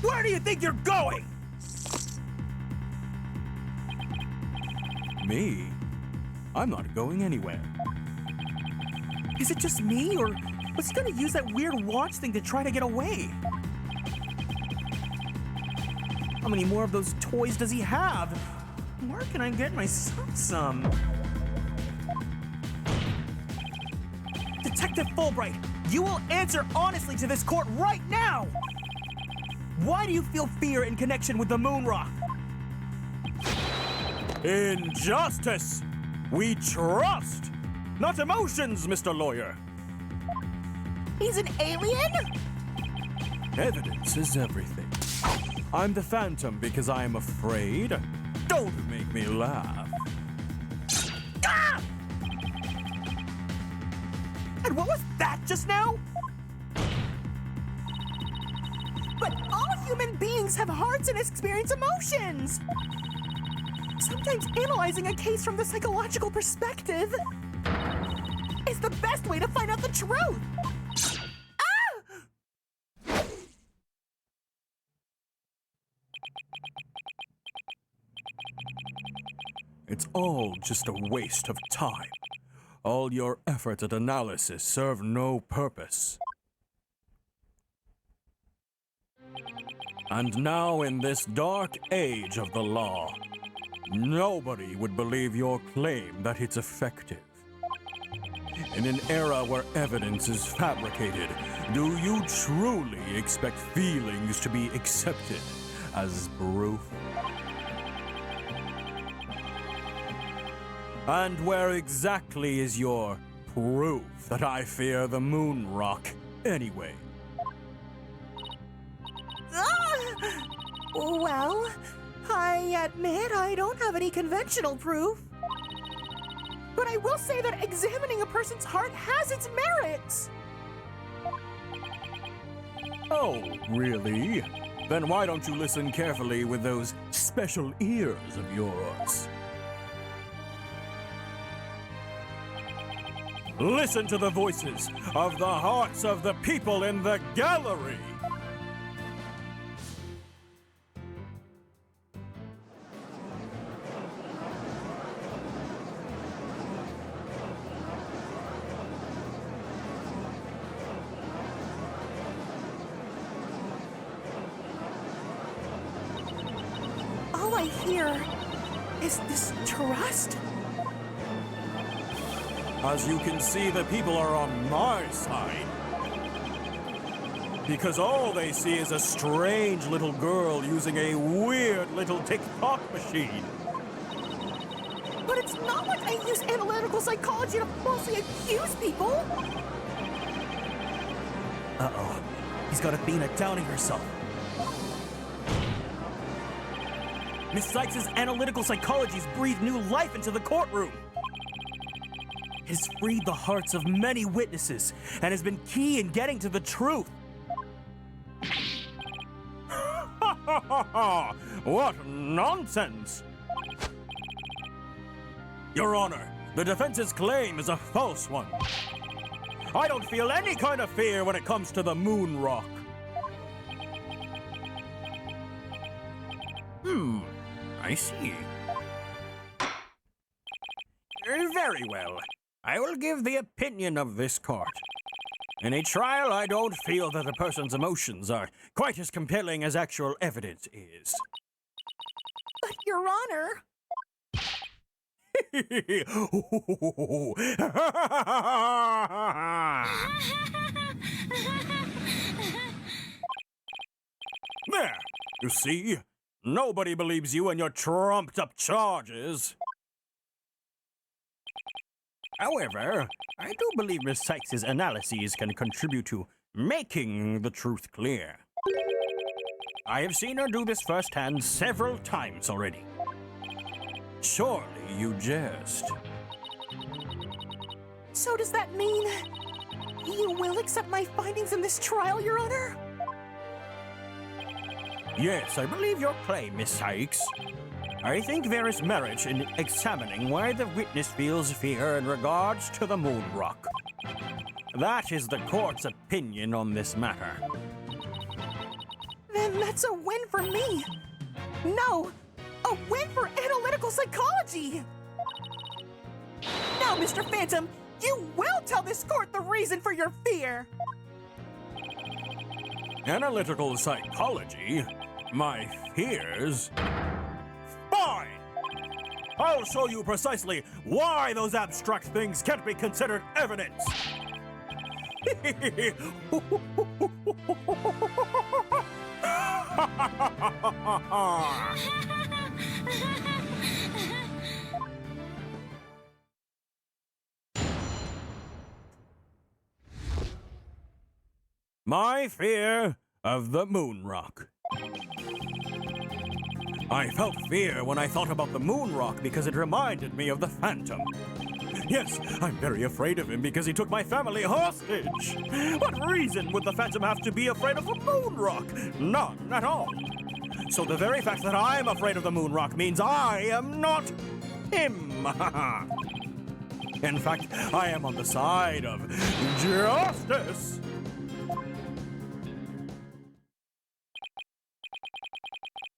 Where do you think you're going? Me? I'm not going anywhere. Is it just me, or was he gonna use that weird watch thing to try to get away? How many more of those toys does he have? Where can I get myself some? Detective Fulbright, you will answer honestly to this court right now! Why do you feel fear in connection with the moon rock? Injustice! We trust, not emotions, Mr. Lawyer. He's an alien? Evidence is everything. I'm the Phantom because I am afraid. Don't make me laugh. Ah! And what was that just now? But all human beings have hearts and experience emotions. Sometimes analyzing a case from the psychological perspective is the best way to find out the truth. It's all just a waste of time. All your effort at analysis serve no purpose. And now in this dark age of the law, nobody would believe your claim that it's effective. In an era where evidence is fabricated, do you truly expect feelings to be accepted as proof? And where exactly is your proof that I fear the moon rock anyway? Well, I admit I don't have any conventional proof. But I will say that examining a person's heart has its merits. Oh, really? Then why don't you listen carefully with those special ears of yours? Listen to the voices of the hearts of the people in the gallery. All I hear is this trust. As you can see, the people are on my side. Because all they see is a strange little girl using a weird little tick-tock machine. But it's not like I use analytical psychology to falsely accuse people. Uh-oh. He's got Athena downing herself. Miss Sykes' analytical psychologies breathed new life into the courtroom. It has freed the hearts of many witnesses and has been key in getting to the truth. What nonsense! Your Honor, the defense's claim is a false one. I don't feel any kind of fear when it comes to the moon rock. I see. Very well. I will give the opinion of this court. In a trial, I don't feel that a person's emotions are quite as compelling as actual evidence is. But, Your Honor... There! You see? Nobody believes you and your trumped-up charges. However, I do believe Miss Sykes' analyses can contribute to making the truth clear. I have seen her do this firsthand several times already. Surely you jest. So does that mean you will accept my findings in this trial, Your Honor? Yes, I believe your claim, Miss Sykes. I think there is merit in examining why the witness feels fear in regards to the moon rock. That is the court's opinion on this matter. Then that's a win for me. No, a win for analytical psychology. Now, Mr. Phantom, you will tell this court the reason for your fear. Analytical psychology? My fears? Fine! I'll show you precisely why those abstract things can't be considered evidence! My fear of the moon rock. I felt fear when I thought about the moon rock because it reminded me of the Phantom. Yes, I'm very afraid of him because he took my family hostage. What reason would the Phantom have to be afraid of the moon rock? None at all. So the very fact that I'm afraid of the moon rock means I am not him. In fact, I am on the side of justice.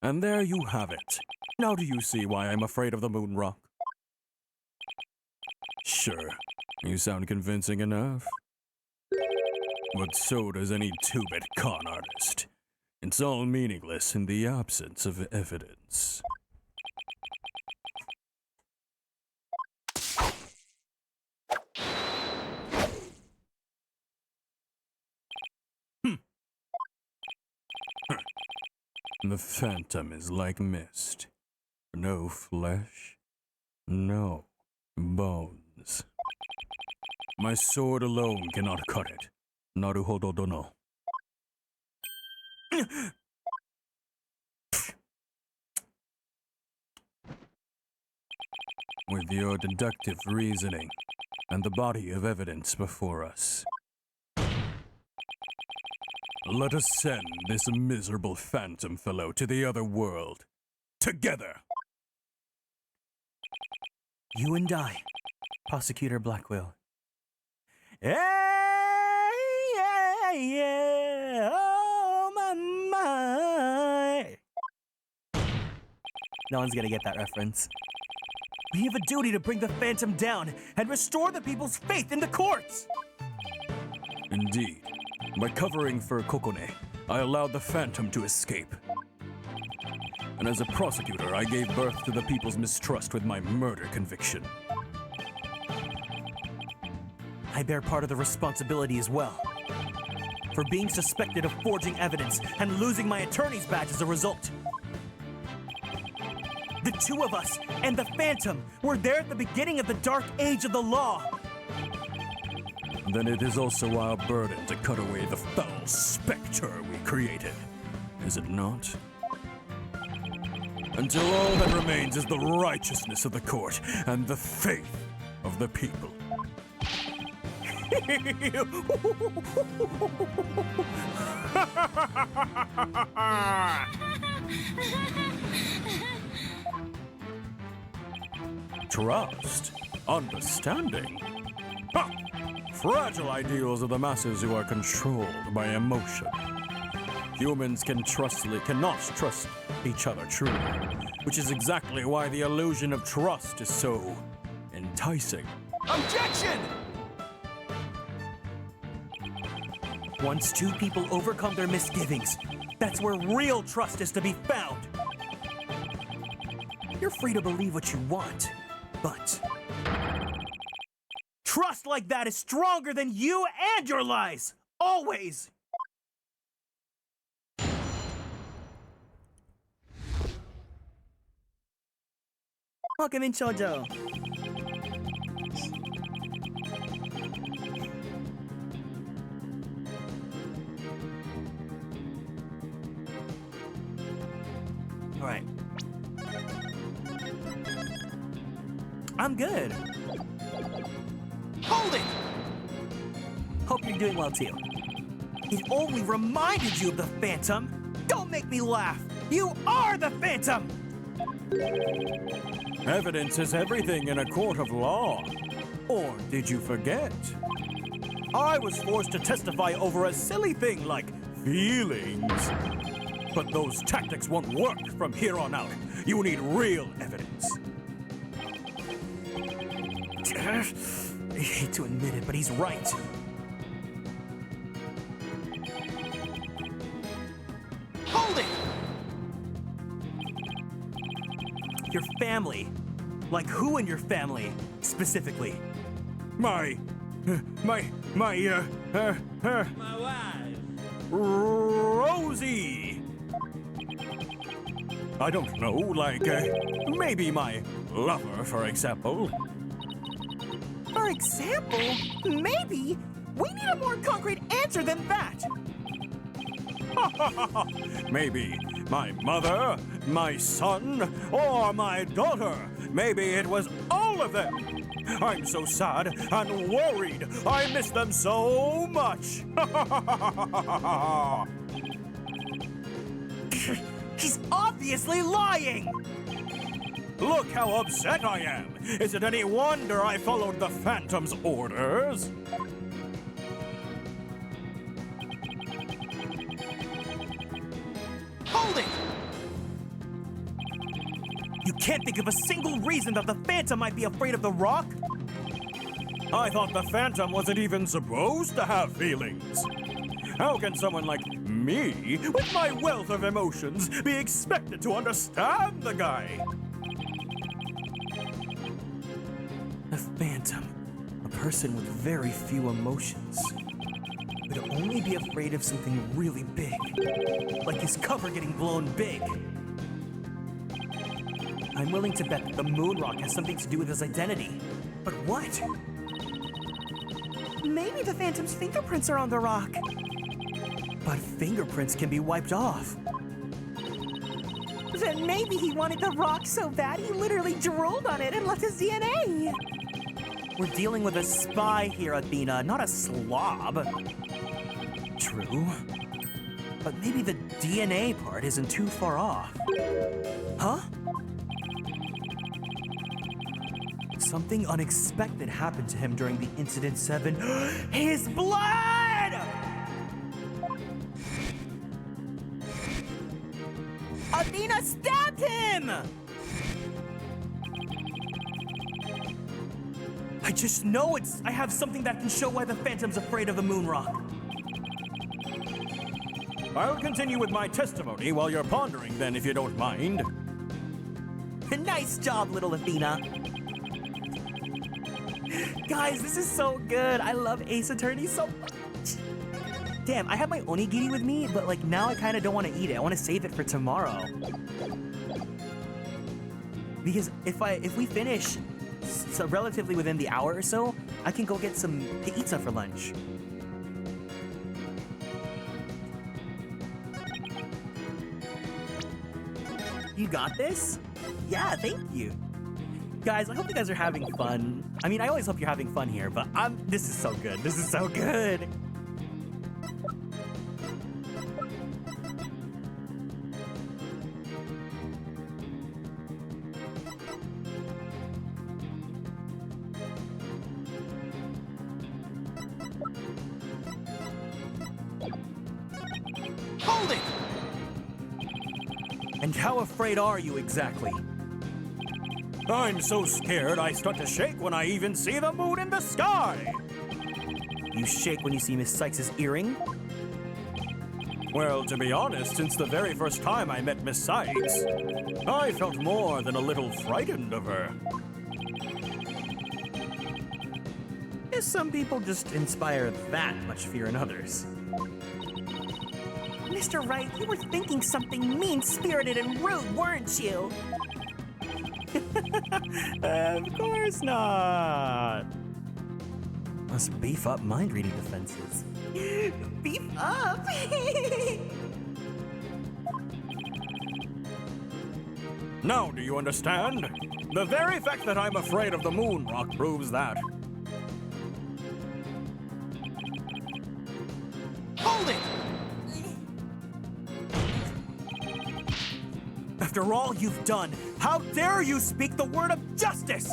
And there you have it. Now do you see why I'm afraid of the moon rock? Sure, you sound convincing enough. But so does any two-bit con artist. It's all meaningless in the absence of evidence. The Phantom is like mist. No flesh, no bones. My sword alone cannot cut it. Naruhodo dono. With your deductive reasoning and the body of evidence before us, let us send this miserable Phantom fellow to the other world. Together! You and I, Prosecutor Blackwell. Yeah, oh my. No one's gonna get that reference. We have a duty to bring the Phantom down and restore the people's faith in the courts! Indeed. By covering for Kokone, I allowed the Phantom to escape. And as a prosecutor, I gave birth to the people's mistrust with my murder conviction. I bear part of the responsibility as well. For being suspected of forging evidence and losing my attorney's badge as a result. The two of us and the Phantom were there at the beginning of the dark age of the law. Then it is also our burden to cut away the foul specter we created, is it not? until all that remains is the righteousness of the court and the faith of the people. Trust, understanding. Ha! Fragile ideals of the masses who are controlled by emotion. Humans cannot trust each other truly, which is exactly why the illusion of trust is so enticing. Objection! Once two people overcome their misgivings, that's where real trust is to be found. You're free to believe what you want, but trust like that is stronger than you and your lies! Always! Welcome in, Shoujo. Alright. I'm good. Hold it! Hope you're doing well, too. It only reminded you of the Phantom. Don't make me laugh. You are the Phantom! Evidence is everything in a court of law. Or did you forget? I was forced to testify over a silly thing like feelings. But those tactics won't work from here on out. You need real evidence. I hate to admit it, but he's right. Hold it! Your family. Like who in your family, specifically? My wife. Rosie! I don't know, like, maybe my lover, for example. For example? Maybe? We need a more concrete answer than that! Maybe my mother, my son, or my daughter. Maybe it was all of them. I'm so sad and worried. I miss them so much. He's obviously lying! Look how upset I am. Is it any wonder I followed the Phantom's orders? Hold it! You can't think of a single reason that the Phantom might be afraid of the Rock? I thought the Phantom wasn't even supposed to have feelings. How can someone like me, with my wealth of emotions, be expected to understand the guy? The Phantom, a person with very few emotions, would only be afraid of something really big, like his cover getting blown big. I'm willing to bet that the moon rock has something to do with his identity. But what? Maybe the Phantom's fingerprints are on the rock. But fingerprints can be wiped off. Then maybe he wanted the rock so bad he literally drooled on it and left his DNA. We're dealing with a spy here, Athena, not a slob. True. But maybe the DNA part isn't too far off. Huh? Something unexpected happened to him during the Incident 7. His blood! Athena stabbed him! I just know I have something that can show why the Phantom's afraid of the moon rock. I'll continue with my testimony while you're pondering then, if you don't mind. Nice job, little Athena. Guys, this is so good. I love Ace Attorney so much. Damn, I have my onigiri with me, but like now I kind of don't want to eat it. I want to save it for tomorrow. Because if we finish so relatively within the hour or so, I can go get some pizza for lunch. You got this? Yeah, thank you. Guys, I hope you guys are having fun. I mean, I always hope you're having fun here, but this is so good. This is so good. Hold it! And how afraid are you exactly? I'm so scared I start to shake when I even see the moon in the sky. You shake when you see Miss Sykes' earring? Well, to be honest, since the very first time I met Miss Sykes, I felt more than a little frightened of her. Yes, some people just inspire that much fear in others. Mr. Wright, you were thinking something mean-spirited and rude, weren't you? Of course not. Must beef up mind-reading defenses. Beef up! Now do you understand? The very fact that I'm afraid of the moon rock proves that. Hold it! After all you've done, how dare you speak the word of justice?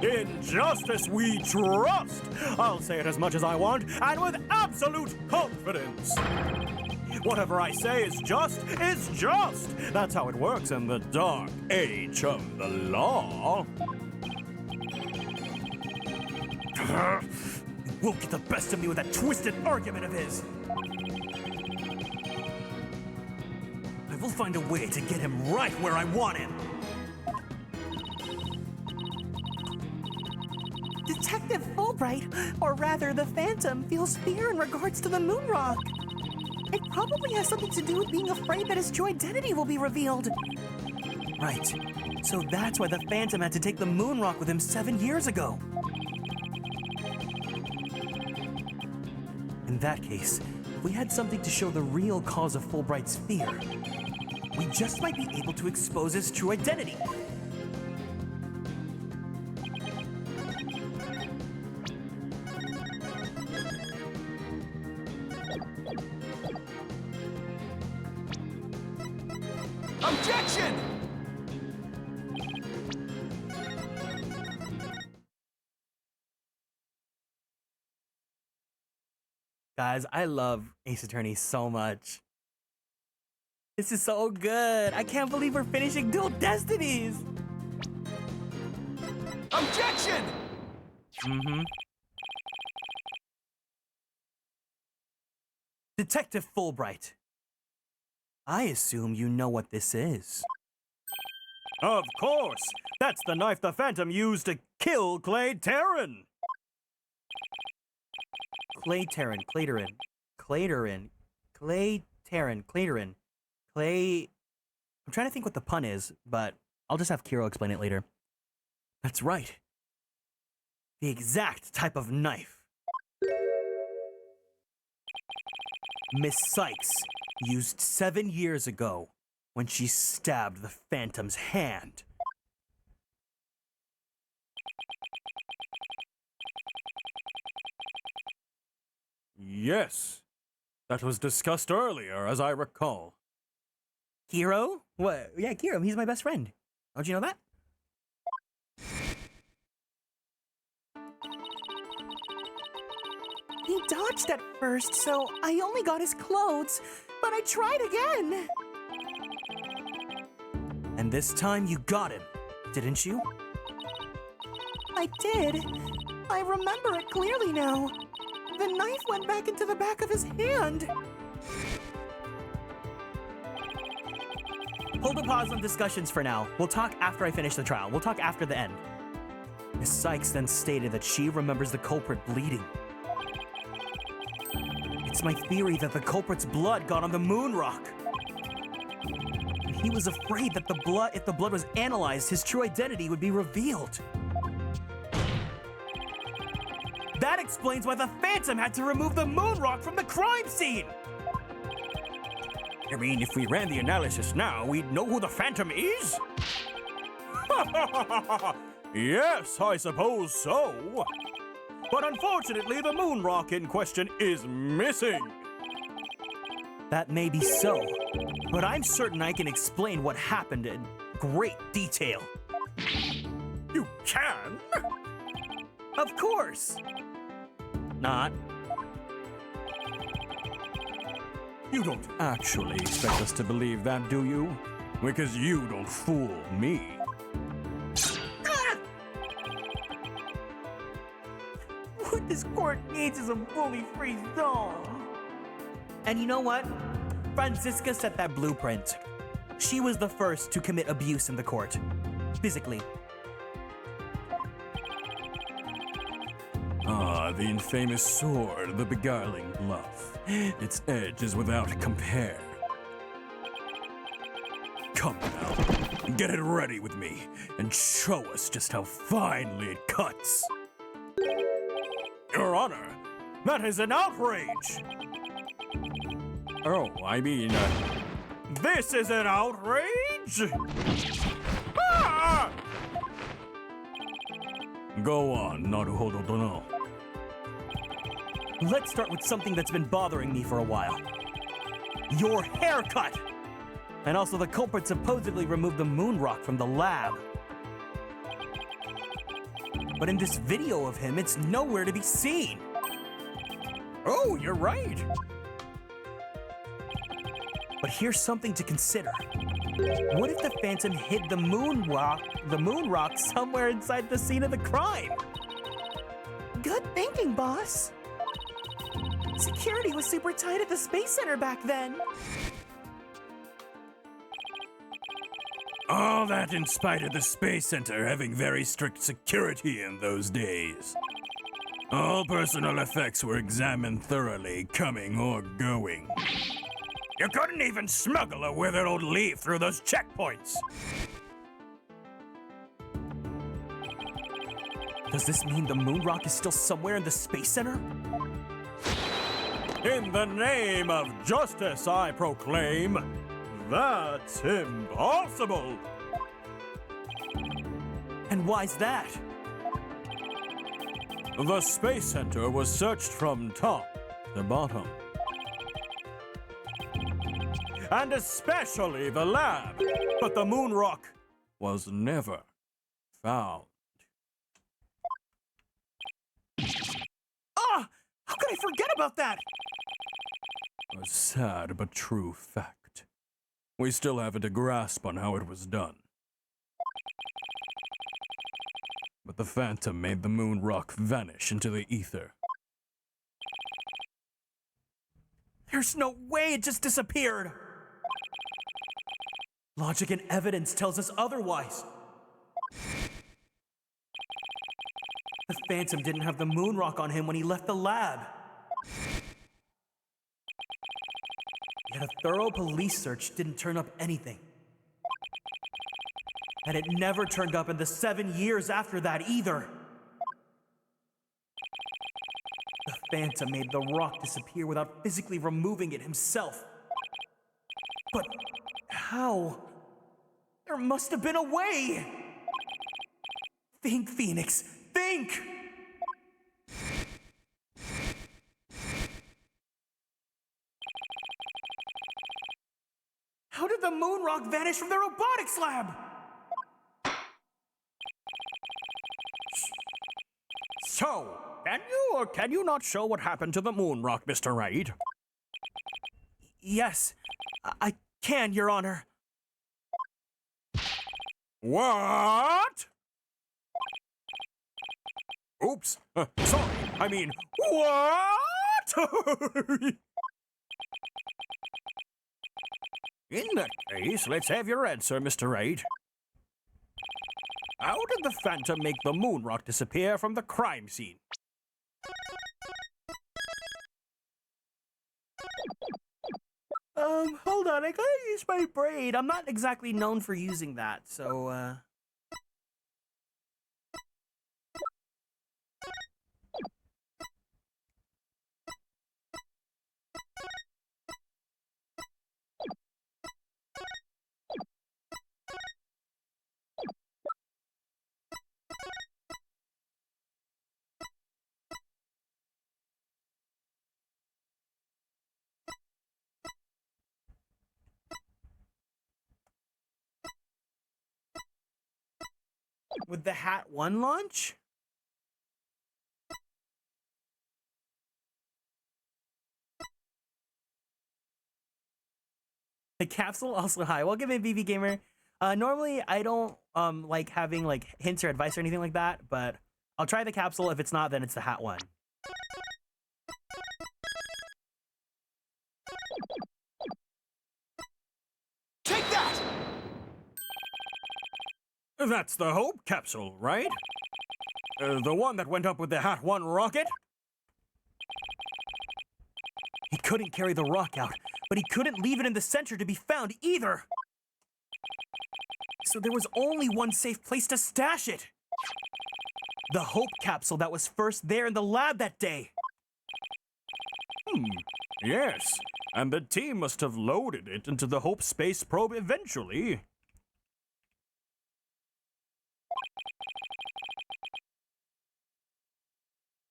In justice we trust! I'll say it as much as I want, and with absolute confidence! Whatever I say is just is just! That's how it works in the dark age of the law. He won't get the best of me with that twisted argument of his. I will find a way to get him right where I want him. Detective Fulbright, or rather the Phantom, feels fear in regards to the moon rock. It probably has something to do with being afraid that his true identity will be revealed. Right. So that's why the Phantom had to take the moon rock with him 7 years ago. In that case, if we had something to show the real cause of Fulbright's fear, we just might be able to expose his true identity. Objection! Guys, I love Ace Attorney so much. This is so good. I can't believe we're finishing Duel Destinies. Objection! Detective Fulbright. I assume you know what this is. Of course! That's the knife the Phantom used to kill Clay Terran! Clay Terran. I'm trying to think what the pun is, but I'll just have Kiro explain it later. That's right. The exact type of knife Miss Sykes used 7 years ago when she stabbed the Phantom's hand. Yes. That was discussed earlier, as I recall. Kiro? What? Yeah, Kiro. He's my best friend. Don't you know that? He dodged at first, so I only got his clothes, but I tried again. And this time you got him, didn't you? I did. I remember it clearly now. The knife went back into the back of his hand. Hold a pause on discussions for now. We'll talk after I finish the trial. We'll talk after the end. Miss Sykes then stated that she remembers the culprit bleeding. It's my theory that the culprit's blood got on the moon rock. And he was afraid that if the blood was analyzed, his true identity would be revealed. That explains why the Phantom had to remove the moon rock from the crime scene. I mean, if we ran the analysis now, we'd know who the Phantom is? Yes, I suppose so. But unfortunately, the moon rock in question is missing. That may be so, but I'm certain I can explain what happened in great detail. You can? Of course! Not. You don't actually expect us to believe that, do you? Because you don't fool me. What this court needs is a bully-free zone. And you know what? Franziska set that blueprint. She was the first to commit abuse in the court. Physically. Ah, the infamous sword, the beguiling bluff. Its edge is without compare. Come now, get it ready with me, and show us just how finely it cuts. Your Honor, that is an outrage! Oh, I mean, This is an outrage! Ah! Go on, Naruhodo Dono. Let's start with something that's been bothering me for a while. Your haircut! And also the culprit supposedly removed the moon rock from the lab. But in this video of him, it's nowhere to be seen. Oh, you're right. But here's something to consider. What if the Phantom hid the moon rock somewhere inside the scene of the crime? Good thinking, boss. Security was super tight at the Space Center back then. All that in spite of the Space Center having very strict security in those days. All personal effects were examined thoroughly, coming or going. You couldn't even smuggle a withered old leaf through those checkpoints. Does this mean the moon rock is still somewhere in the Space Center? In the name of justice, I proclaim, that's impossible. And why's that? The Space Center was searched from top to bottom. And especially the lab. But the moon rock was never found. Ah! How could I forget about that? A sad but true fact. We still haven't a grasp on how it was done. But the Phantom made the moon rock vanish into the ether. There's no way it just disappeared. Logic and evidence tells us otherwise. The Phantom didn't have the moon rock on him when he left the lab. Yet a thorough police search didn't turn up anything. And it never turned up in the 7 years after that either. The Phantom made the rock disappear without physically removing it himself. But how? There must have been a way! Think, Phoenix, think! How did the moon rock vanish from the robotics lab? So, can you or can you not show what happened to the moon rock, Mr. Wright? Yes, I can, Your Honor. What? Oops. Sorry. I mean, what? In that case, let's have your answer, Mr. Wright. How did the Phantom make the moon rock disappear from the crime scene? Hold on, I gotta use my brain. I'm not exactly known for using that, so, With the Hat 1 launch? The capsule also hi. Welcome in, BB Gamer. Normally I don't like having like hints or advice or anything like that, but I'll try the capsule. If it's not, then it's the Hat 1. Take that! That's the Hope capsule, right? The one that went up with the Hat 1 rocket? He couldn't carry the rock out, but he couldn't leave it in the center to be found either. So there was only one safe place to stash it. The Hope capsule that was first there in the lab that day. Yes. And the team must have loaded it into the Hope space probe eventually.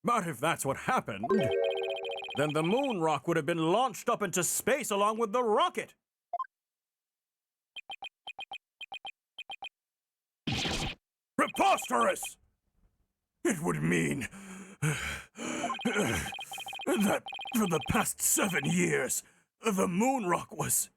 But if that's what happened, then the moon rock would have been launched up into space along with the rocket. Preposterous! It would mean that for the past 7 years, the moon rock was...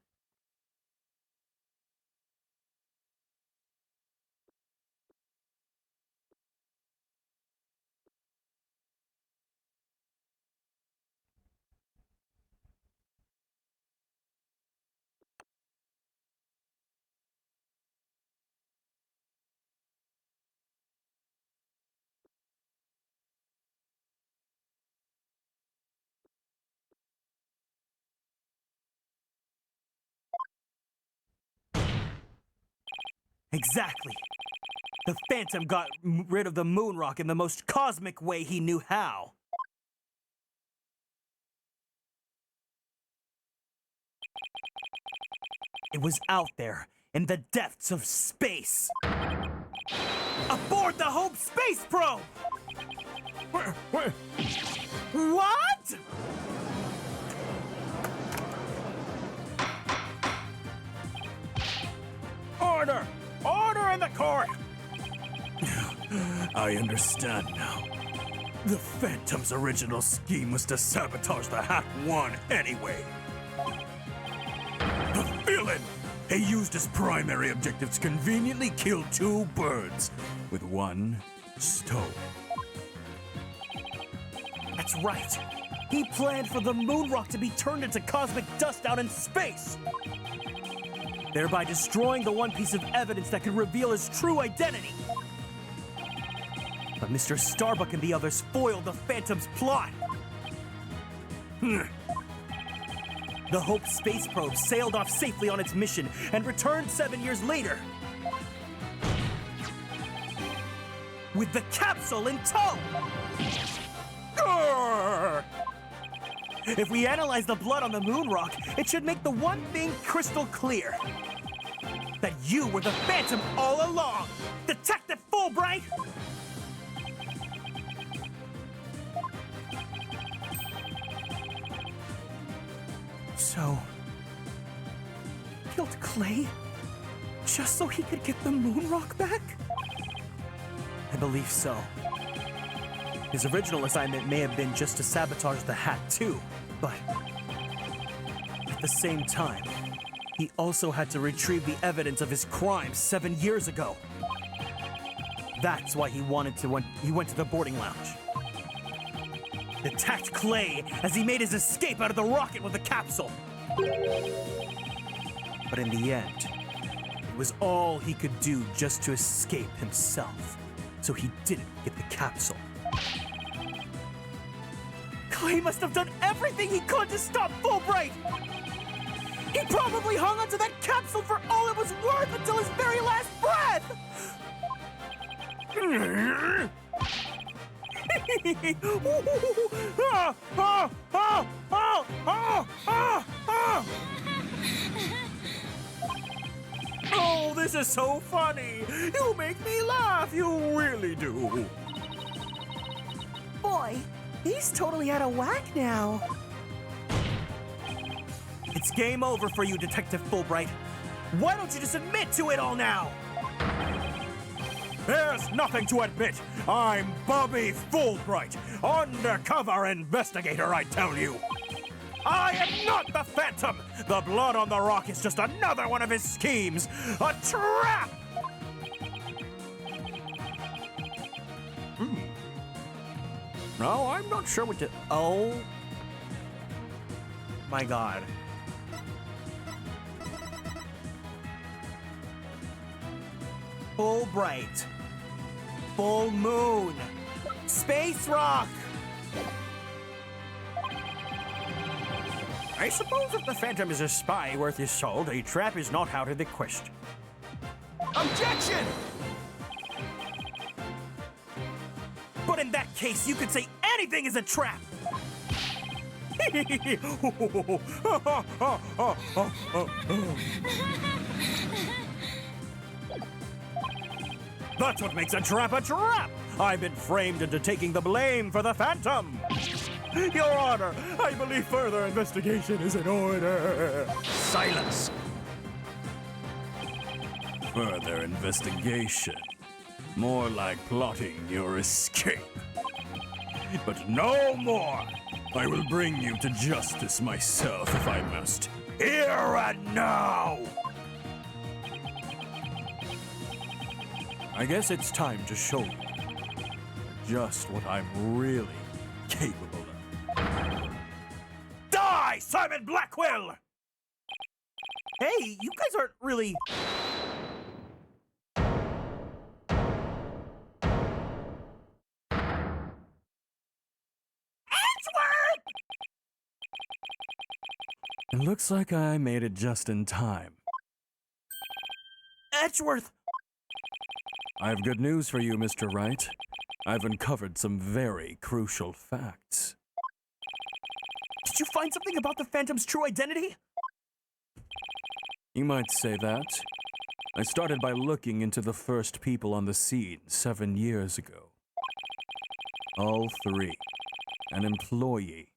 Exactly. The Phantom got rid of the moon rock in the most cosmic way he knew how. It was out there in the depths of space. Aboard the Hope space probe! What? Order! Order in the court! I understand now. The Phantom's original scheme was to sabotage the Hat 1 anyway. The villain! He used his primary objective to conveniently kill 2 birds with 1 stone. That's right. He planned for the moon rock to be turned into cosmic dust out in space, thereby destroying the one piece of evidence that could reveal his true identity. But Mr. Starbuck and the others foiled the Phantom's plot. The Hope space probe sailed off safely on its mission and returned 7 years later with the capsule in tow. Grrr! If we analyze the blood on the moon rock, it should make the one thing crystal clear. That you were the Phantom all along! Detective Fulbright! So, killed Clay just so he could get the moon rock back? I believe so. His original assignment may have been just to sabotage the Hat too, but at the same time, he also had to retrieve the evidence of his crimes 7 years ago. That's why he went to the boarding lounge. Attacked Clay as he made his escape out of the rocket with the capsule. But in the end, it was all he could do just to escape himself, so he didn't get the capsule. Clay must have done everything he could to stop Fulbright! He probably hung onto that capsule for all it was worth until his very last breath! Oh, this is so funny! You make me laugh, you really do! Boy, he's totally out of whack now. It's game over for you, Detective Fulbright. Why don't you just admit to it all now? There There's nothing to admit. I'm Bobby Fulbright, undercover investigator, I tell you. I am not the Phantom. The blood on the rock is just another one of his schemes. A trap! No, I'm not sure what to... Oh. My God. Fulbright. Full moon. Space rock. I suppose if the Phantom is a spy worth his salt, a trap is not out of the question. Objection! But in that case, you could say anything is a trap. That's what makes a trap a trap! I've been framed into taking the blame for the Phantom! Your Honor, I believe further investigation is in order! Silence! Further investigation. More like plotting your escape. But no more! I will bring you to justice myself if I must. Here and now! I guess it's time to show you just what I'm really capable of. Die, Simon Blackwell! Hey, you guys aren't really... It looks like I made it just in time. Edgeworth! I have good news for you, Mr. Wright. I've uncovered some very crucial facts. Did you find something about the Phantom's true identity? You might say that. I started by looking into the first people on the scene 7 years ago. All three, an employee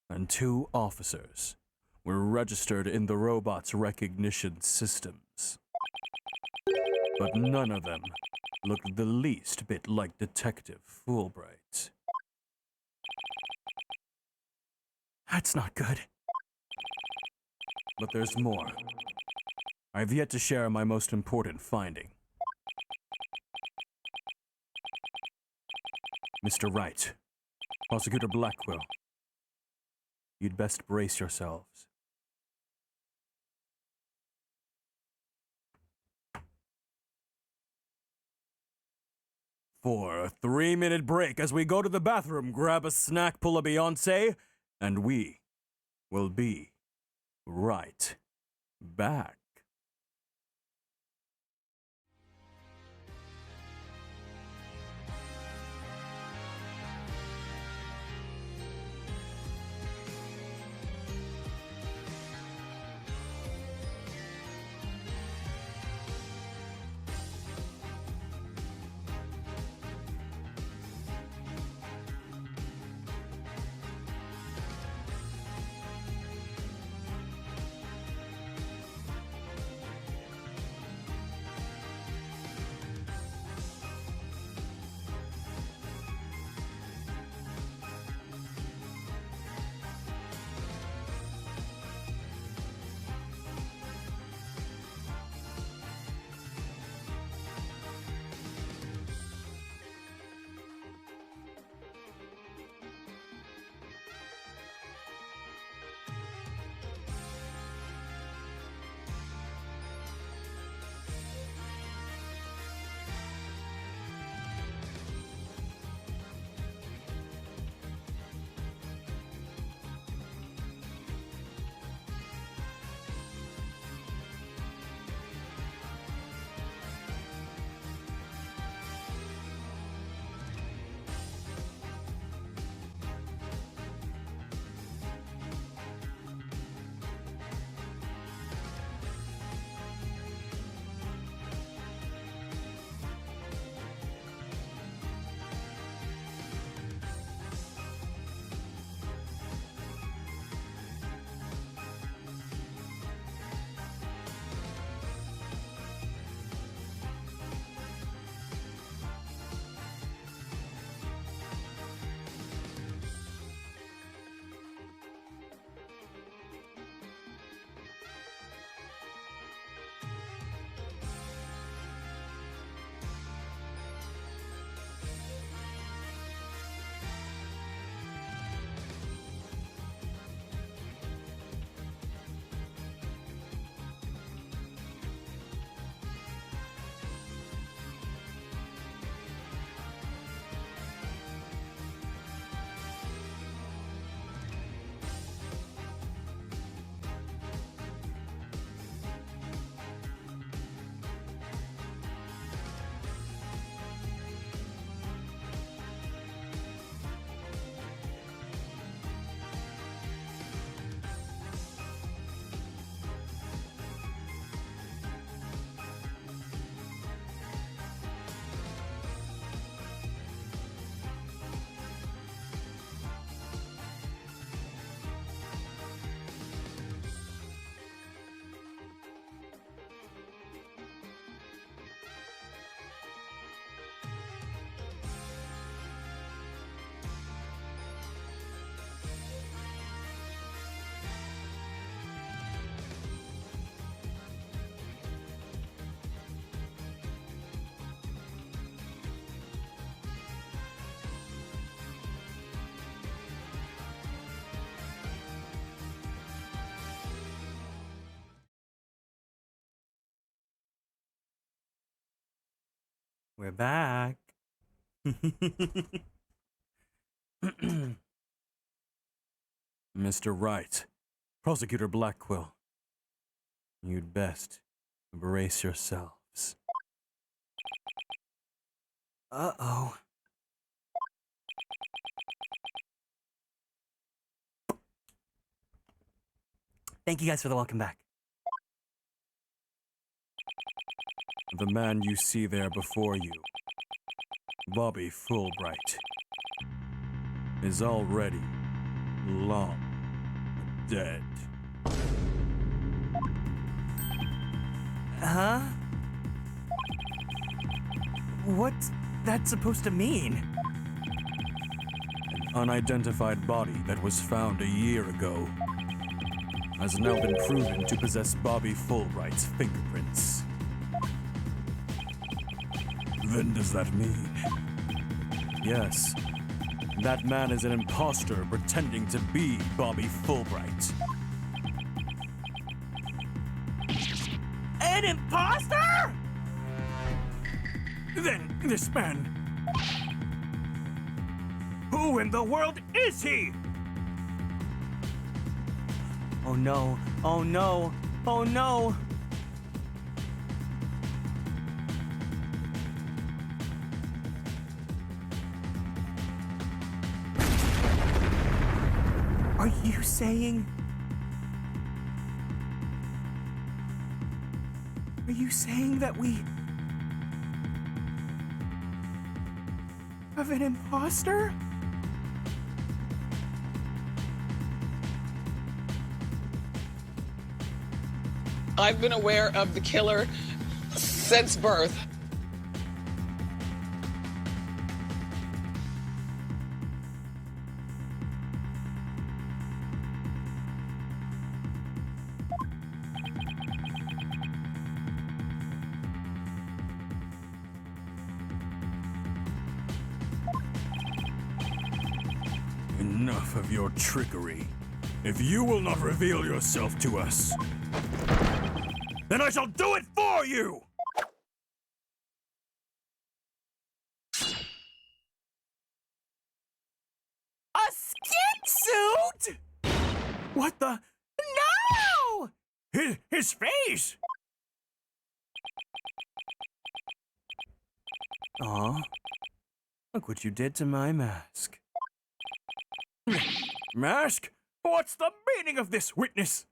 and 2 officers, were registered in the robot's recognition systems. But none of them looked the least bit like Detective Fulbright. That's not good. But there's more. I've yet to share my most important finding. Mr. Wright, Prosecutor Blackwell, you'd best brace yourselves. For a 3-minute break as we go to the bathroom, grab a snack, pull a Beyonce, and we will be right back. We're back. Mr. Wright, Prosecutor Blackquill, you'd best brace yourselves. Uh-oh. Thank you guys for the welcome back. The man you see there before you, Bobby Fulbright, is already long dead. Huh? What's that supposed to mean? An unidentified body that was found a year ago has now been proven to possess Bobby Fulbright's fingerprints. Then does that mean? Yes, that man is an imposter pretending to be Bobby Fulbright. An imposter?! Then this man... Who in the world is he? Oh no, oh no, oh no! Are you saying... Are you saying that we... have an imposter? I've been aware of the killer since birth. Enough of your trickery. If you will not reveal yourself to us, then I shall do it for you! A skin suit?! What the... No! His face! Aw. Look what you did to my mask. Mask? What's the meaning of this, witness?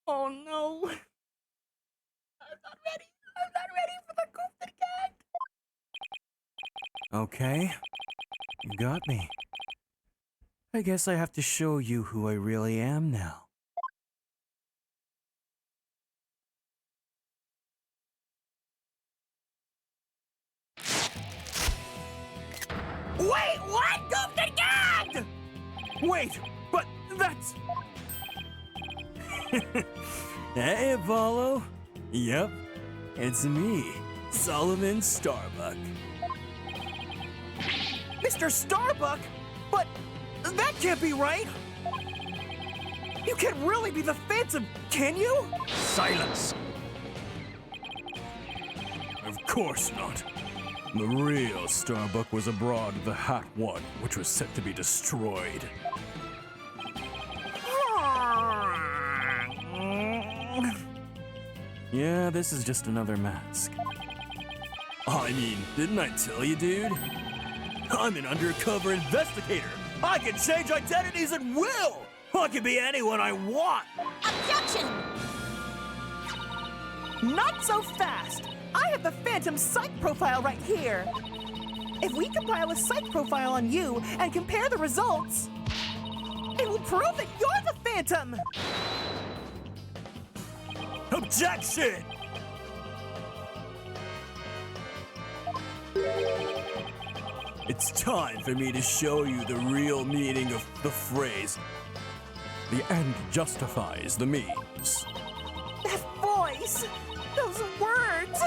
Oh no. I'm not ready. I'm not ready for the goof that gagged. Okay. You got me. I guess I have to show you who I really am now. Wait, what? Goof that gagged! Wait, but that's... Hey, Apollo. Yep, it's me, Solomon Starbuck. Mr. Starbuck? But that can't be right! You can't really be the Phantom, can you? Silence! Of course not. The real Starbuck was aboard the Hat One, which was set to be destroyed. Yeah, this is just another mask. I mean, didn't I tell you, dude? I'm an undercover investigator. I can change identities at will. I can be anyone I want. Objection! Not so fast! I have the Phantom psych profile right here. If we compile a psych profile on you and compare the results, it will prove that you're the Phantom! Objection! It's time for me to show you the real meaning of the phrase, the end justifies the means. That voice! Those words!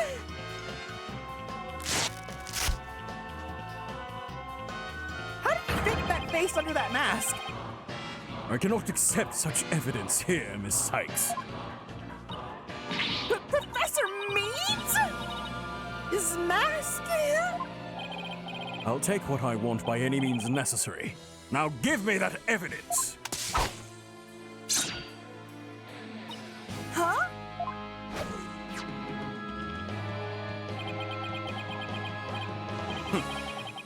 How did you fake that face under that mask? I cannot accept such evidence here, Miss Sykes. Professor Meads? His mask? I'll take what I want by any means necessary. Now give me that evidence! Huh?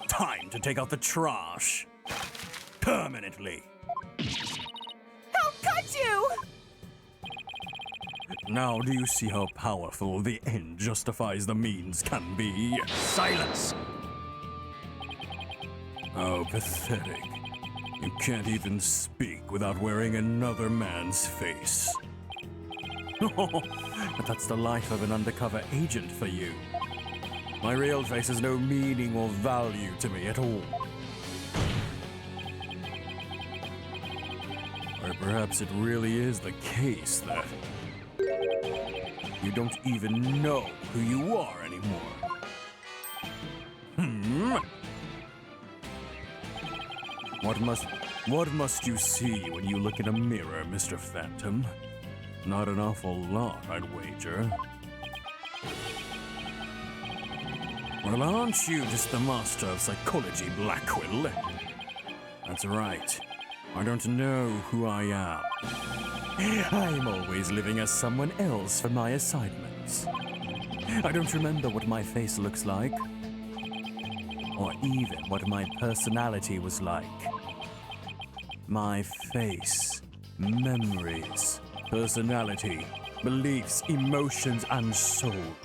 Time to take out the trash. Permanently. How could you? Now do you see how powerful the end justifies the means can be? Silence! How pathetic. You can't even speak without wearing another man's face. But that's the life of an undercover agent for you. My real face has no meaning or value to me at all. Or perhaps it really is the case that you don't even know who you are anymore. What must you see when you look in a mirror, Mr. Phantom? Not an awful lot, I'd wager. Well, aren't you just the master of psychology, Blackwell? That's right. I don't know who I am. I'm always living as someone else for my assignments. I don't remember what my face looks like, or even what my personality was like. My face, memories, personality, beliefs, emotions, and soul.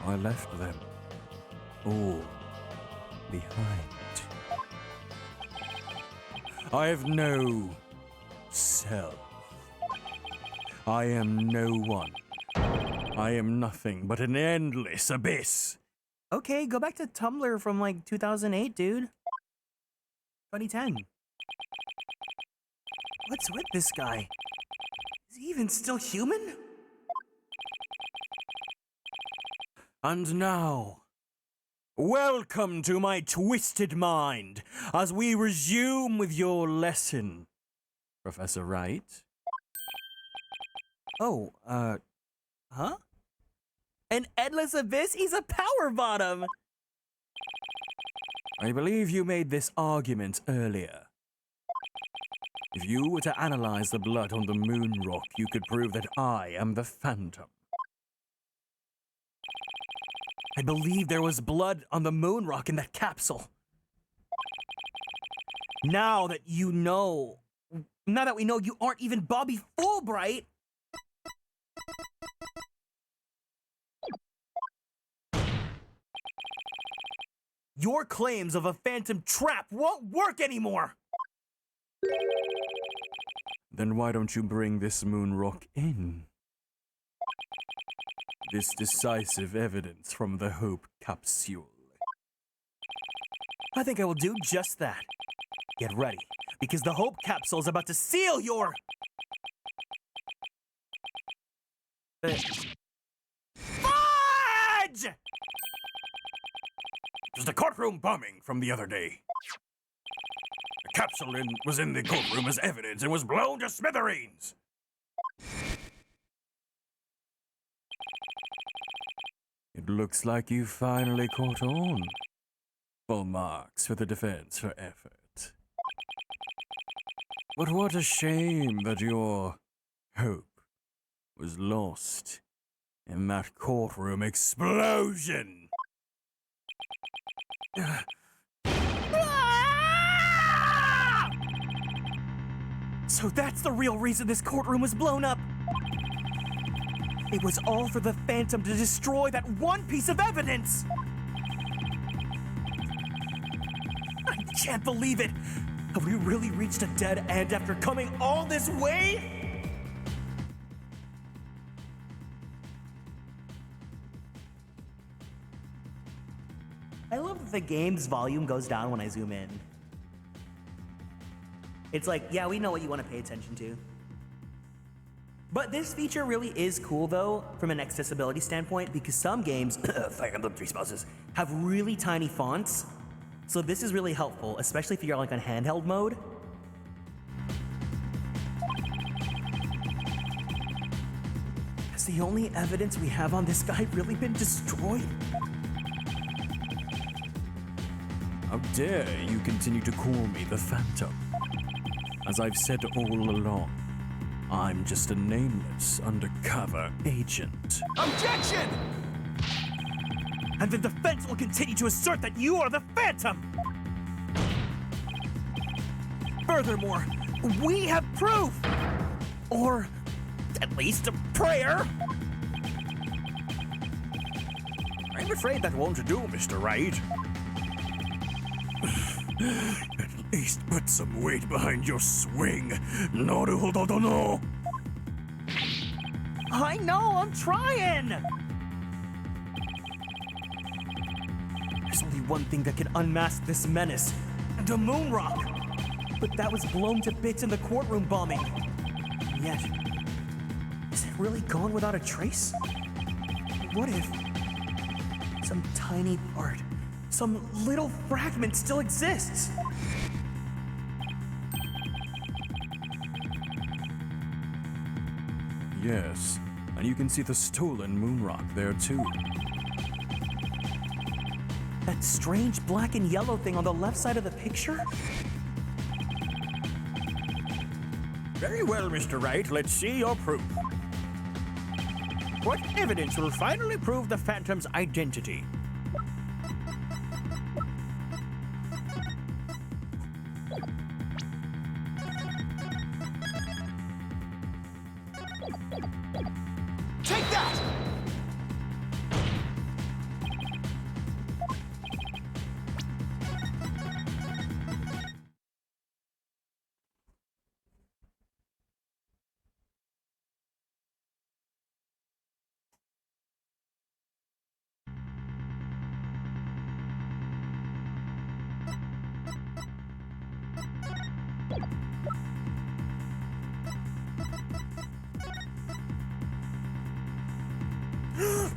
I left them all behind. I have no self. I am no one. I am nothing but an endless abyss. Okay, go back to Tumblr from like 2008, dude. 2010. What's with this guy? Is he even still human? And now, welcome to my twisted mind as we resume with your lesson, Professor Wright. Oh, huh? An endless abyss? He's a power bottom! I believe you made this argument earlier. If you were to analyze the blood on the moon rock, you could prove that I am the Phantom. I believe there was blood on the moon rock in that capsule. Now that we know you aren't even Bobby Fulbright, your claims of a phantom trap won't work anymore! Then why don't you bring this moon rock in? This decisive evidence from the Hope Capsule. I think I will do just that. Get ready, because the Hope Capsule is about to seal your... Fudge! It was the courtroom bombing from the other day. The capsule was in the courtroom as evidence and was blown to smithereens. It looks like you finally caught on. Full marks for the defense for effort. But what a shame that your hope was lost in that courtroom explosion. So that's the real reason this courtroom was blown up. It was all for the Phantom to destroy that one piece of evidence! I can't believe it! Have we really reached a dead end after coming all this way? I love that the game's volume goes down when I zoom in. It's like, yeah, we know what you want to pay attention to. But this feature really is cool, though, from an accessibility standpoint, because some games, Fire Emblem Three Spouses, have really tiny fonts. So this is really helpful, especially if you're like on handheld mode. Has the only evidence we have on this guy really been destroyed? How dare you continue to call me the Phantom? As I've said all along, I'm just a nameless undercover agent. Objection! And the defense will continue to assert that you are the Phantom! Furthermore, we have proof! Or at least a prayer! I'm afraid that won't do, Mr. Wright. At least put some weight behind your swing. No. I know, I'm trying! There's only one thing that can unmask this menace, and a moon rock. But that was blown to bits in the courtroom bombing. And yet, is it really gone without a trace? What if some tiny part, some little fragment still exists? Yes, and you can see the stolen moon rock there too. That strange black and yellow thing on the left side of the picture? Very well, Mr. Wright. Let's see your proof. What evidence will finally prove the Phantom's identity? Take that!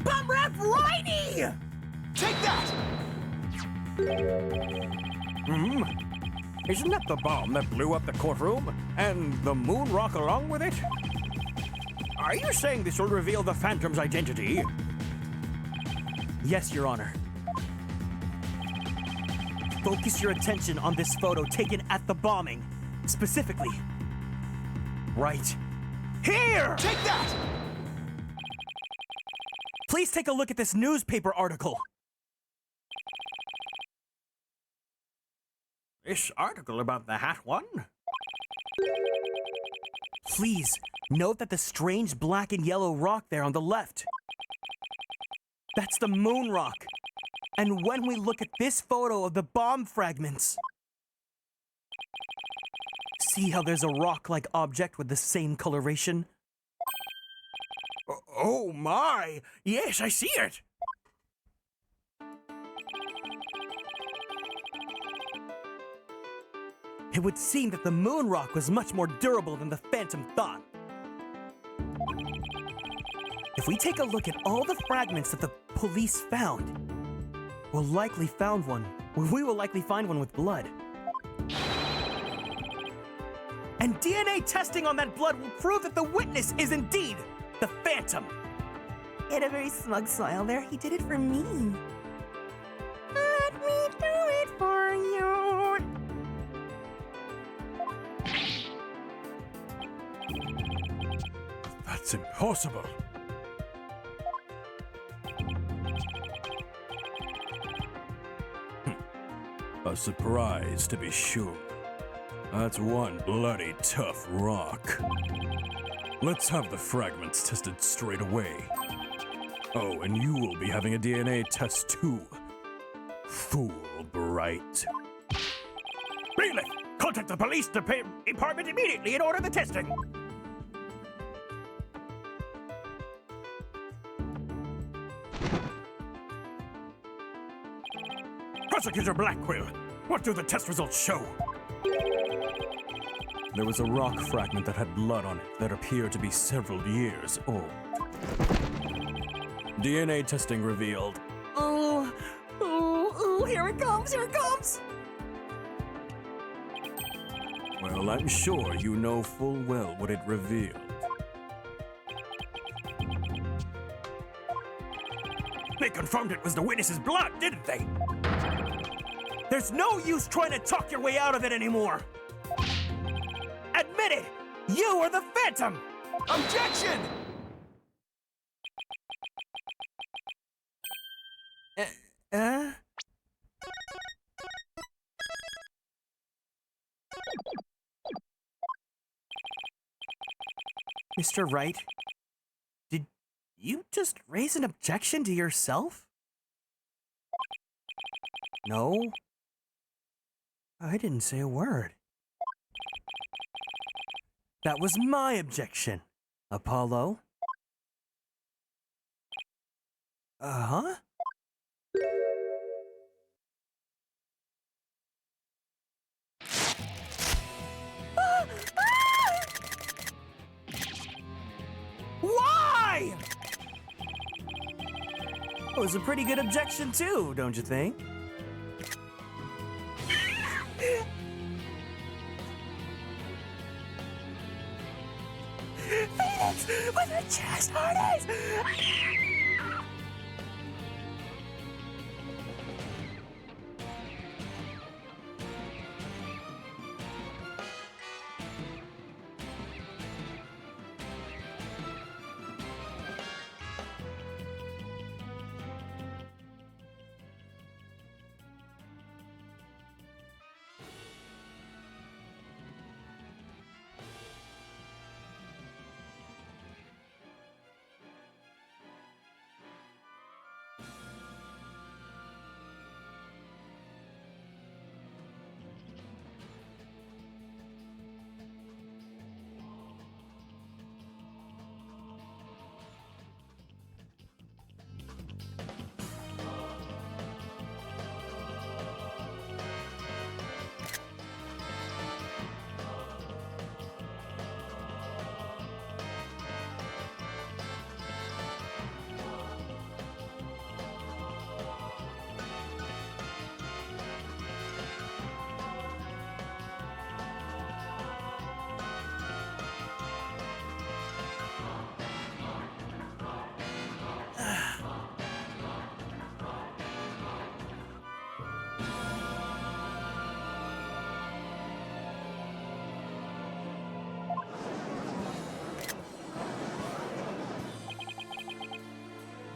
Bomb Rap Righty! Take that! Isn't that the bomb that blew up the courtroom? And the moon rock along with it? Are you saying this will reveal the Phantom's identity? Yes, Your Honor. Focus your attention on this photo taken at the bombing. Specifically, right here! Take that! Please take a look at this newspaper article. This article about the hat one? Please note that the strange black and yellow rock there on the left. That's the moon rock. And when we look at this photo of the bomb fragments, see how there's a rock-like object with the same coloration? Oh my! Yes, I see it! It would seem that the moon rock was much more durable than the Phantom thought. If we take a look at all the fragments that the police found, we will likely find one with blood. And DNA testing on that blood will prove that the witness is indeed the Phantom. He had a very smug smile there. He did it for me. Let me do it for you. That's impossible. A surprise, to be sure. That's one bloody tough rock. Let's have the fragments tested straight away. Oh, and you will be having a DNA test too. Fulbright. Bailiff, contact the police department immediately and order the testing. Prosecutor Blackquill, what do the test results show? There was a rock fragment that had blood on it that appeared to be several years old. DNA testing revealed. Oh, here it comes, here it comes! Well, I'm sure you know full well what it revealed. confirmed it was the witness's blood, didn't they? There's no use trying to talk your way out of it anymore. Admit it! You are the Phantom! Objection! Mr. Wright, did you just raise an objection to yourself? No. I didn't say a word. That was my objection. Apollo? Uh-huh? Why? That was a pretty good objection too, don't you think? Phoenix with a chest harness!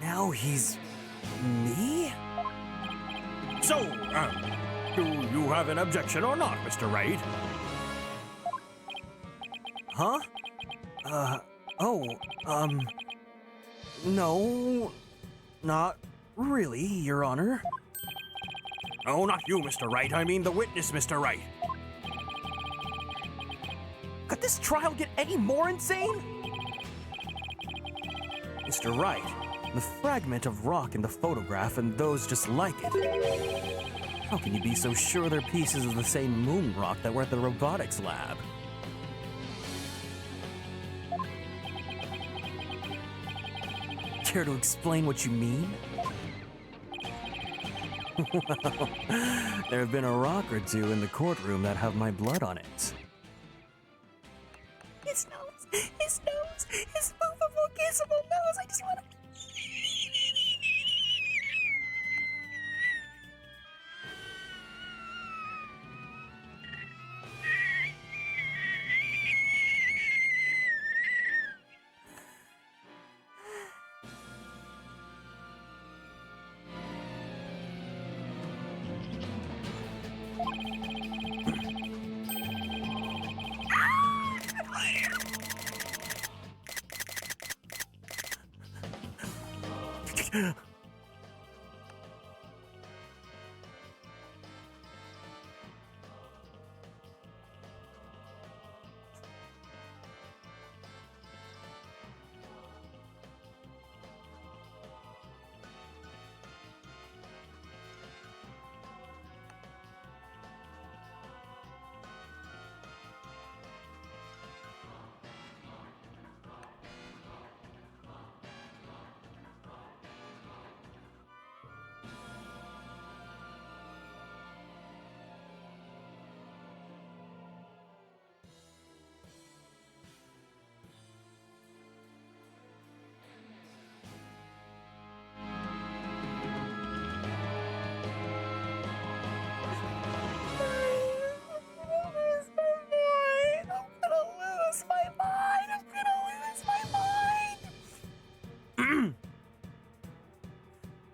Now he's me? So, do you have an objection or not, Mr. Wright? Huh? No, not really, Your Honor. No, not you, Mr. Wright. I mean the witness, Mr. Wright. Could this trial get any more insane? Mr. Wright, the fragment of rock in the photograph and those just like it. How can you be so sure they're pieces of the same moon rock that were at the robotics lab? Care to explain what you mean? Well, there have been a rock or two in the courtroom that have my blood on it. His nose, his movable, kissable nose. I just want to.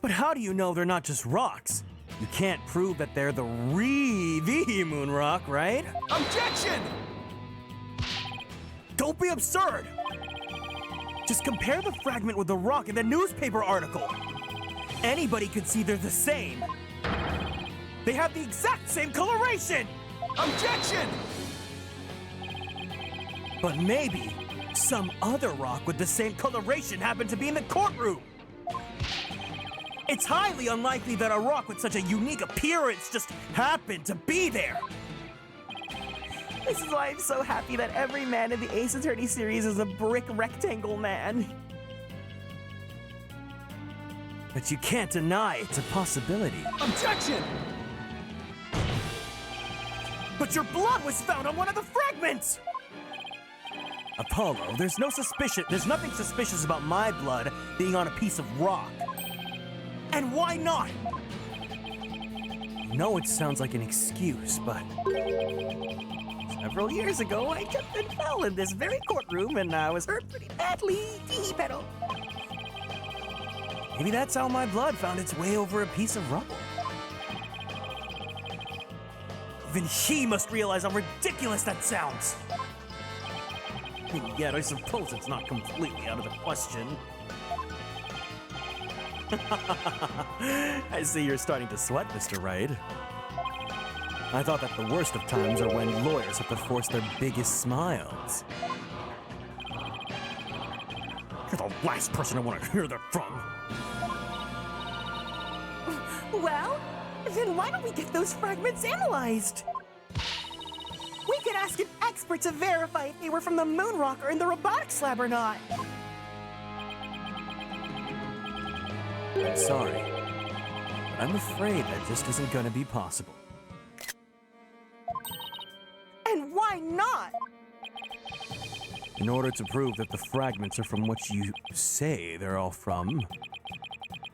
But how do you know they're not just rocks? You can't prove that they're the moon rock, right? Objection! Don't be absurd! Just compare the fragment with the rock in the newspaper article. Anybody could see they're the same. They have the exact same coloration! Objection! But maybe some other rock with the same coloration happened to be in the courtroom. It's highly unlikely that a rock with such a unique appearance just happened to be there. This is why I'm so happy that every man in the Ace Attorney series is a brick rectangle man. But you can't deny it's a possibility. Objection! But your blood was found on one of the fragments! Apollo, there's nothing suspicious about my blood being on a piece of rock. And why not? I know it sounds like an excuse, but Several years ago, I tripped and fell in this very courtroom, and I was hurt pretty badly. Tee pedal. maybe that's how my blood found its way over a piece of rubble. Even he must realize how ridiculous that sounds. And yet, I suppose it's not completely out of the question. I see you're starting to sweat, Mr. Wright. I thought that the worst of times are when lawyers have to force their biggest smiles. You're the last person I want to hear that from. Well, then why don't we get those fragments analyzed? We could ask an expert to verify if they were from the moon rock or in the robotics lab or not. I'm sorry, but I'm afraid that just isn't going to be possible. And why not? In order to prove that the fragments are from what you say they're all from,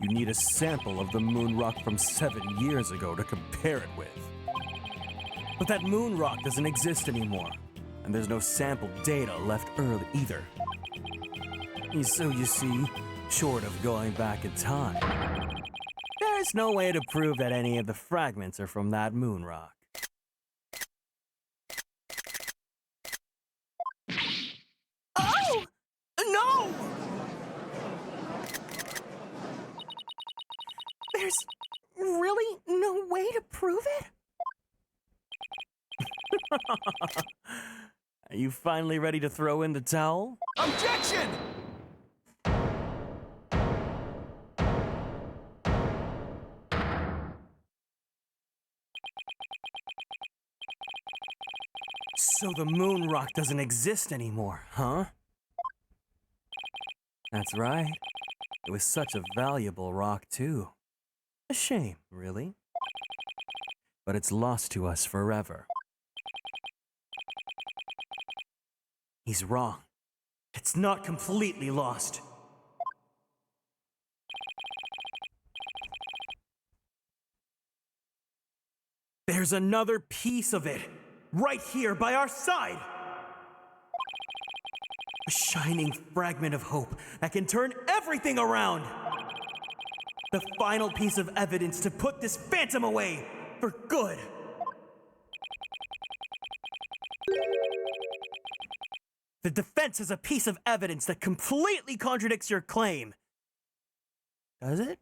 you need a sample of the moon rock from 7 years ago to compare it with. But that moon rock doesn't exist anymore, and there's no sample data left early either. So you see, short of going back in time, there's no way to prove that any of the fragments are from that moon rock. Oh! No! There's really no way to prove it? Are you finally ready to throw in the towel? Objection! So the moon rock doesn't exist anymore, huh? That's right. It was such a valuable rock, too. A shame, really. But it's lost to us forever. He's wrong. It's not completely lost. There's another piece of it, right here by our side. A shining fragment of hope that can turn everything around. The final piece of evidence to put this phantom away for good. The defense has a piece of evidence that completely contradicts your claim. Does it?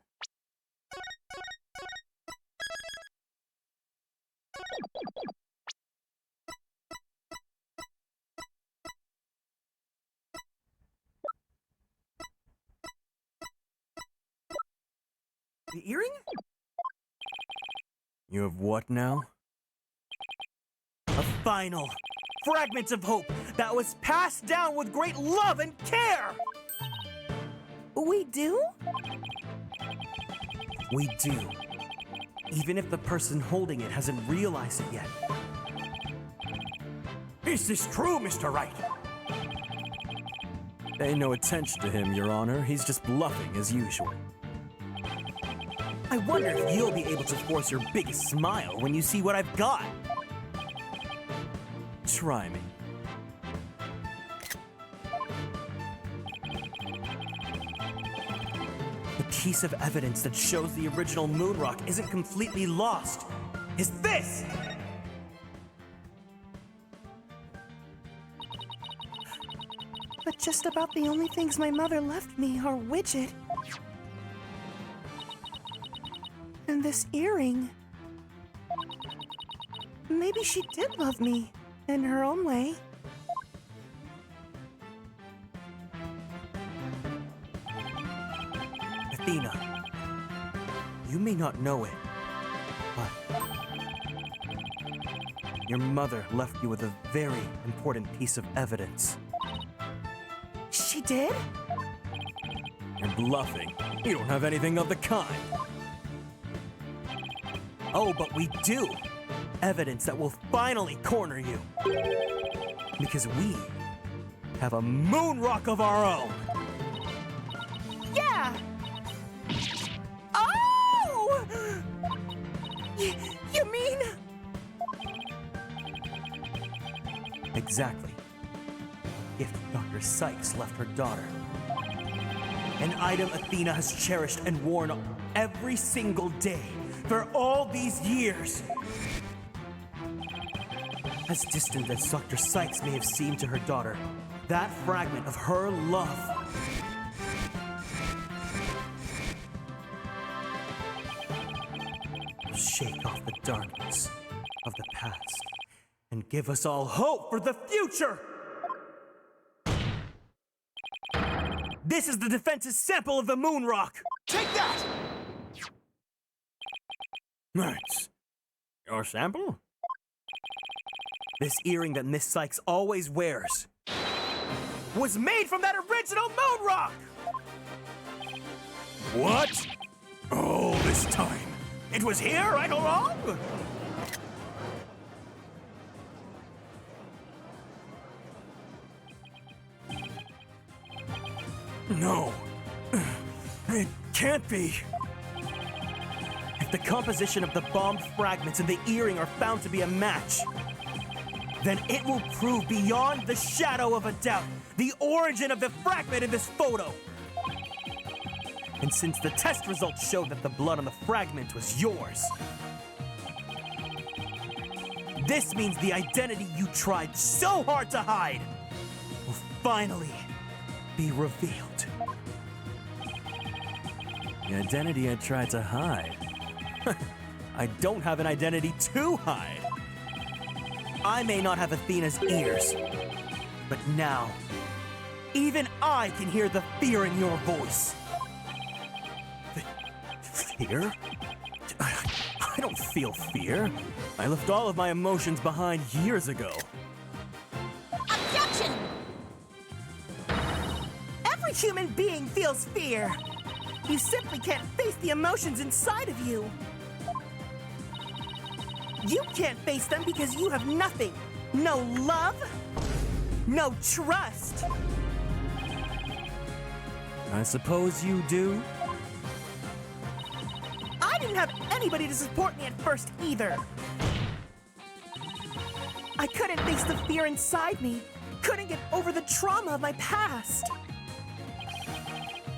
The earring? You have what now? A final fragment of hope that was passed down with great love and care! We do? We do. Even if the person holding it hasn't realized it yet. Is this true, Mr. Wright? Pay no attention to him, Your Honor. He's just bluffing as usual. I wonder if you'll be able to force your biggest smile when you see what I've got. Try me. The piece of evidence that shows the original moon rock isn't completely lost is this! But just about the only things my mother left me are Widget and this earring. Maybe she did love me in her own way. Athena, you may not know it, but your mother left you with a very important piece of evidence. She did? You're bluffing. You don't have anything of the kind. Oh, but we do. Evidence that will finally corner you. Because we have a moon rock of our own. Yeah! Oh! You mean? Exactly. Gift Dr. Sykes left her daughter. An item Athena has cherished and worn every single day for all these years. As distant as Dr. Sykes may have seemed to her daughter, that fragment of her love will shake off the darkness of the past and give us all hope for the future! This is the defense's sample of the moon rock! Take that! Nice. Your sample? This earring that Miss Sykes always wears was made from that original moon rock! What? All this time. It was here, right or wrong? No. It can't be. If the composition of the bomb fragments and the earring are found to be a match, then it will prove beyond the shadow of a doubt the origin of the fragment in this photo. And since the test results showed that the blood on the fragment was yours, this means the identity you tried so hard to hide will finally be revealed. The identity I tried to hide. I don't have an identity to hide. I may not have Athena's ears, but now, even I can hear the fear in your voice. Fear? I don't feel fear. I left all of my emotions behind years ago. Objection! Every human being feels fear. You simply can't face the emotions inside of you. You can't face them because you have nothing. No love, no trust. I suppose you do? I didn't have anybody to support me at first either. I couldn't face the fear inside me. Couldn't get over the trauma of my past.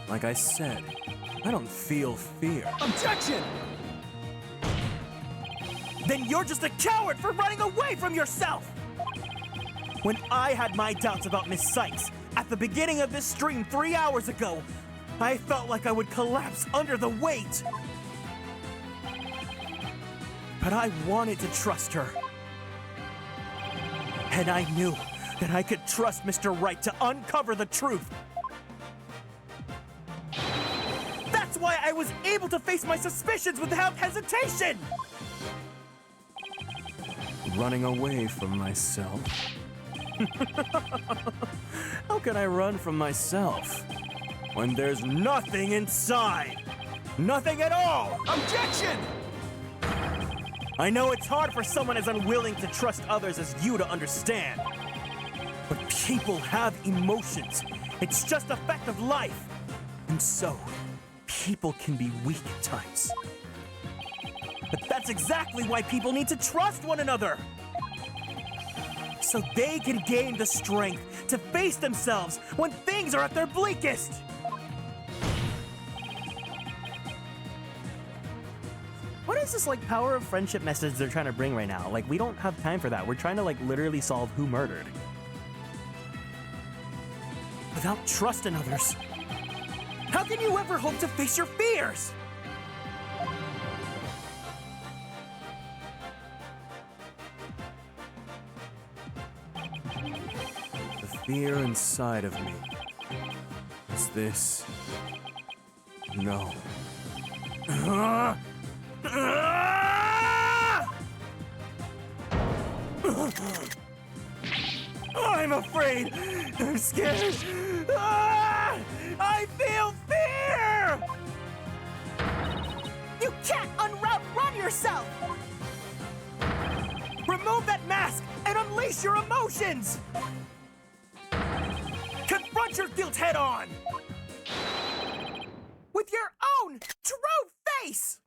Like I said, I don't feel fear. Objection! Then you're just a coward for running away from yourself! When I had my doubts about Miss Sykes at the beginning of this stream 3 hours ago, I felt like I would collapse under the weight. But I wanted to trust her. And I knew that I could trust Mr. Right to uncover the truth. That's why I was able to face my suspicions without hesitation! Running away from myself. How can I run from myself when there's nothing inside? Nothing at all! Objection! I know it's hard for someone as unwilling to trust others as you to understand. But people have emotions. It's just a fact of life. And so, people can be weak at times. But that's exactly why people need to trust one another. So they can gain the strength to face themselves when things are at their bleakest. What is this, like, power of friendship message they're trying to bring right now? Like, we don't have time for that. We're trying to, like, literally solve who murdered. Without trust in others, how can you ever hope to face your fears? The fear inside of me is this. No. I'm afraid. I'm scared. I feel fear! You can't run yourself! Remove that mask and unleash your emotions! Confront your guilt head on! With your own true face!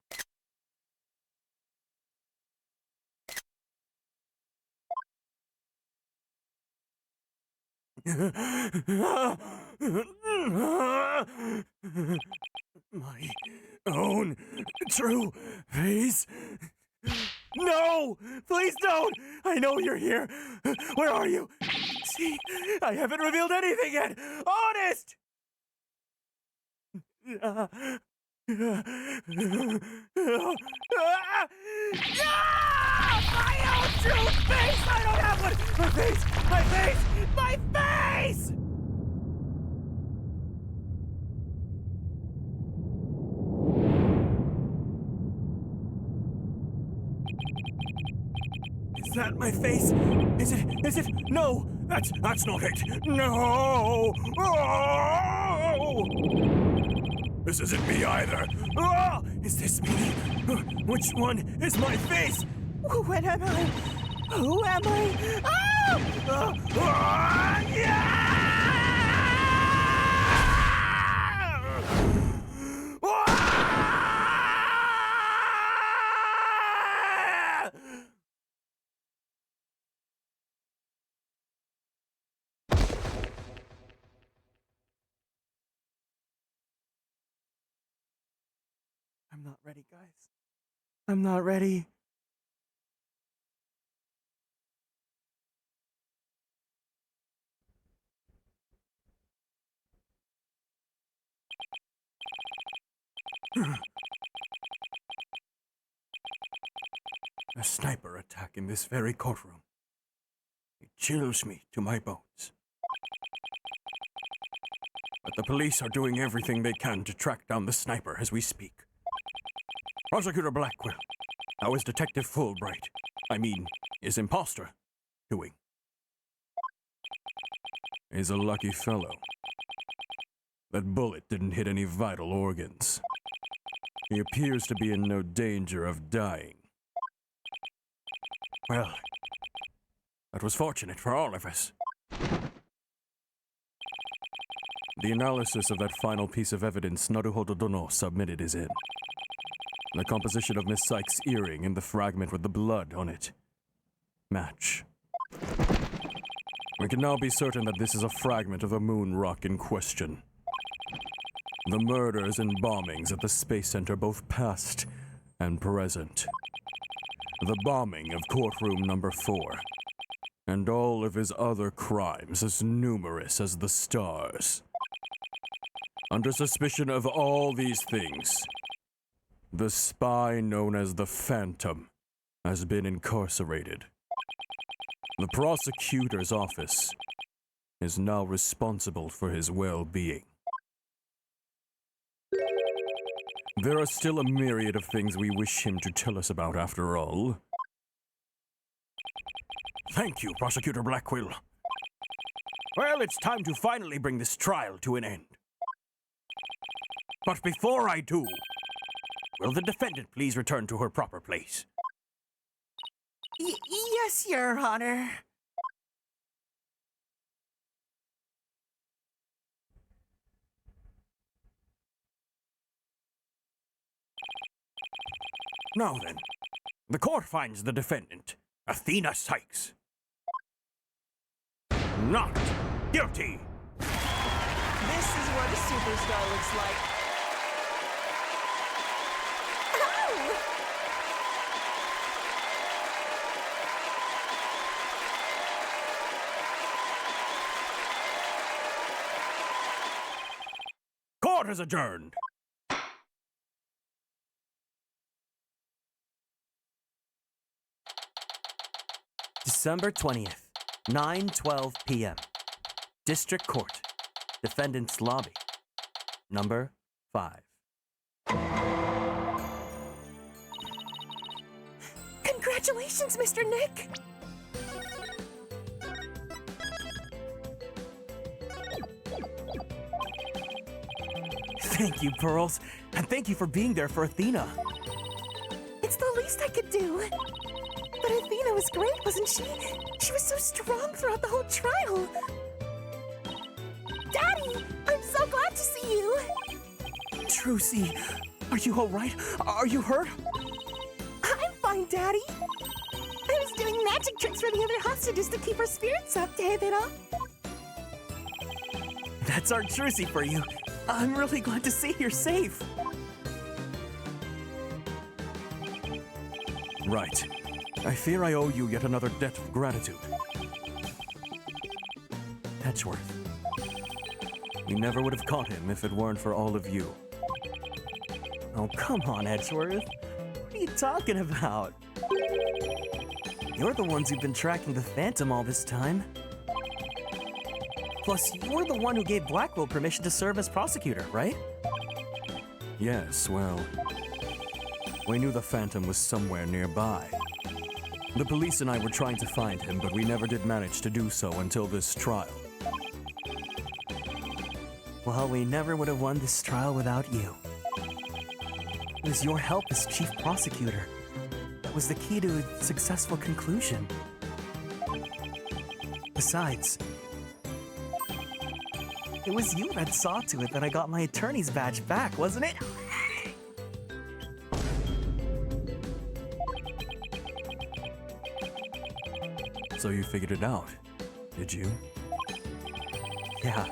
My own true face. No! Please don't! I know you're here. Where are you? See, I haven't revealed anything yet. Honest! My own true face! I don't have one! My face! My face! My face! Is that my face? Is it? No! That's not it! No! Oh! This isn't me either! Oh! Is this me? Which one is my face? What am I? Who am I? Yeah! I'm not ready, guys. I'm not ready. A sniper attack in this very courtroom. It chills me to my bones. But the police are doing everything they can to track down the sniper as we speak. Prosecutor Blackwell, how is Detective Fulbright, is imposter, doing? He's a lucky fellow. That bullet didn't hit any vital organs. He appears to be in no danger of dying. Well, that was fortunate for all of us. The analysis of that final piece of evidence Naruhodo Dono submitted is in. The composition of Miss Sykes' earring and the fragment with the blood on it match. We can now be certain that this is a fragment of the moon rock in question. The murders and bombings at the Space Center, both past and present. The bombing of courtroom number 4. And all of his other crimes as numerous as the stars. Under suspicion of all these things, the spy known as the Phantom has been incarcerated. The prosecutor's office is now responsible for his well-being. There are still a myriad of things we wish him to tell us about after all. Thank you, Prosecutor Blackwell. Well, it's time to finally bring this trial to an end. But before I do, will the defendant please return to her proper place? Yes, Your Honor. Now then, the court finds the defendant, Athena Sykes, not guilty. This is what a superstar looks like. Court is adjourned. December 20th, 9:12 p.m. District Court, Defendant's Lobby, number 5. Congratulations, Mr. Nick! Thank you, Pearls, and thank you for being there for Athena. It's the least I could do. But Athena was great, wasn't she? She was so strong throughout the whole trial. Daddy, I'm so glad to see you. Trucy, are you all right? Are you hurt? I'm fine, Daddy. I was doing magic tricks for the other hostages to keep her spirits up, David. That's our Trucy for you. I'm really glad to see you're safe. Right. I fear I owe you yet another debt of gratitude. Edgeworth. We never would have caught him if it weren't for all of you. Oh, come on, Edgeworth. What are you talking about? You're the ones who've been tracking the Phantom all this time. Plus, you're the one who gave Blackwell permission to serve as prosecutor, right? Yes, well, we knew the Phantom was somewhere nearby. The police and I were trying to find him, but we never did manage to do so until this trial. Well, we never would have won this trial without you. It was your help as chief prosecutor that was the key to a successful conclusion. Besides, it was you that saw to it that I got my attorney's badge back, wasn't it? So you figured it out, did you? Yeah.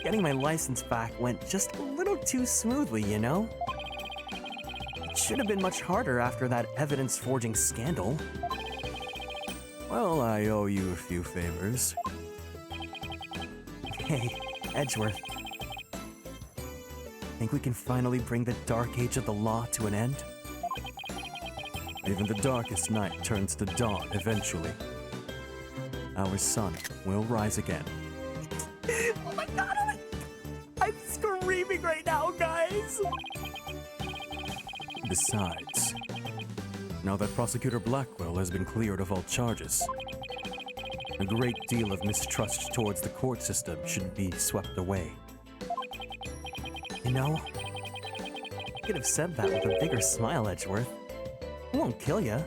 Getting my license back went just a little too smoothly, you know? It should have been much harder after that evidence forging scandal. Well, I owe you a few favors. Hey, Edgeworth. Think we can finally bring the dark age of the law to an end? Even the darkest night turns to dawn eventually. Our sun will rise again. Oh my god, I'm screaming right now, guys! Besides, now that Prosecutor Blackwell has been cleared of all charges, a great deal of mistrust towards the court system should be swept away. You know, you could have said that with a bigger smile, Edgeworth. It won't kill you.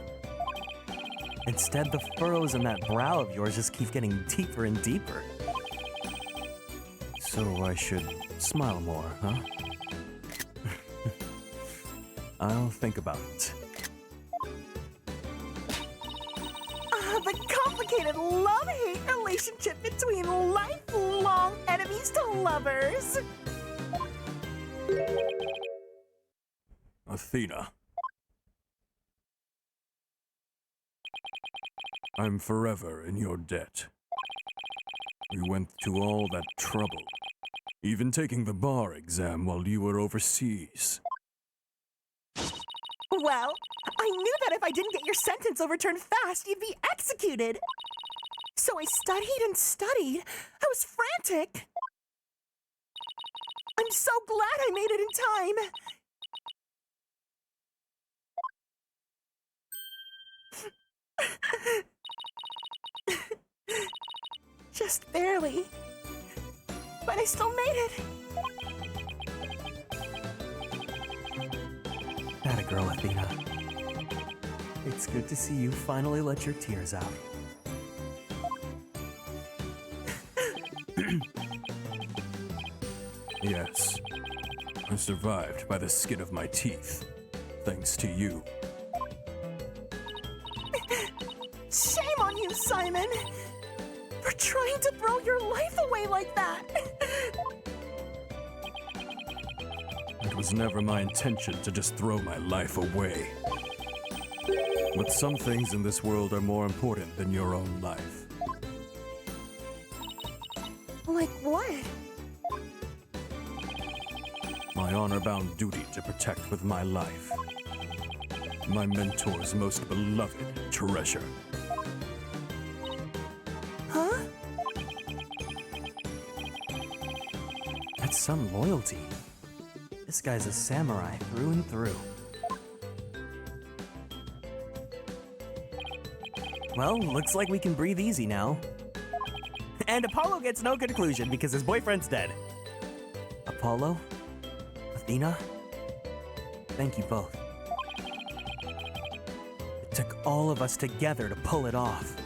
Instead, the furrows in that brow of yours just keep getting deeper and deeper. So I should smile more, huh? I'll think about it. The complicated love-hate relationship between lifelong enemies to lovers. Athena. I'm forever in your debt. We went to all that trouble, even taking the bar exam while you were overseas. Well, I knew that if I didn't get your sentence overturned fast, you'd be executed. So I studied and studied. I was frantic. I'm so glad I made it in time. Just barely. But I still made it. Atta girl, Athena. It's good to see you finally let your tears out. Yes, I survived by the skin of my teeth, thanks to you. Shame on you, Simon! For trying to throw your life away like that! It was never my intention to just throw my life away. But some things in this world are more important than your own life. Like what? honor-bound duty to protect with my life. My mentor's most beloved treasure. Huh? That's some loyalty. This guy's a samurai through and through. Well, looks like we can breathe easy now. And Apollo gets no conclusion because his boyfriend's dead. Apollo? Athena? Thank you both. It took all of us together to pull it off.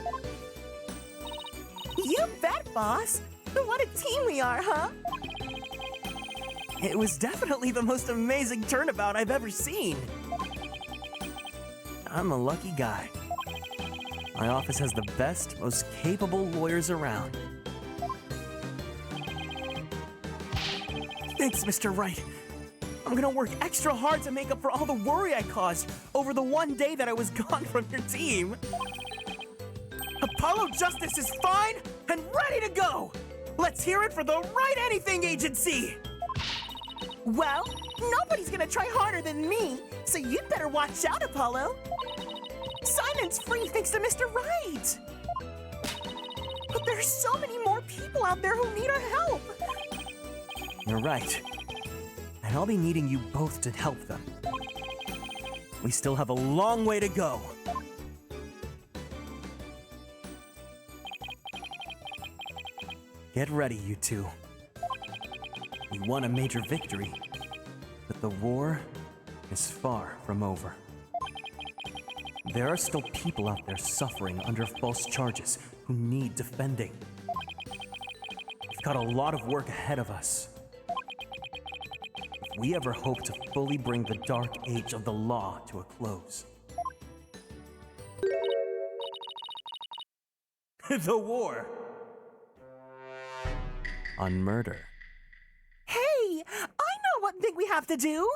You bet, boss! What a team we are, huh? It was definitely the most amazing turnabout I've ever seen. I'm a lucky guy. My office has the best, most capable lawyers around. Thanks, Mr. Wright. I'm gonna work extra hard to make up for all the worry I caused over the one day that I was gone from your team. Apollo Justice is fine and ready to go! Let's hear it for the Right Anything Agency! Well, nobody's gonna try harder than me, so you'd better watch out, Apollo. Simon's free thanks to Mr. Right. But there's so many more people out there who need our help. You're right. And I'll be needing you both to help them. We still have a long way to go. Get ready, you two. We won a major victory, but the war is far from over. There are still people out there suffering under false charges who need defending. We've got a lot of work ahead of us. If we ever hope to fully bring the dark age of the law to a close. The war on murder. Hey, I know what thing we have to do.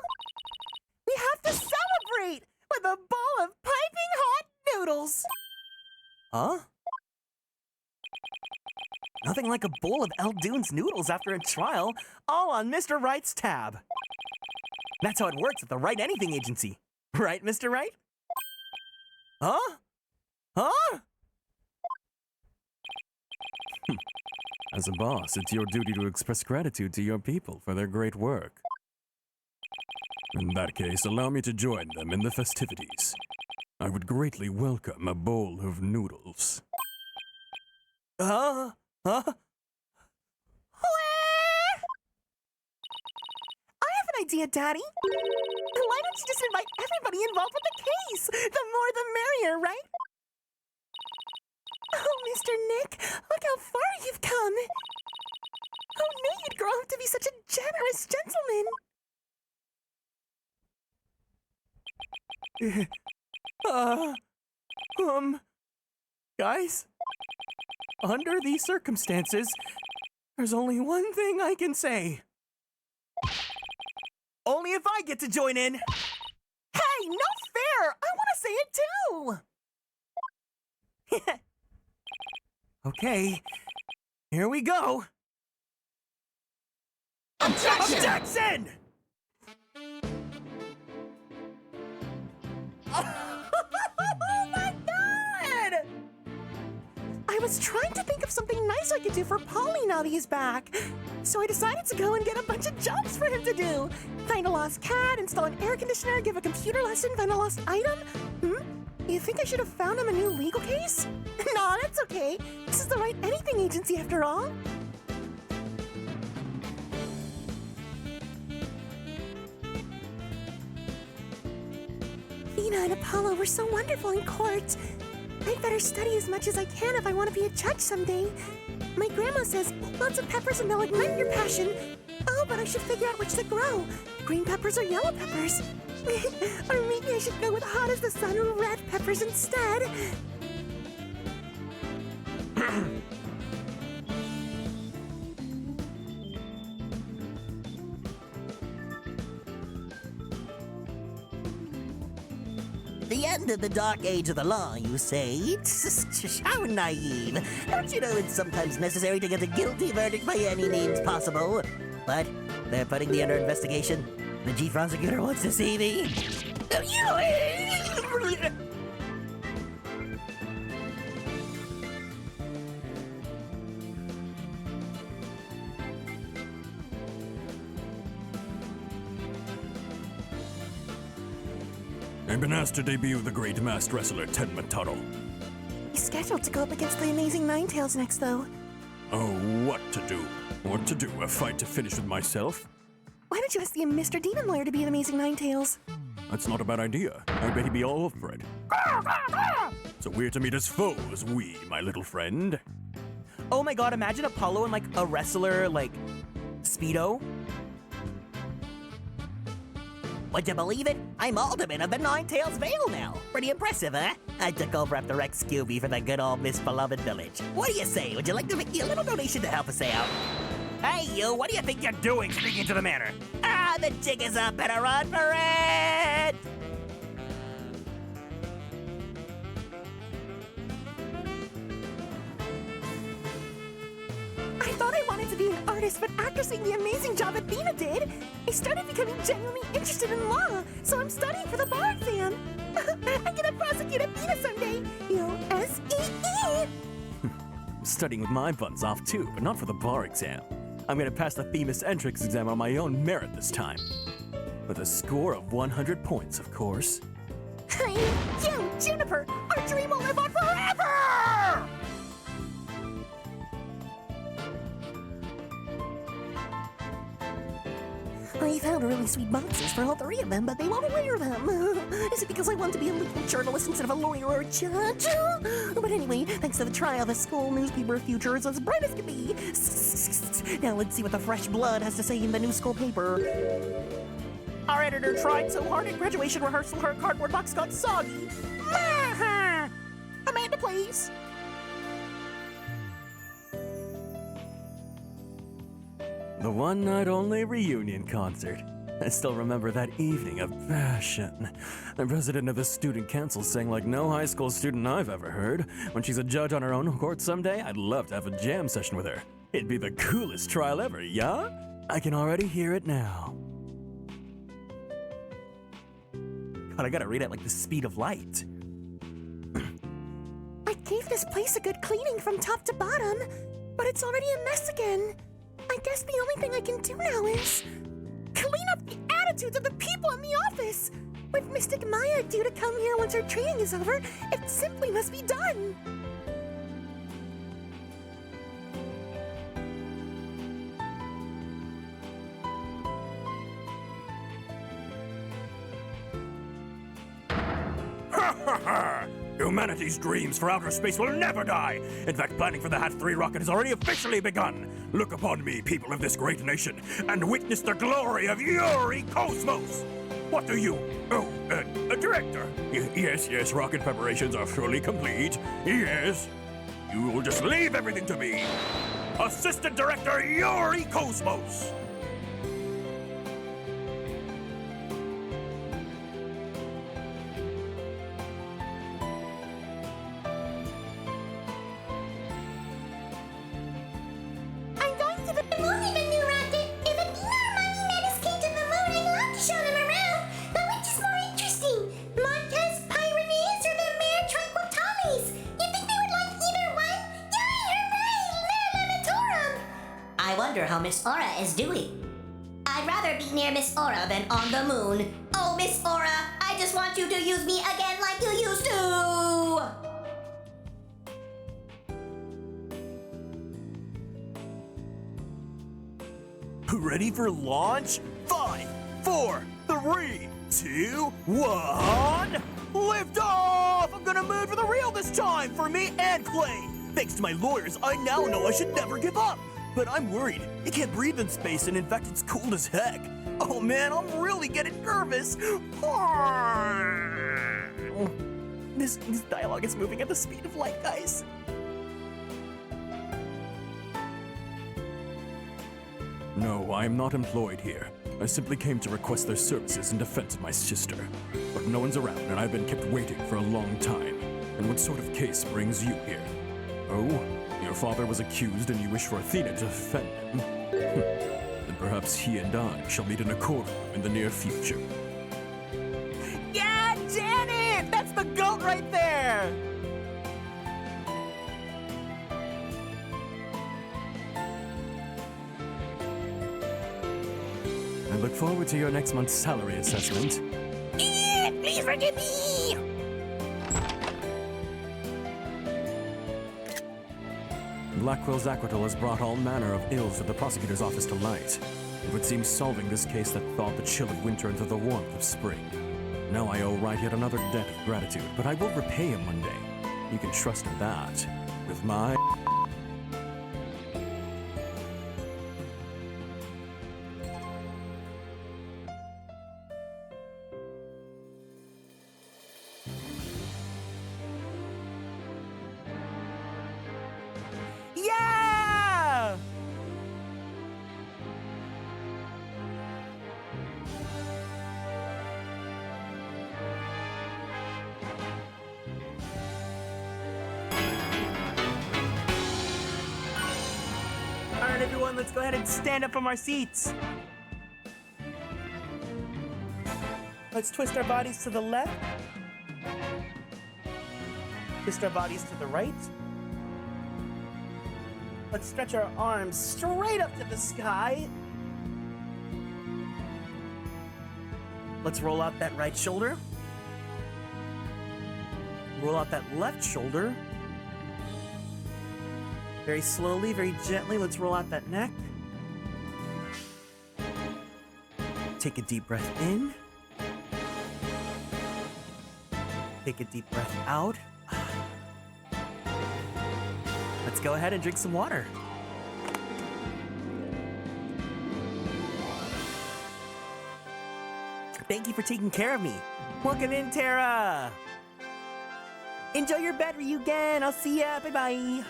We have to celebrate with a bowl of piping hot noodles. Huh? Nothing like a bowl of Eldoon's noodles after a trial, all on Mr. Wright's tab. That's how it works at the Right Anything Agency. Right, Mr. Wright? Huh? Huh? As a boss, it's your duty to express gratitude to your people for their great work. In that case, allow me to join them in the festivities. I would greatly welcome a bowl of noodles. Huh? I have an idea, Daddy. Why don't you just invite everybody involved with the case? The more the merrier, right? Oh, Mr. Nick, look how far you've come. Who knew you'd grow up to be such a generous gentleman? Guys? Under these circumstances, there's only one thing I can say. Only if I get to join in. Hey, no fair! I want to say it too! Okay, here we go. Objection! Objection! Oh my God! I was trying to think of something nice I could do for Polly now that he's back. So I decided to go and get a bunch of jobs for him to do. Find a lost cat, install an air conditioner, give a computer lesson, find a lost item. You think I should have found him a new legal case? Nah, that's okay. This is the Right Anything Agency after all. Athena and Apollo were so wonderful in court. I'd better study as much as I can if I want to be a judge someday. My grandma says lots of peppers and they'll ignite your passion. Oh, but I should figure out which to grow. Green peppers or yellow peppers? Or maybe I should go with hot as the sun red peppers instead. The end of the dark age of the law, you say? How naive. Don't you know it's sometimes necessary to get a guilty verdict by any means possible? But they're putting me under investigation. The chief prosecutor wants to see me. I've been asked to debut the great masked wrestler Tenma Tuttle. He's scheduled to go up against the amazing Ninetales next, though. Oh, what to do? What to do? A fight to finish with myself? Why don't you ask the Mr. Demon Lawyer to be an amazing Ninetales? That's not a bad idea. I bet he'd be all up for it. So we're to meet as foes, we, my little friend. Oh my god, imagine Apollo in like a wrestler, like, Speedo. Would you believe it? I'm Alderman of the Ninetales Vale now. Pretty impressive, huh? I took over after Rex Scooby for the good old misbeloved village. What do you say? Would you like to make a little donation to help us out? Hey, you, what do you think you're doing speaking to the manor? Ah, the jig is up. Better run for it! I thought I wanted to be an artist, but after seeing the amazing job Athena did, I started becoming genuinely interested in law, so I'm studying for the bar exam. I'm gonna prosecute Athena someday. U-S-E-E! I'm studying with my buns off too, but not for the bar exam. I'm gonna pass the Themis entrance exam on my own merit this time. With a score of 100 points, of course. You, Juniper, our dream will live on forever! I found really sweet boxes for all three of them, but they won't wear them. Is it because I want to be a legal journalist instead of a lawyer or a judge? But anyway, thanks to the trial, the school newspaper future is as bright as can be. Now let's see what the fresh blood has to say in the new school paper. Our editor tried so hard at graduation rehearsal, her cardboard box got soggy. Amanda, please. The one-night-only reunion concert. I still remember that evening of passion. The president of the student council sang like no high school student I've ever heard. When she's a judge on her own court someday, I'd love to have a jam session with her. It'd be the coolest trial ever, yeah? I can already hear it now. God, I gotta read it like the speed of light. I gave this place a good cleaning from top to bottom, but it's already a mess again. I guess the only thing I can do now is clean up the attitudes of the people in the office. With Mystic Maya due to come here once her training is over, it simply must be done. Ha ha ha! Humanity's dreams for outer space will never die! In fact, planning for the Hat-3 rocket has already officially begun! Look upon me, people of this great nation, and witness the glory of Yuri Cosmos! What do you... Oh, a director! Yes, rocket preparations are fully complete. Yes. You will just leave everything to me! Assistant Director Yuri Cosmos! How Miss Aura is doing. I'd rather be near Miss Aura than on the moon. Oh, Miss Aura, I just want you to use me again like you used to! Ready for launch? 5, 4, 3, 2, 1. Lift off! I'm gonna move for the real this time, for me and Clay. Thanks to my lawyers, I now know I should never give up. But I'm worried. You can't breathe in space, and in fact, it's cold as heck. Oh man, I'm really getting nervous. This dialogue is moving at the speed of light, guys. No, I am not employed here. I simply came to request their services in defense of my sister. But no one's around, and I've been kept waiting for a long time. And what sort of case brings you here? Oh? Your father was accused and you wish for Athena to defend him. The Perhaps he and I shall meet in a courtroom in the near future. Yeah, Janet! That's the goat right there! I look forward to your next month's salary assessment. Please forgive me! Blackwell's acquittal has brought all manner of ills of the prosecutor's office to light. It would seem solving this case that thawed the chill of winter into the warmth of spring. Now I owe Wright yet another debt of gratitude, but I will repay him one day. You can trust in that. With my... Yeah! All right, everyone, let's go ahead and stand up from our seats. Let's twist our bodies to the left. Twist our bodies to the right. Let's stretch our arms straight up to the sky. Let's roll out that right shoulder. Roll out that left shoulder. Very slowly, very gently, let's roll out that neck. Take a deep breath in. Take a deep breath out. Let's go ahead and drink some water. Thank you for taking care of me. Welcome in, Tara. Enjoy your bed, Ryugen. I'll see ya. Bye-bye.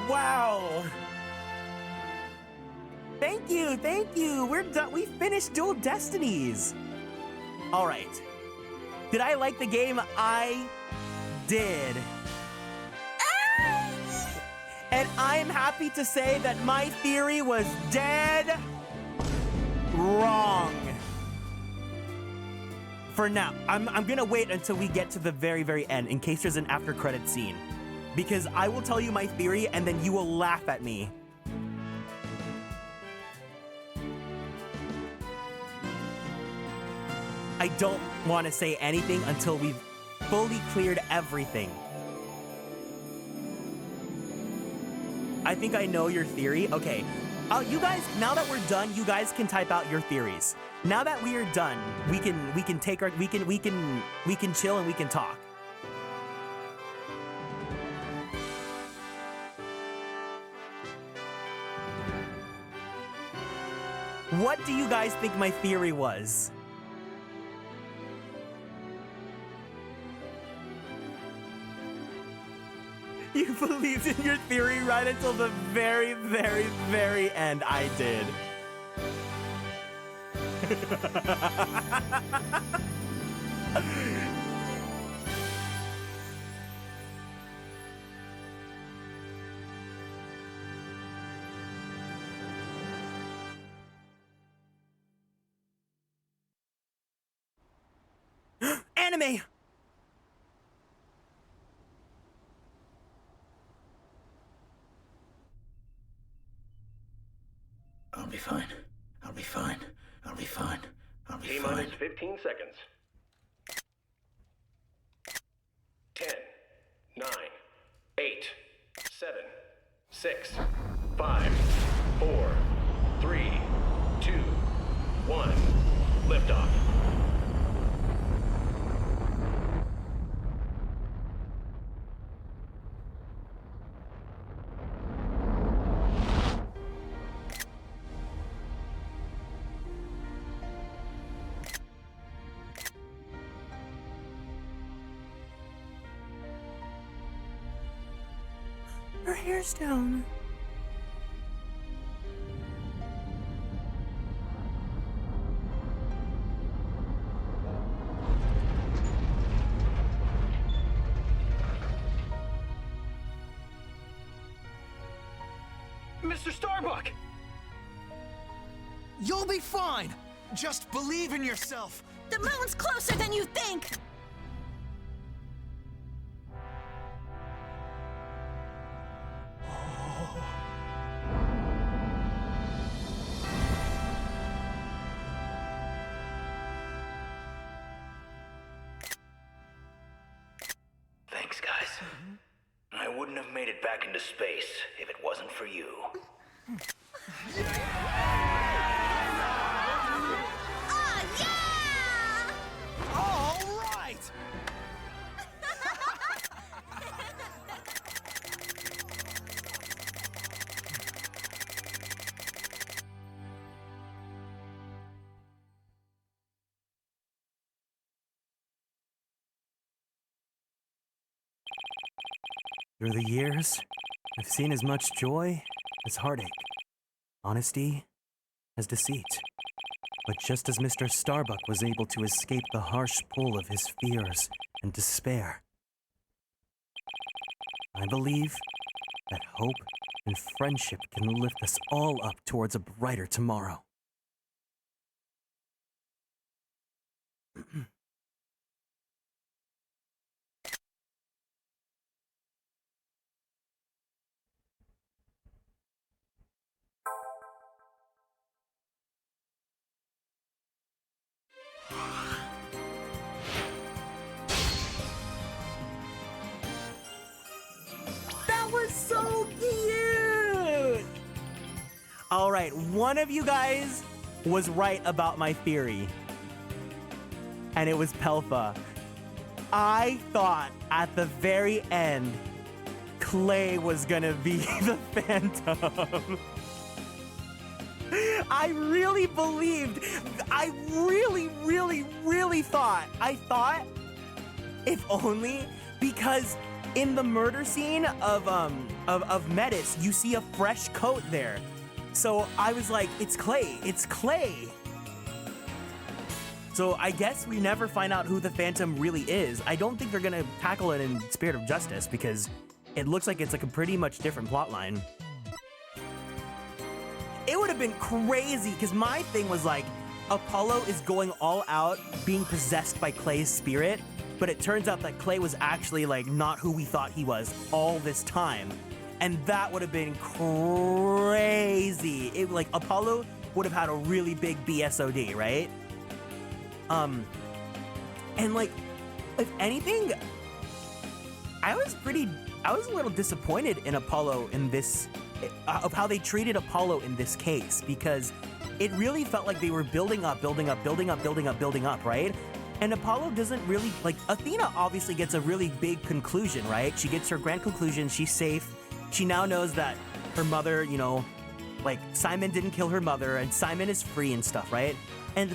Wow. Thank you, thank you. We're done. We finished Duel Destinies. All right. Did I like the game? I did. And I'm happy to say that my theory was dead wrong. For now, I'm gonna wait until we get to the very, very end in case there's an after credit scene. Because I will tell you my theory and then you will laugh at me. I don't want to say anything until we've fully cleared everything. I think I know your theory. Okay. You guys, now that we're done, you guys can type out your theories. Now that we are done, we can chill and we can talk. What do you guys think my theory was? You believed in your theory right until the very, very, very end. I did. Anime! I'll be fine. I'll be fine. I'll be fine. I'll be fine. T-minus 15 seconds. 10, 9, 8, 7, 6, 5, 4, 3, 2, 1. Liftoff. Her hair's down. Mr. Starbuck! You'll be fine! Just believe in yourself! The moon's closer than you think! Thanks, guys. I wouldn't have made it back into space if it wasn't for you. Oh, yeah! All right! Through the years, I've seen as much joy as heartache, honesty as deceit. But just as Mr. Starbuck was able to escape the harsh pull of his fears and despair, I believe that hope and friendship can lift us all up towards a brighter tomorrow. That was so cute! All right, one of you guys was right about my theory. And it was Pelfa. I thought at the very end, Clay was gonna be the Phantom. I really believed, I really thought, if only because in the murder scene of Metis, you see a fresh coat there. So I was like, it's Clay. So I guess we never find out who the Phantom really is. I don't think they're gonna tackle it in Spirit of Justice because it looks like it's like a pretty much different plotline. It would have been crazy because my thing was like, Apollo is going all out being possessed by Clay's spirit, but it turns out that Clay was actually like not who we thought he was all this time. And that would have been crazy. It like Apollo would have had a really big BSOD, right? And like, if anything, I was a little disappointed in Apollo in this, of how they treated Apollo in this case, because it really felt like they were building up, right? And Apollo doesn't really, like, Athena obviously gets a really big conclusion, right? She gets her grand conclusion, she's safe. She now knows that her mother, you know, like, Simon didn't kill her mother, and Simon is free and stuff, right? And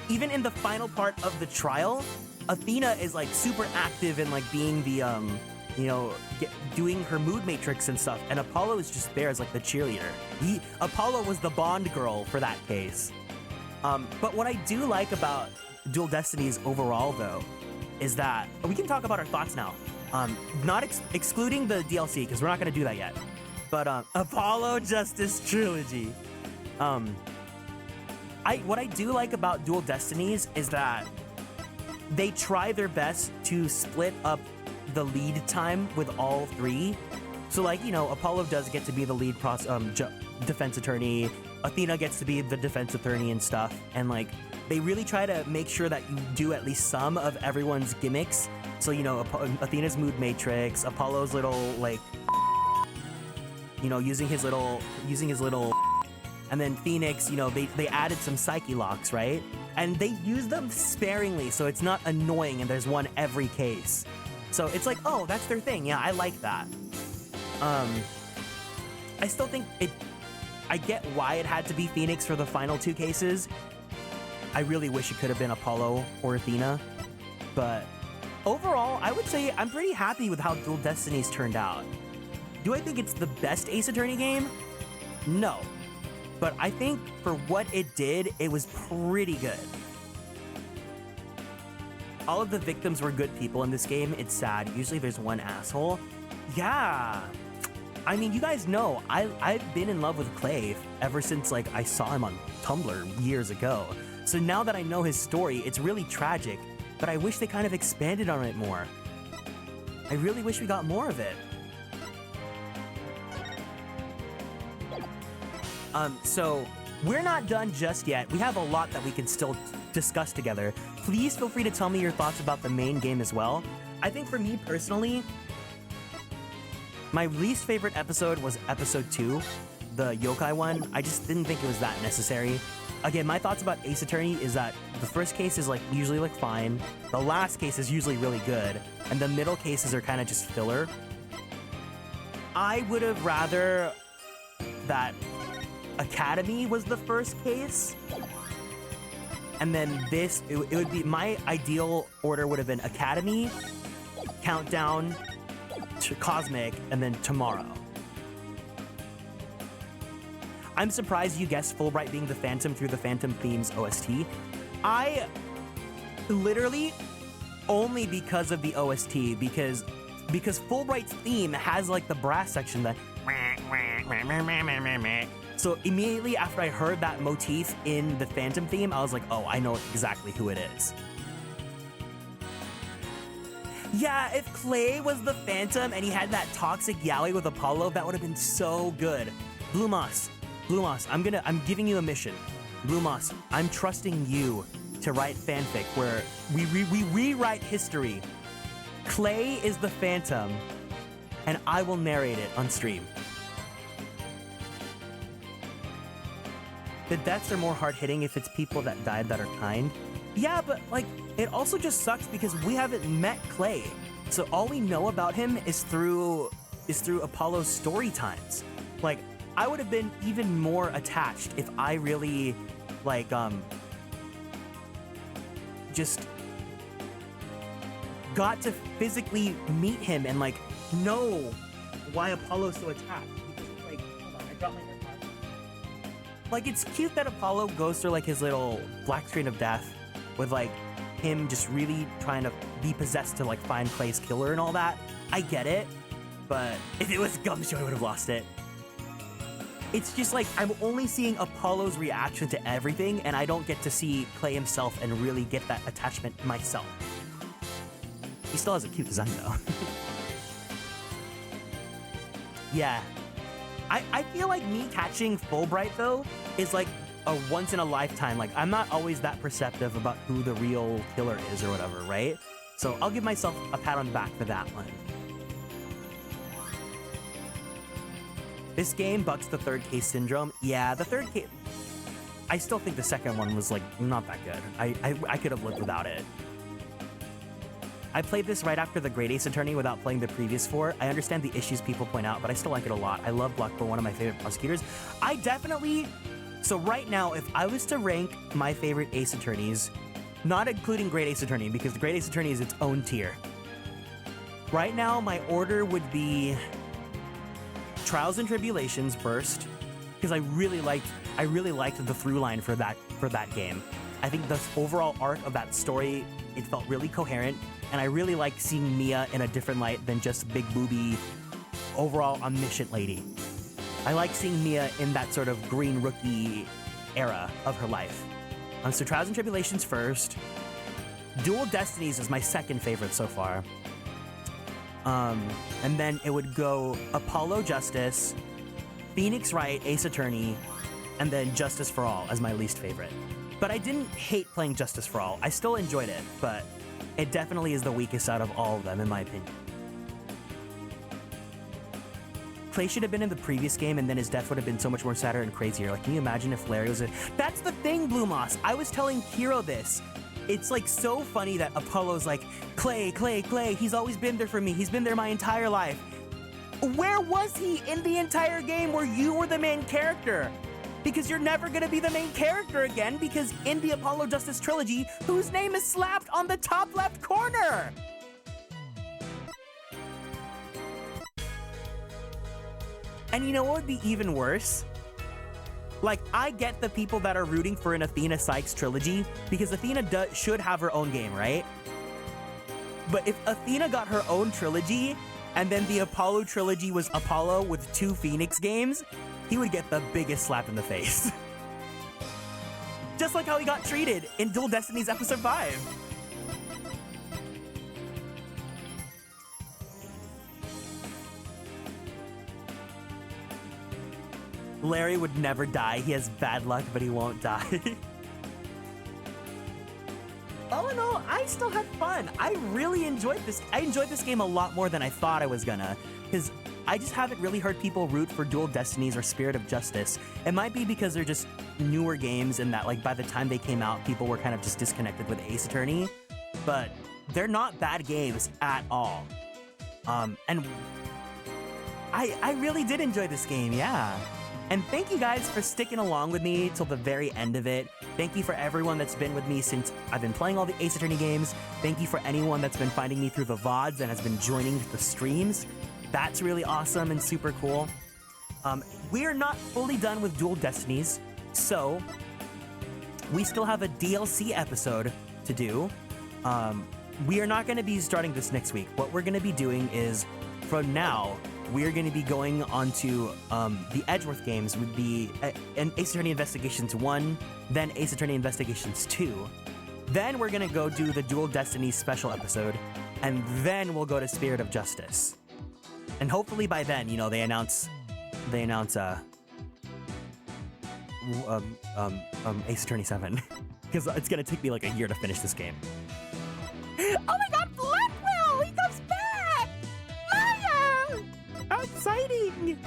even in the final part of the trial, Athena is, like, super active in, like, being the, you know, doing her mood matrix and stuff, and Apollo is just there as, like, the cheerleader. Apollo was the Bond girl for that case. But what I do like about Duel Destinies overall, though, is that we can talk about our thoughts now. Not excluding the DLC, because we're not going to do that yet. But Apollo Justice Trilogy. What I do like about Duel Destinies is that they try their best to split up the lead time with all three. So, like, you know, Apollo does get to be the lead defense attorney. Athena gets to be the defense attorney and stuff. And, like, they really try to make sure that you do at least some of everyone's gimmicks. So, you know, Athena's mood matrix, Apollo's little, like, you know, using his little, and then Phoenix, you know, they added some psyche locks, right? And they use them sparingly, so it's not annoying and there's one every case. So it's like, oh, that's their thing. Yeah, I like that. I still think I get why it had to be Phoenix for the final two cases. I really wish it could have been Apollo or Athena. But overall, I would say I'm pretty happy with how Duel Destinies turned out. Do I think it's the best Ace Attorney game? No. But I think for what it did, it was pretty good. All of the victims were good people in this game. It's sad. Usually there's one asshole. Yeah. I mean, you guys know, I've been in love with Clay ever since, like, I saw him on Tumblr years ago. So now that I know his story, it's really tragic, but I wish they kind of expanded on it more. I really wish we got more of it. So we're not done just yet. We have a lot that we can still discuss together. Please feel free to tell me your thoughts about the main game as well. I think for me personally, my least favorite episode was episode 2, the yokai one. I just didn't think it was that necessary. Again, my thoughts about Ace Attorney is that the first case is like usually like fine, the last case is usually really good, and the middle cases are kind of just filler. I would have rather that Academy was the first case, and then this, it would be, my ideal order would have been Academy, Countdown, to Cosmic, and then Tomorrow. I'm surprised you guessed Fulbright being the Phantom through the Phantom Themes OST. I literally only because of the OST, because Fulbright's theme has like the brass section that. So immediately after I heard that motif in the Phantom theme, I was like, oh, I know exactly who it is. Yeah, if Clay was the Phantom and he had that toxic yaoi with Apollo, that would have been so good. Blue Moss, I'm giving you a mission. Blue Moss, I'm trusting you to write fanfic where we rewrite history. Clay is the Phantom, and I will narrate it on stream. The deaths are more hard-hitting if it's people that died that are kind. Yeah, but like, it also just sucks because we haven't met Clay. So all we know about him is through Apollo's story times. Like, I would have been even more attached if I really, like, just got to physically meet him and, like, know why Apollo's so attached. Because, like, hold on, I dropped my AirPods. Like, it's cute that Apollo goes through, like, his little black screen of death with, like, him just really trying to be possessed to, like, find Clay's killer and all that. I get it, but if it was Gumshoe, I would have lost it. It's just like, I'm only seeing Apollo's reaction to everything, and I don't get to see Clay himself and really get that attachment myself. He still has a cute design, though. Yeah. I feel like me catching Fulbright, though, is like a once in a lifetime. Like, I'm not always that perceptive about who the real killer is or whatever, right? So I'll give myself a pat on the back for that one. This game bucks the third case syndrome. Yeah, the third case... I still think the second one was, like, not that good. I could have lived without it. I played this right after the Great Ace Attorney without playing the previous 4. I understand the issues people point out, but I still like it a lot. I love Blackpool, one of my favorite prosecutors. I definitely... So right now, if I was to rank my favorite Ace Attorneys, not including Great Ace Attorney, because the Great Ace Attorney is its own tier. Right now, my order would be... Trials and Tribulations first, because I really liked the through line for that game. I think the overall arc of that story, it felt really coherent, and I really like seeing Mia in a different light than just big booby, overall omniscient lady. I like seeing Mia in that sort of green rookie era of her life. So Trials and Tribulations first. Duel Destinies is my second favorite so far. And then it would go Apollo Justice, Phoenix Wright, Ace Attorney, and then Justice for All as my least favorite. But I didn't hate playing Justice for All. I still enjoyed it, but it definitely is the weakest out of all of them, in my opinion. Clay should have been in the previous game, and then his death would have been so much more sadder and crazier. Like, can you imagine if Larry was That's the thing, Blue Moss. I was telling Hero this. It's like so funny that Apollo's like, Clay, he's always been there for me. He's been there my entire life. Where was he in the entire game where you were the main character? Because you're never gonna be the main character again, because in the Apollo Justice trilogy, whose name is slapped on the top left corner? And you know what would be even worse? Like, I get the people that are rooting for an Athena Sykes trilogy, because Athena should have her own game, right? But if Athena got her own trilogy, and then the Apollo trilogy was Apollo with 2 Phoenix games, he would get the biggest slap in the face. Just like how he got treated in Duel Destinies Episode 5. Larry would never die. He has bad luck, but he won't die. All in all, I still had fun. I really enjoyed this. I enjoyed this game a lot more than I thought I was gonna, because I just haven't really heard people root for Duel Destinies or Spirit of Justice. It might be because they're just newer games and that, like, by the time they came out, people were kind of just disconnected with Ace Attorney, but they're not bad games at all. And I really did enjoy this game, yeah. And thank you guys for sticking along with me till the very end of it. Thank you for everyone that's been with me since I've been playing all the Ace Attorney games. Thank you for anyone that's been finding me through the VODs and has been joining the streams. That's really awesome and super cool. We're not fully done with Duel Destinies, so we still have a DLC episode to do. We are not going to be starting this next week. What we're going to be doing is, from now, we're going to be going on to the Edgeworth games with the Ace Attorney Investigations 1, then Ace Attorney Investigations 2. Then we're going to go do the Duel Destinies special episode, and then we'll go to Spirit of Justice. And hopefully by then, you know, they announce Ace Attorney 7. Because it's going to take me like a year to finish this game. Oh my god, Blackwell! He comes back! Maya! How exciting!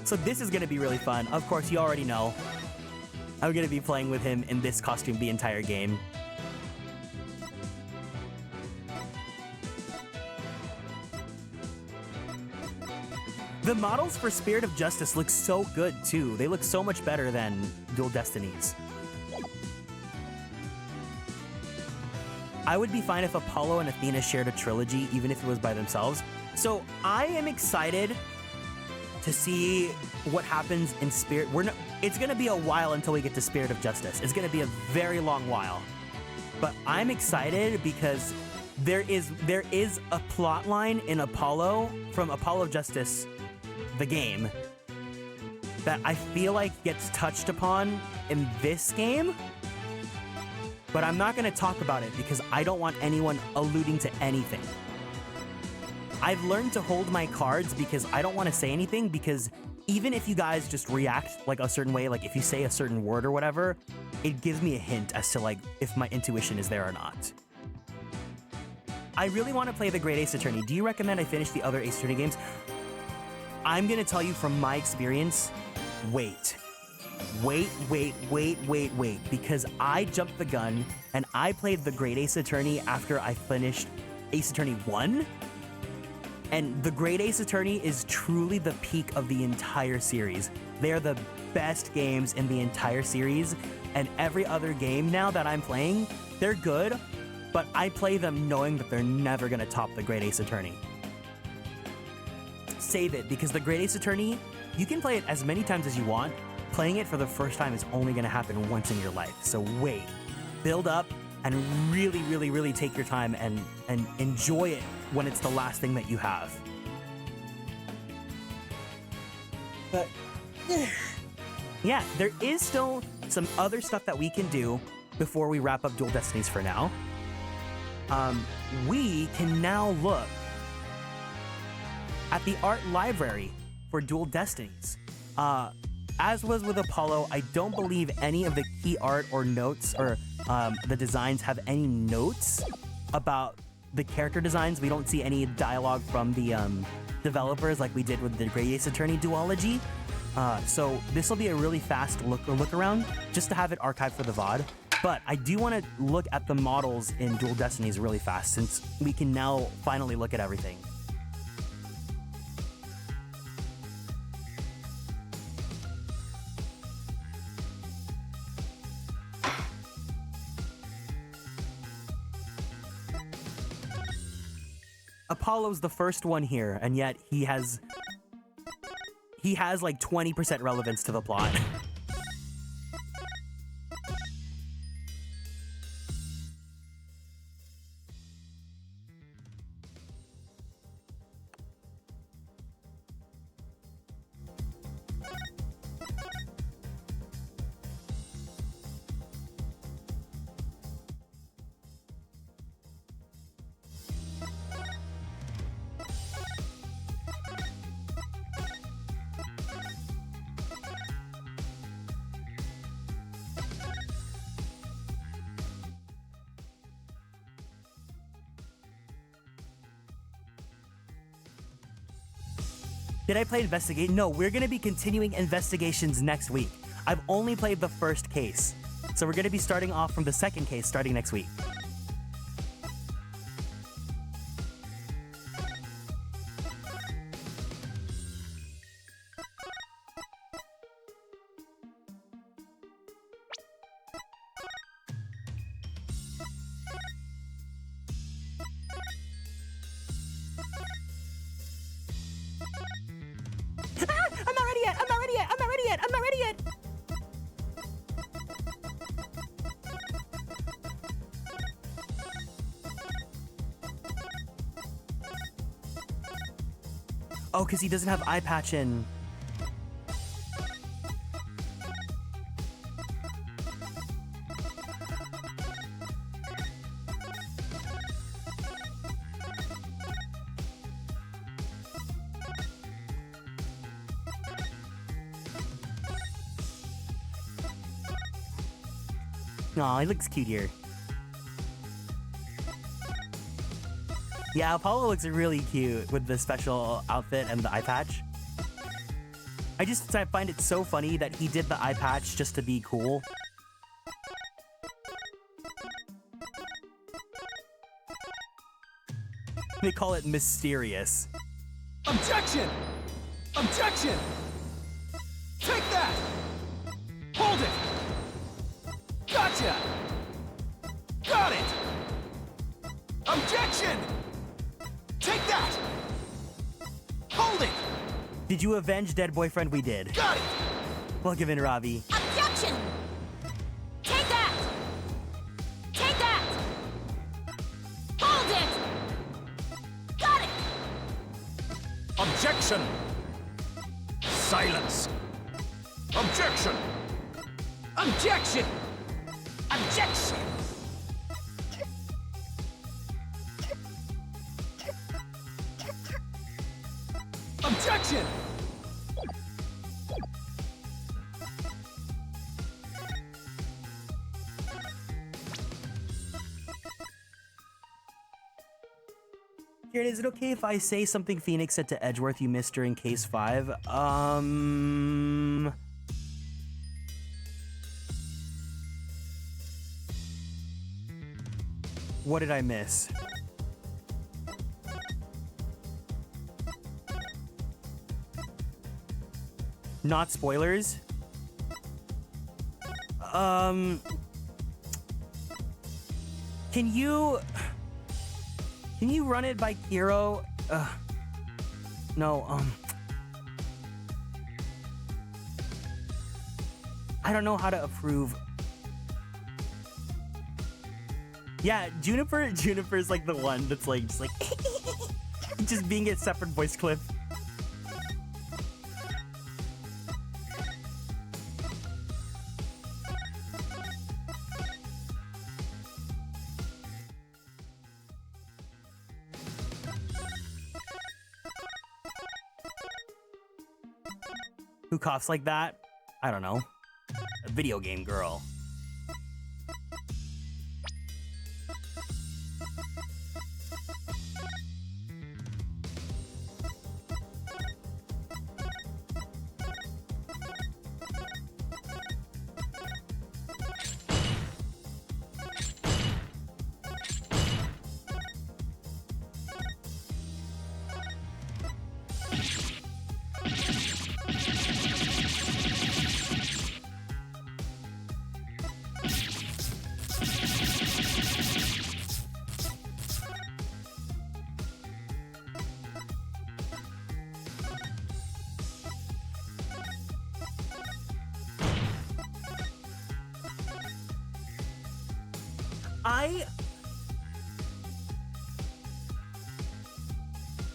So this is going to be really fun. Of course, you already know. I'm going to be playing with him in this costume the entire game. The models for Spirit of Justice look so good, too. They look so much better than Duel Destinies. I would be fine if Apollo and Athena shared a trilogy, even if it was by themselves. So I am excited to see what happens in Spirit. It's going to be a while until we get to Spirit of Justice. It's going to be a very long while. But I'm excited because there is a plot line in Apollo, from Apollo Justice, the game, that I feel like gets touched upon in this game. But I'm not going to talk about it because I don't want anyone alluding to anything. I've learned to hold my cards because I don't want to say anything, because even if you guys just react like a certain way, like if you say a certain word or whatever, it gives me a hint as to like if my intuition is there or not. I really want to play the Great Ace Attorney. Do you recommend I finish the other Ace Attorney games? I'm going to tell you from my experience, wait, because I jumped the gun and I played the Great Ace Attorney after I finished Ace Attorney 1. And the Great Ace Attorney is truly the peak of the entire series. They're the best games in the entire series, and every other game now that I'm playing, they're good, but I play them knowing that they're never gonna top the Great Ace Attorney. Save it, because the Great Ace Attorney, you can play it as many times as you want. Playing it for the first time is only gonna happen once in your life, so wait, build up, and really, really, really take your time and enjoy it when it's the last thing that you have. But yeah, there is still some other stuff that we can do before we wrap up Duel Destinies for now. We can now look at the art library for Duel Destinies. As was with Apollo, I don't believe any of the key art or notes or the designs have any notes about the character designs. We don't see any dialogue from the developers like we did with the Great Ace Attorney duology. So this will be a really fast look around just to have it archived for the VOD. But I do want to look at the models in Duel Destinies really fast, since we can now finally look at everything. Apollo's the first one here, and yet he has like 20% relevance to the plot. Did I play Investigate? No, we're gonna be continuing Investigations next week. I've only played the first case. So we're gonna be starting off from the second case starting next week. I'm not ready yet. I'm not ready yet. I'm not ready yet. I'm not ready yet. Oh, because he doesn't have eye patch in. Aw, he looks cute here. Yeah, Apollo looks really cute with the special outfit and the eye patch. I find it so funny that he did the eye patch just to be cool. They call it mysterious. Objection! Objection! Take that! Hold it! Gotcha! Got it! Objection! Take that! Hold it! Did you avenge dead boyfriend? We did. Got it! Welcome in, Ravi. Objection! Take that! Take that! Hold it! Got it! Objection! Silence! Objection! Objection! Objection! Objection! Kieran, is it okay if I say something Phoenix said to Edgeworth you missed during case 5? What did I miss? Not spoilers? Can you run it by Kiro? No, I don't know how to approve. Yeah, Juniper's like the one that's like, just like, just being a separate voice clip. Who coughs like that? I don't know. A video game girl.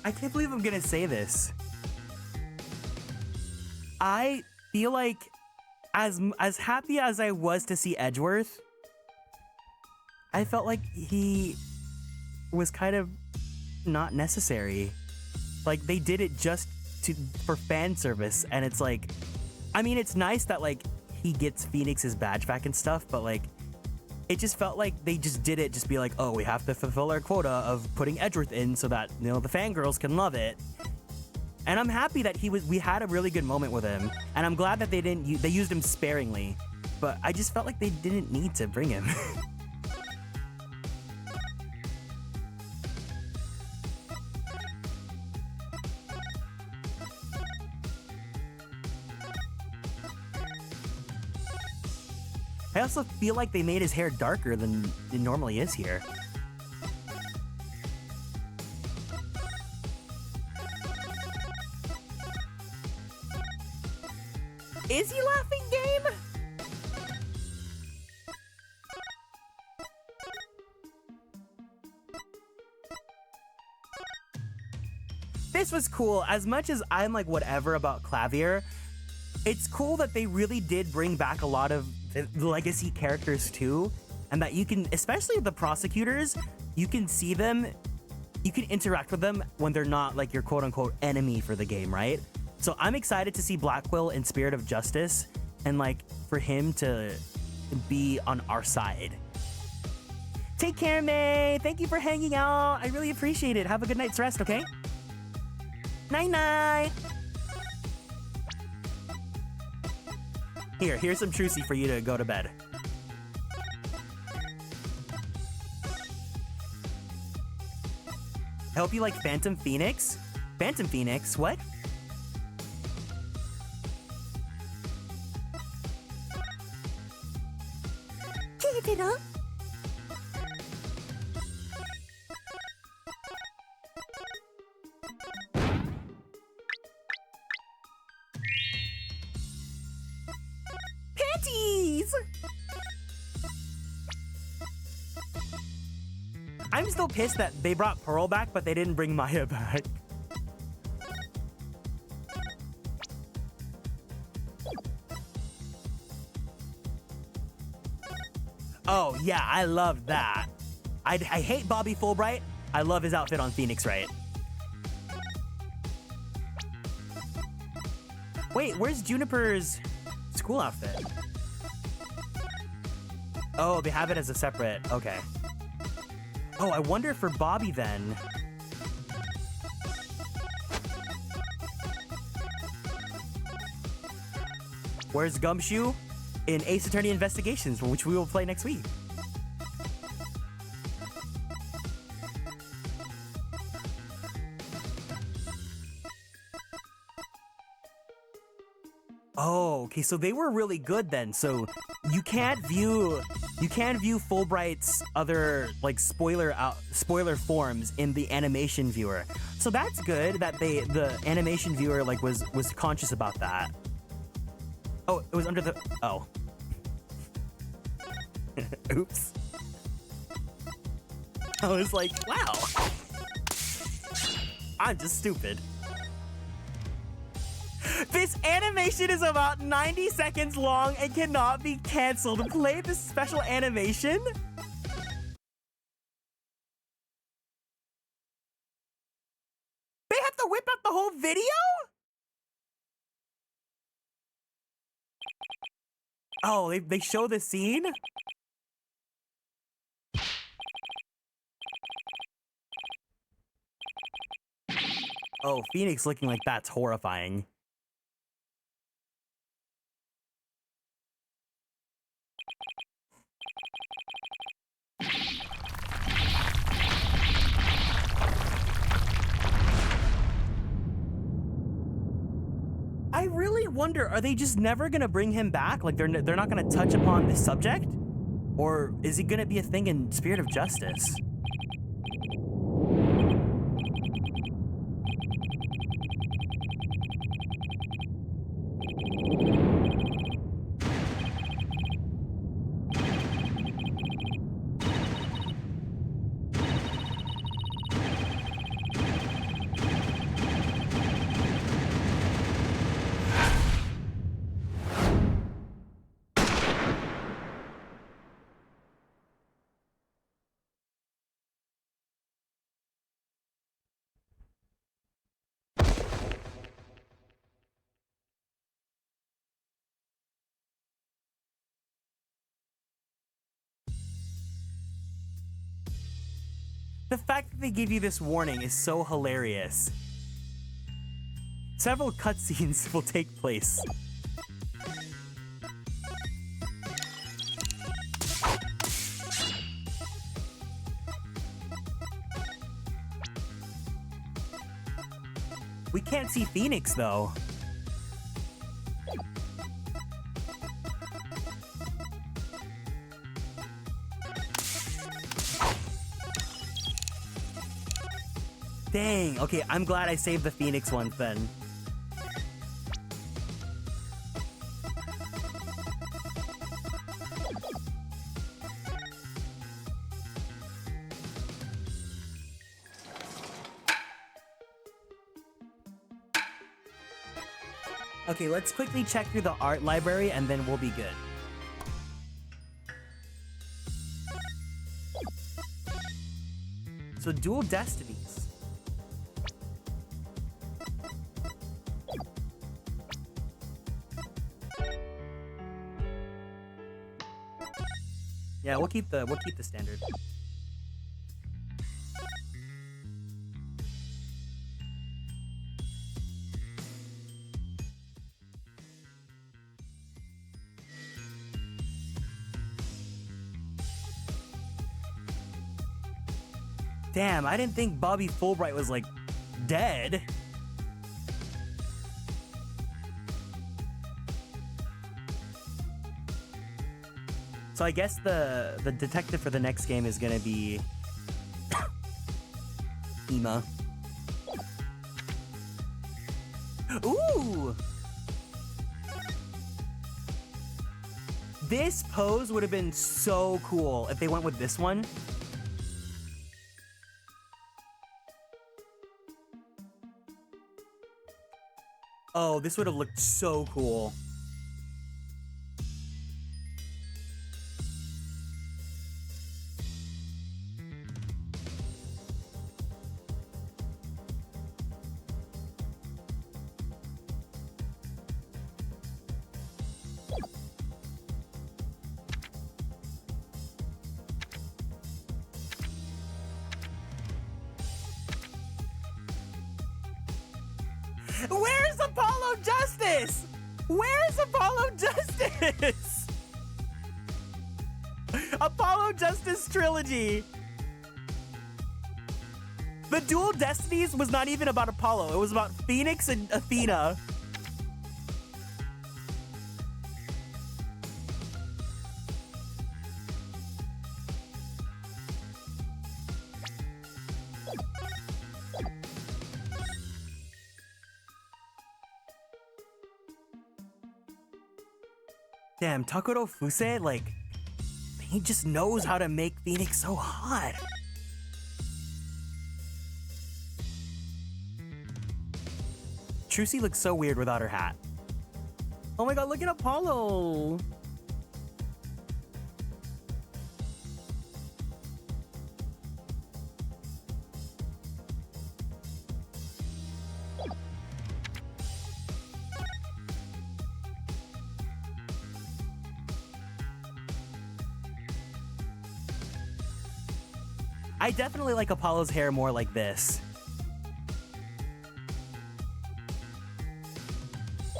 I can't believe I'm gonna say this. I feel like as happy as I was to see Edgeworth, I felt like he was kind of not necessary. Like they did it just for fan service, and it's like, I mean, it's nice that like he gets Phoenix's badge back and stuff, but like it just felt like they just did it just be like, oh, we have to fulfill our quota of putting Edgeworth in so that, you know, the fangirls can love it. And I'm happy that we had a really good moment with him. And I'm glad that they used him sparingly. But I just felt like they didn't need to bring him. I also feel like they made his hair darker than it normally is here. Is he laughing, game? This was cool. As much as I'm like whatever about Clavier, it's cool that they really did bring back a lot of the legacy characters too, and that you can, especially the prosecutors, you can see them, you can interact with them when they're not like your quote-unquote enemy for the game, right? So I'm excited to see Blackwell in Spirit of Justice and like for him to be on our side. Take care, May. Thank you for hanging out. I really appreciate it. Have a good night's rest, okay? Night-night. Here's some Trucy for you to go to bed. I hope you like Phantom Phoenix. Phantom Phoenix, what? Keep it up. Panties! I'm still pissed that they brought Pearl back, but they didn't bring Maya back. Oh, yeah, I love that. I hate Bobby Fulbright. I love his outfit on Phoenix Wright. Wait, where's Juniper's school outfit? Oh, they have it as a separate, okay. Oh, I wonder for Bobby then. Where's Gumshoe? In Ace Attorney Investigations, which we will play next week. Oh, okay, so they were really good then. So you can't view Fulbright's other like spoiler forms in the animation viewer. So that's good that the animation viewer like was conscious about that. Oh, it was under the oh. Oops. I was like, wow. I'm just stupid. This animation is about 90 seconds long and cannot be canceled. Play this special animation? They have to whip out the whole video? Oh, they show the scene? Oh, Phoenix looking like that's horrifying. I really wonder, are they just never gonna bring him back? Like they're not gonna touch upon this subject? Or is he gonna be a thing in Spirit of Justice? The fact that they give you this warning is so hilarious. Several cutscenes will take place. We can't see Phoenix, though. Dang, okay, I'm glad I saved the Phoenix one then. Okay, let's quickly check through the art library and then we'll be good. So, Duel Destinies. Yeah, we'll keep the standard. Damn, I didn't think Bobby Fulbright was, like, dead. So I guess the detective for the next game is gonna be Ema. Ooh! This pose would have been so cool if they went with this one. Oh, this would have looked so cool. Where's Apollo Justice? Where's Apollo Justice? Apollo Justice Trilogy. The Duel Destinies was not even about Apollo. It was about Phoenix and Athena. Damn, Takuro Fuse, like, he just knows how to make Phoenix so hot. Trucy looks so weird without her hat. Oh my god, look at Apollo! I definitely like Apollo's hair more like this.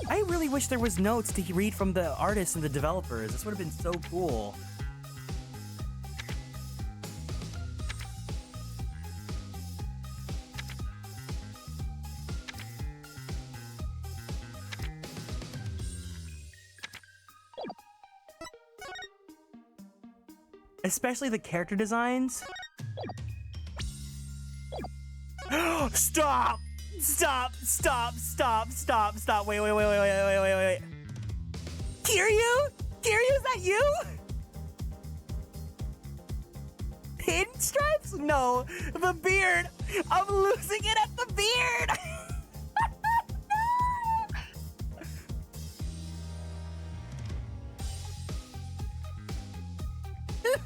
I really wish there was notes to read from the artists and the developers. This would have been so cool. Especially the character designs. Stop! Stop! Stop! Stop! Stop! Stop! Wait! Kiryu? Kiryu, is that you? Pinstripes? No, the beard. I'm losing it at the beard.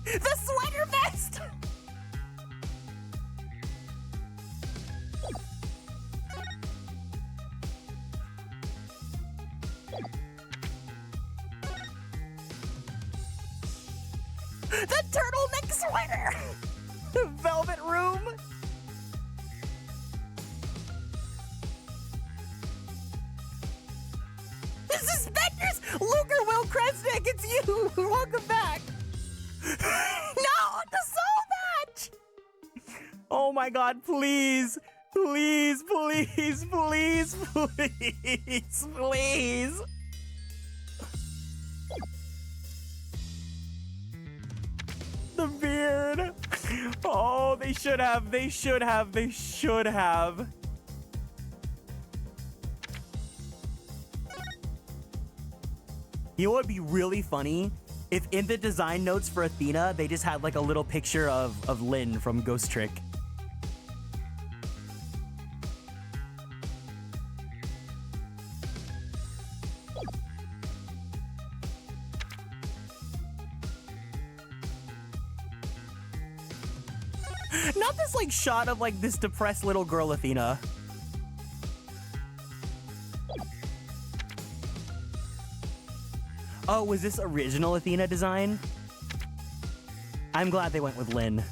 The sweater vest. The turtleneck sweater! The velvet room! Kresnik, it's you! Welcome back! No, the soul match! Oh my god, please! Please, please, please, please, please! The beard! Oh, they should have. You know what would be really funny? If in the design notes for Athena, they just had like a little picture of Lynn from Ghost Trick. Not this like shot of like this depressed little girl Athena. Oh, was this original Athena design? I'm glad they went with Lynn.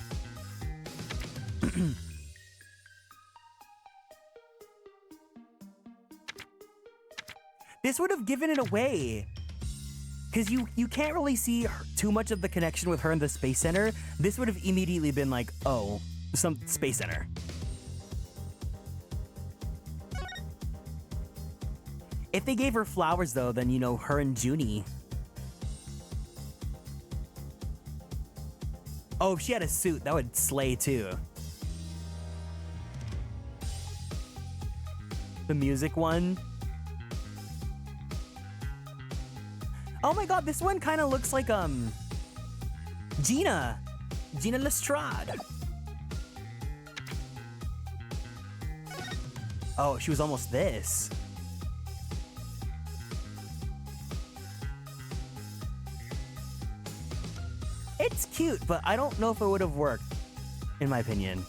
This would have given it away. Because you can't really see too much of the connection with her in the Space Center. This would have immediately been like, oh, some Space Center. If they gave her flowers, though, then, you know, her and Junie. Oh, if she had a suit, that would slay, too. The music one. Oh my god, this one kind of looks like, Gina Lestrade. Oh, she was almost this. It's cute, but I don't know if it would have worked, in my opinion.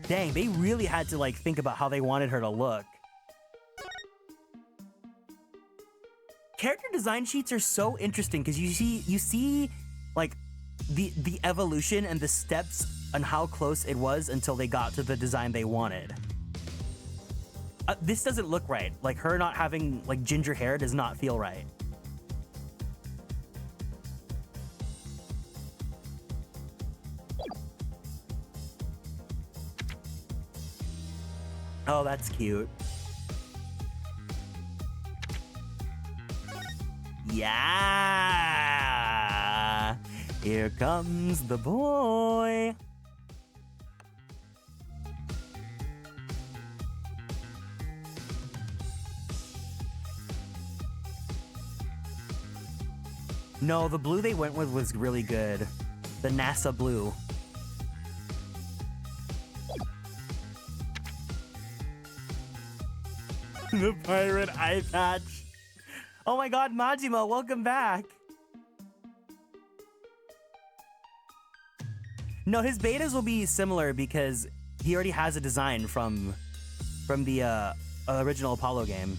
Dang, they really had to, like, think about how they wanted her to look. Character design sheets are so interesting because you see like the evolution and the steps on how close it was until they got to the design they wanted. This doesn't look right. Like her not having like ginger hair does not feel right. Oh, that's cute. Yeah! Here comes the boy. No, the blue they went with was really good. The NASA blue. The pirate eye patch. Oh my god, Majima, welcome back. No, his betas will be similar because he already has a design from the original Apollo game.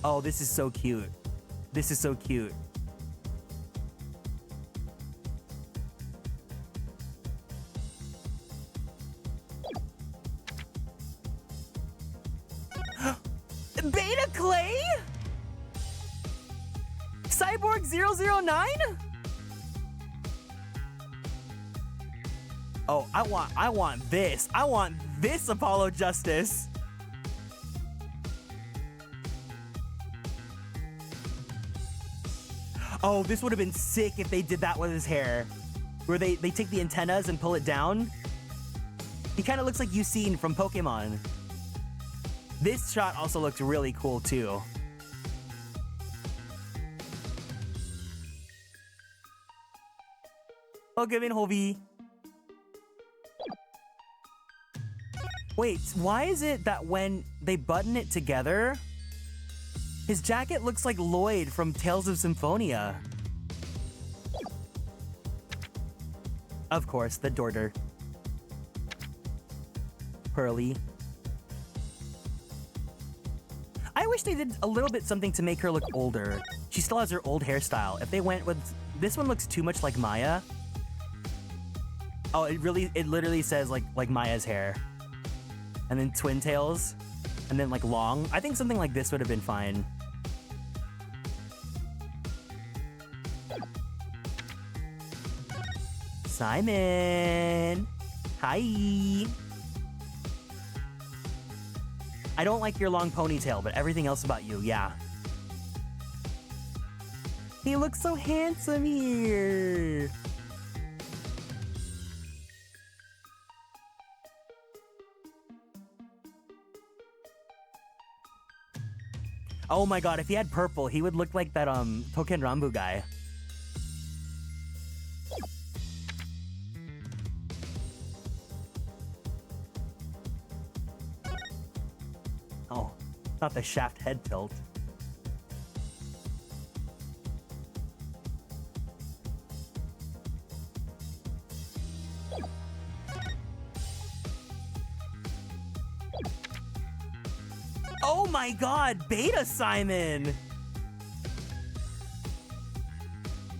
Oh, this is so cute. This is so cute. Beta Clay? Cyborg 009? Oh, I want this. I want this Apollo Justice. Oh, this would have been sick if they did that with his hair. Where they take the antennas and pull it down. He kind of looks like Yucine from Pokemon. This shot also looks really cool too. Welcome in, Hovi. Wait, why is it that when they button it together, his jacket looks like Lloyd from Tales of Symphonia? Of course, the Dorter. Pearly. I wish they did a little bit something to make her look older. She still has her old hairstyle. If they went with... This one looks too much like Maya. Oh, it literally says like Maya's hair. And then twin tails. and then like long. I think something like this would have been fine. Simon! Hi! I don't like your long ponytail, but everything else about you, yeah. He looks so handsome here! Oh my god, if he had purple, he would look like that, Token Rambu guy. Oh, not the shaft head tilt. Oh my god, Beta Simon!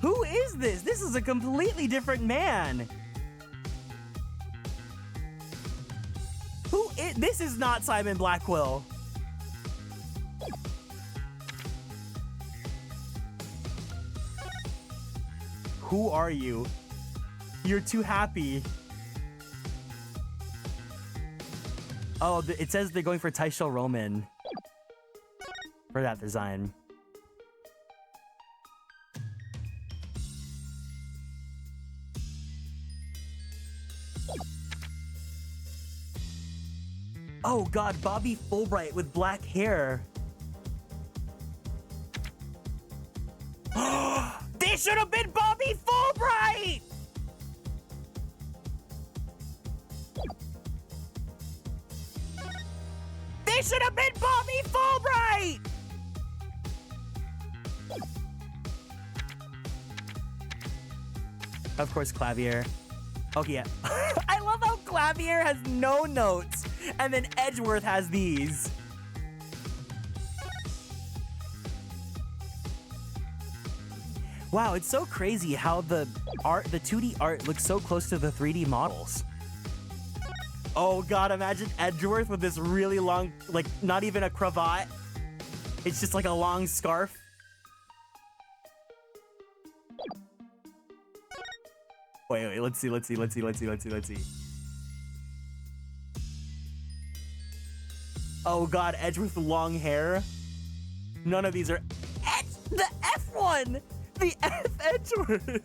Who is this? This is a completely different man. Who is this? Is not Simon Blackwell. Who are you? You're too happy. Oh, it says they're going for Taisho Roman for that design. Oh god, Bobby Fulbright with black hair. They should have been Bobby Fulbright! They should have been Bobby Fulbright! Of course, Clavier. Okay, yeah. I love how Clavier has no notes, and then Edgeworth has these. Wow, it's so crazy how the 2D art looks so close to the 3D models. Oh god, imagine Edgeworth with this really long, like, not even a cravat. It's just like a long scarf. Wait, let's see. Oh god, Edgeworth with long hair. None of these are... The F one! The F Edgeworth!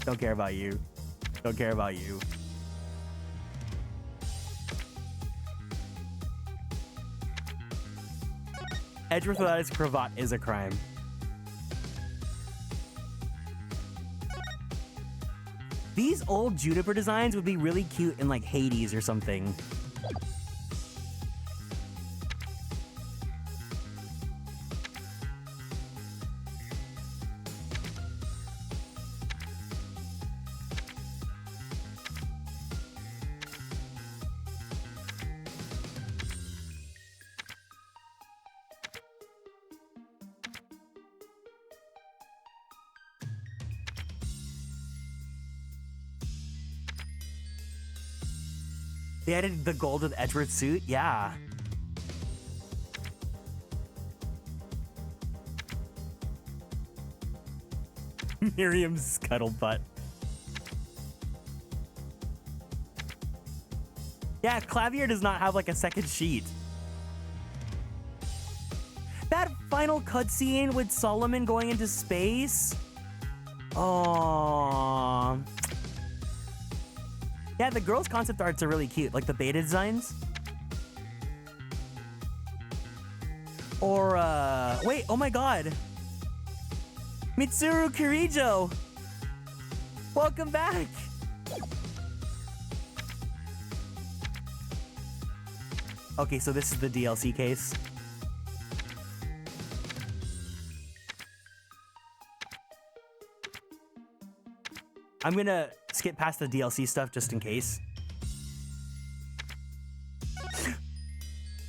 Don't care about you. Don't care about you. Edgeworth without his cravat is a crime. These old Juniper designs would be really cute in like Hades or something. They added the gold with Edgeworth's suit? Yeah. Miriam's scuttlebutt. Yeah, Clavier does not have like a second sheet. That final cutscene with Solomon going into space? Oh. Yeah, the girls' concept arts are really cute, like the beta designs. Or, wait, oh my god. Mitsuru Kirijo! Welcome back! Okay, so this is the DLC case. I'm gonna skip past the DLC stuff just in case.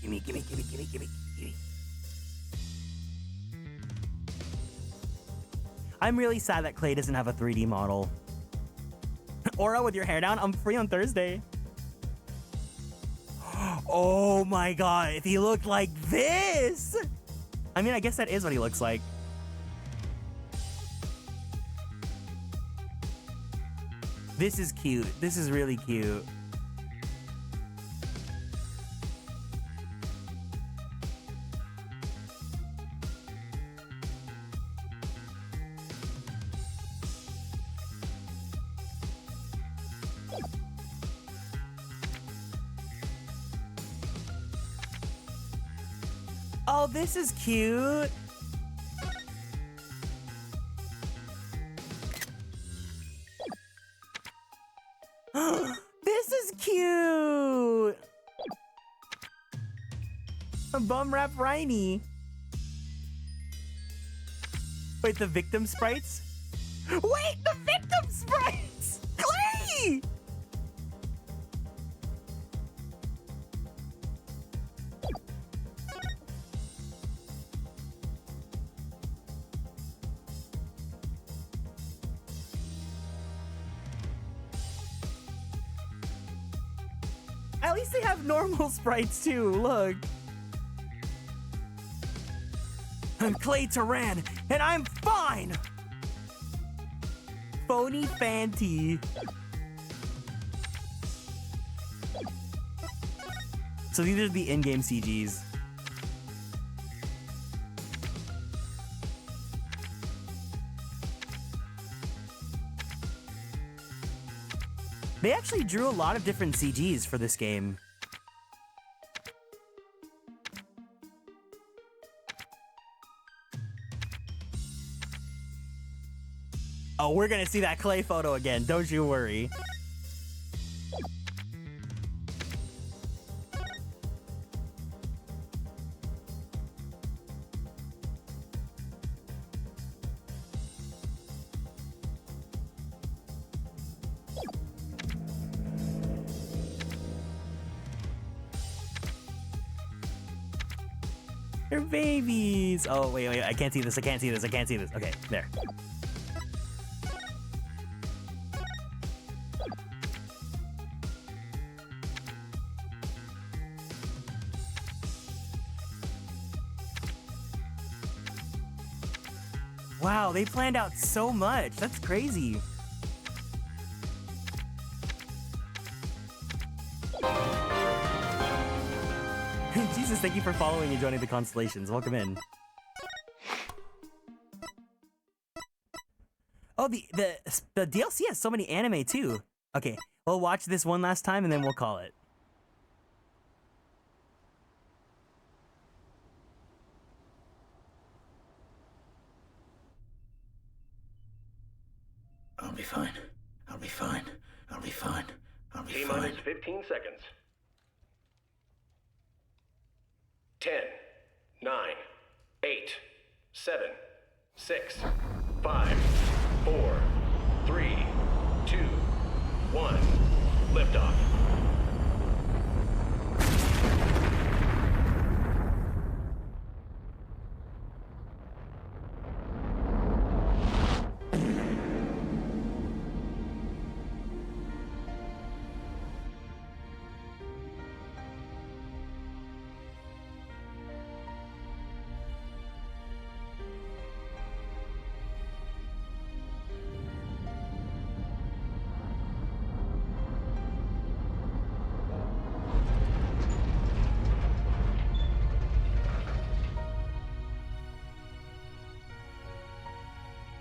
Gimme. I'm really sad that Clay doesn't have a 3D model. Aura with your hair down, I'm free on Thursday. Oh my god, if he looked like this! I mean, I guess that is what he looks like. This is cute. This is really cute. Oh, this is cute. This is cute. A bum rap Rhynie. Wait, the victim sprites? Wait, the victim sprites! Clay! At least they have normal sprites too, look. I'm Clay Turan, and I'm fine! Phony Fanty. So these are the in-game CGs. They actually drew a lot of different CGs for this game. Oh, we're gonna see that Clay photo again, don't you worry. They're babies. Oh, wait, I can't see this, I can't see this, I can't see this. Okay, there. Wow, they planned out so much. That's crazy. Jesus, thank you for following and joining the Konstellations. Welcome in. Oh, the DLC has so many anime too. Okay, we'll watch this one last time and then we'll call it. I'll be fine. I'll be fine. I'll be fine. I'll be fine. T-minus 15 seconds. 10, 9, 8, 7, 6, 5, 4, 3, 2, 1. Liftoff.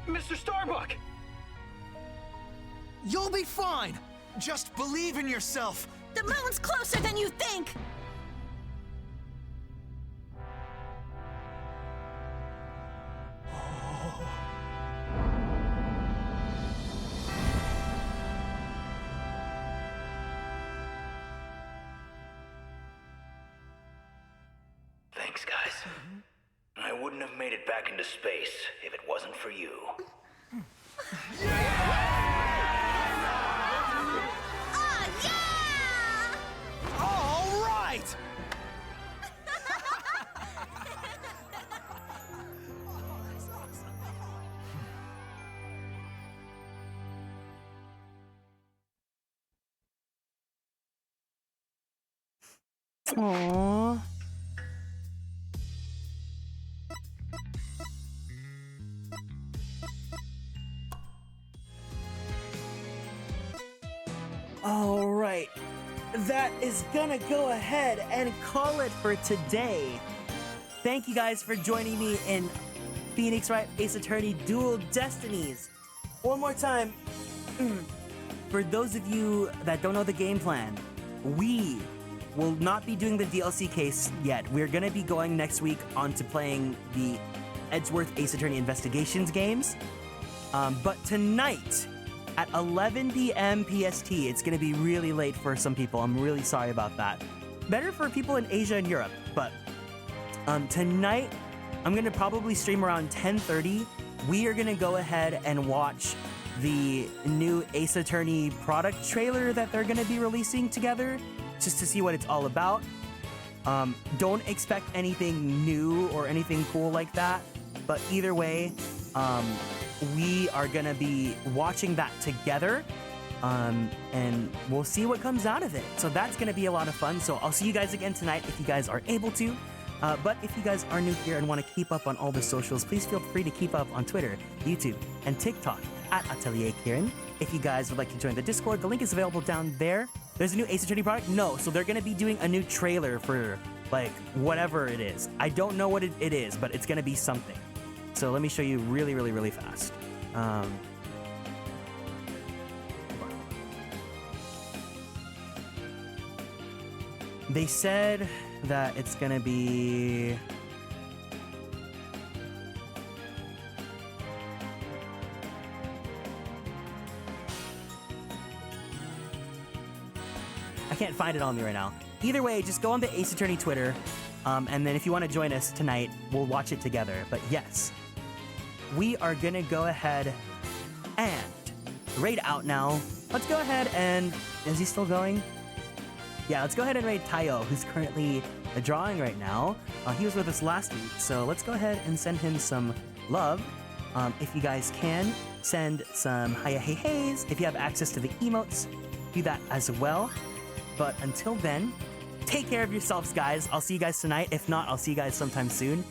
Mr. Starbuck! You'll be fine! Just believe in yourself! The moon's closer than you think! Thanks, guys. I wouldn't have made it back into space if it wasn't for you. All right! Aww. All right. That is gonna go ahead and call it for today. Thank you guys for joining me in Phoenix Wright Ace Attorney Duel Destinies. One more time. For those of you that don't know the game plan, we will not be doing the DLC case yet. We're gonna be going next week on to playing the Edgeworth Ace Attorney Investigations games. But tonight, at 11 p.m. PST, it's gonna be really late for some people. I'm really sorry about that. Better for people in Asia and Europe, but tonight, I'm gonna probably stream around 10:30. We are gonna go ahead and watch the new Ace Attorney product trailer that they're gonna be releasing together, just to see what it's all about. Don't expect anything new or anything cool like that, but either way, we are gonna be watching that together, and we'll see what comes out of it. So that's gonna be a lot of fun. So I'll see you guys again tonight if you guys are able to. But if you guys are new here and want to keep up on all the socials, please feel free to keep up on Twitter, YouTube, and TikTok at Atelier Kieran. If you guys would like to join the Discord, the link is available down there. There's a new Ace Attorney product? No. So they're gonna be doing a new trailer for like whatever it is. I don't know what it is, but it's gonna be something. So let me show you really, really, really fast. They said that it's gonna be... I can't find it on me right now. Either way, just go on the Ace Attorney Twitter, and then if you want to join us tonight, we'll watch it together. But yes, we are gonna go ahead and raid out now. Let's go ahead and... Is he still going? Yeah, let's go ahead and raid Tayo, who's currently drawing right now. He was with us last week, so let's go ahead and send him some love. If you guys can, send some hiya hey heys. If you have access to the emotes, do that as well. But until then, take care of yourselves, guys. I'll see you guys tonight. If not, I'll see you guys sometime soon.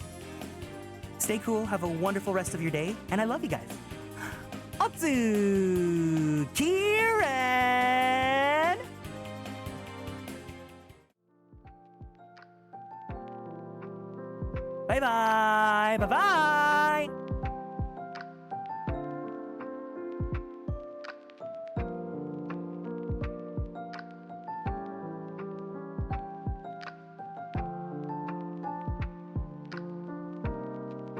Stay cool, have a wonderful rest of your day, and I love you guys. Otsu Kieran! Bye-bye! Bye-bye!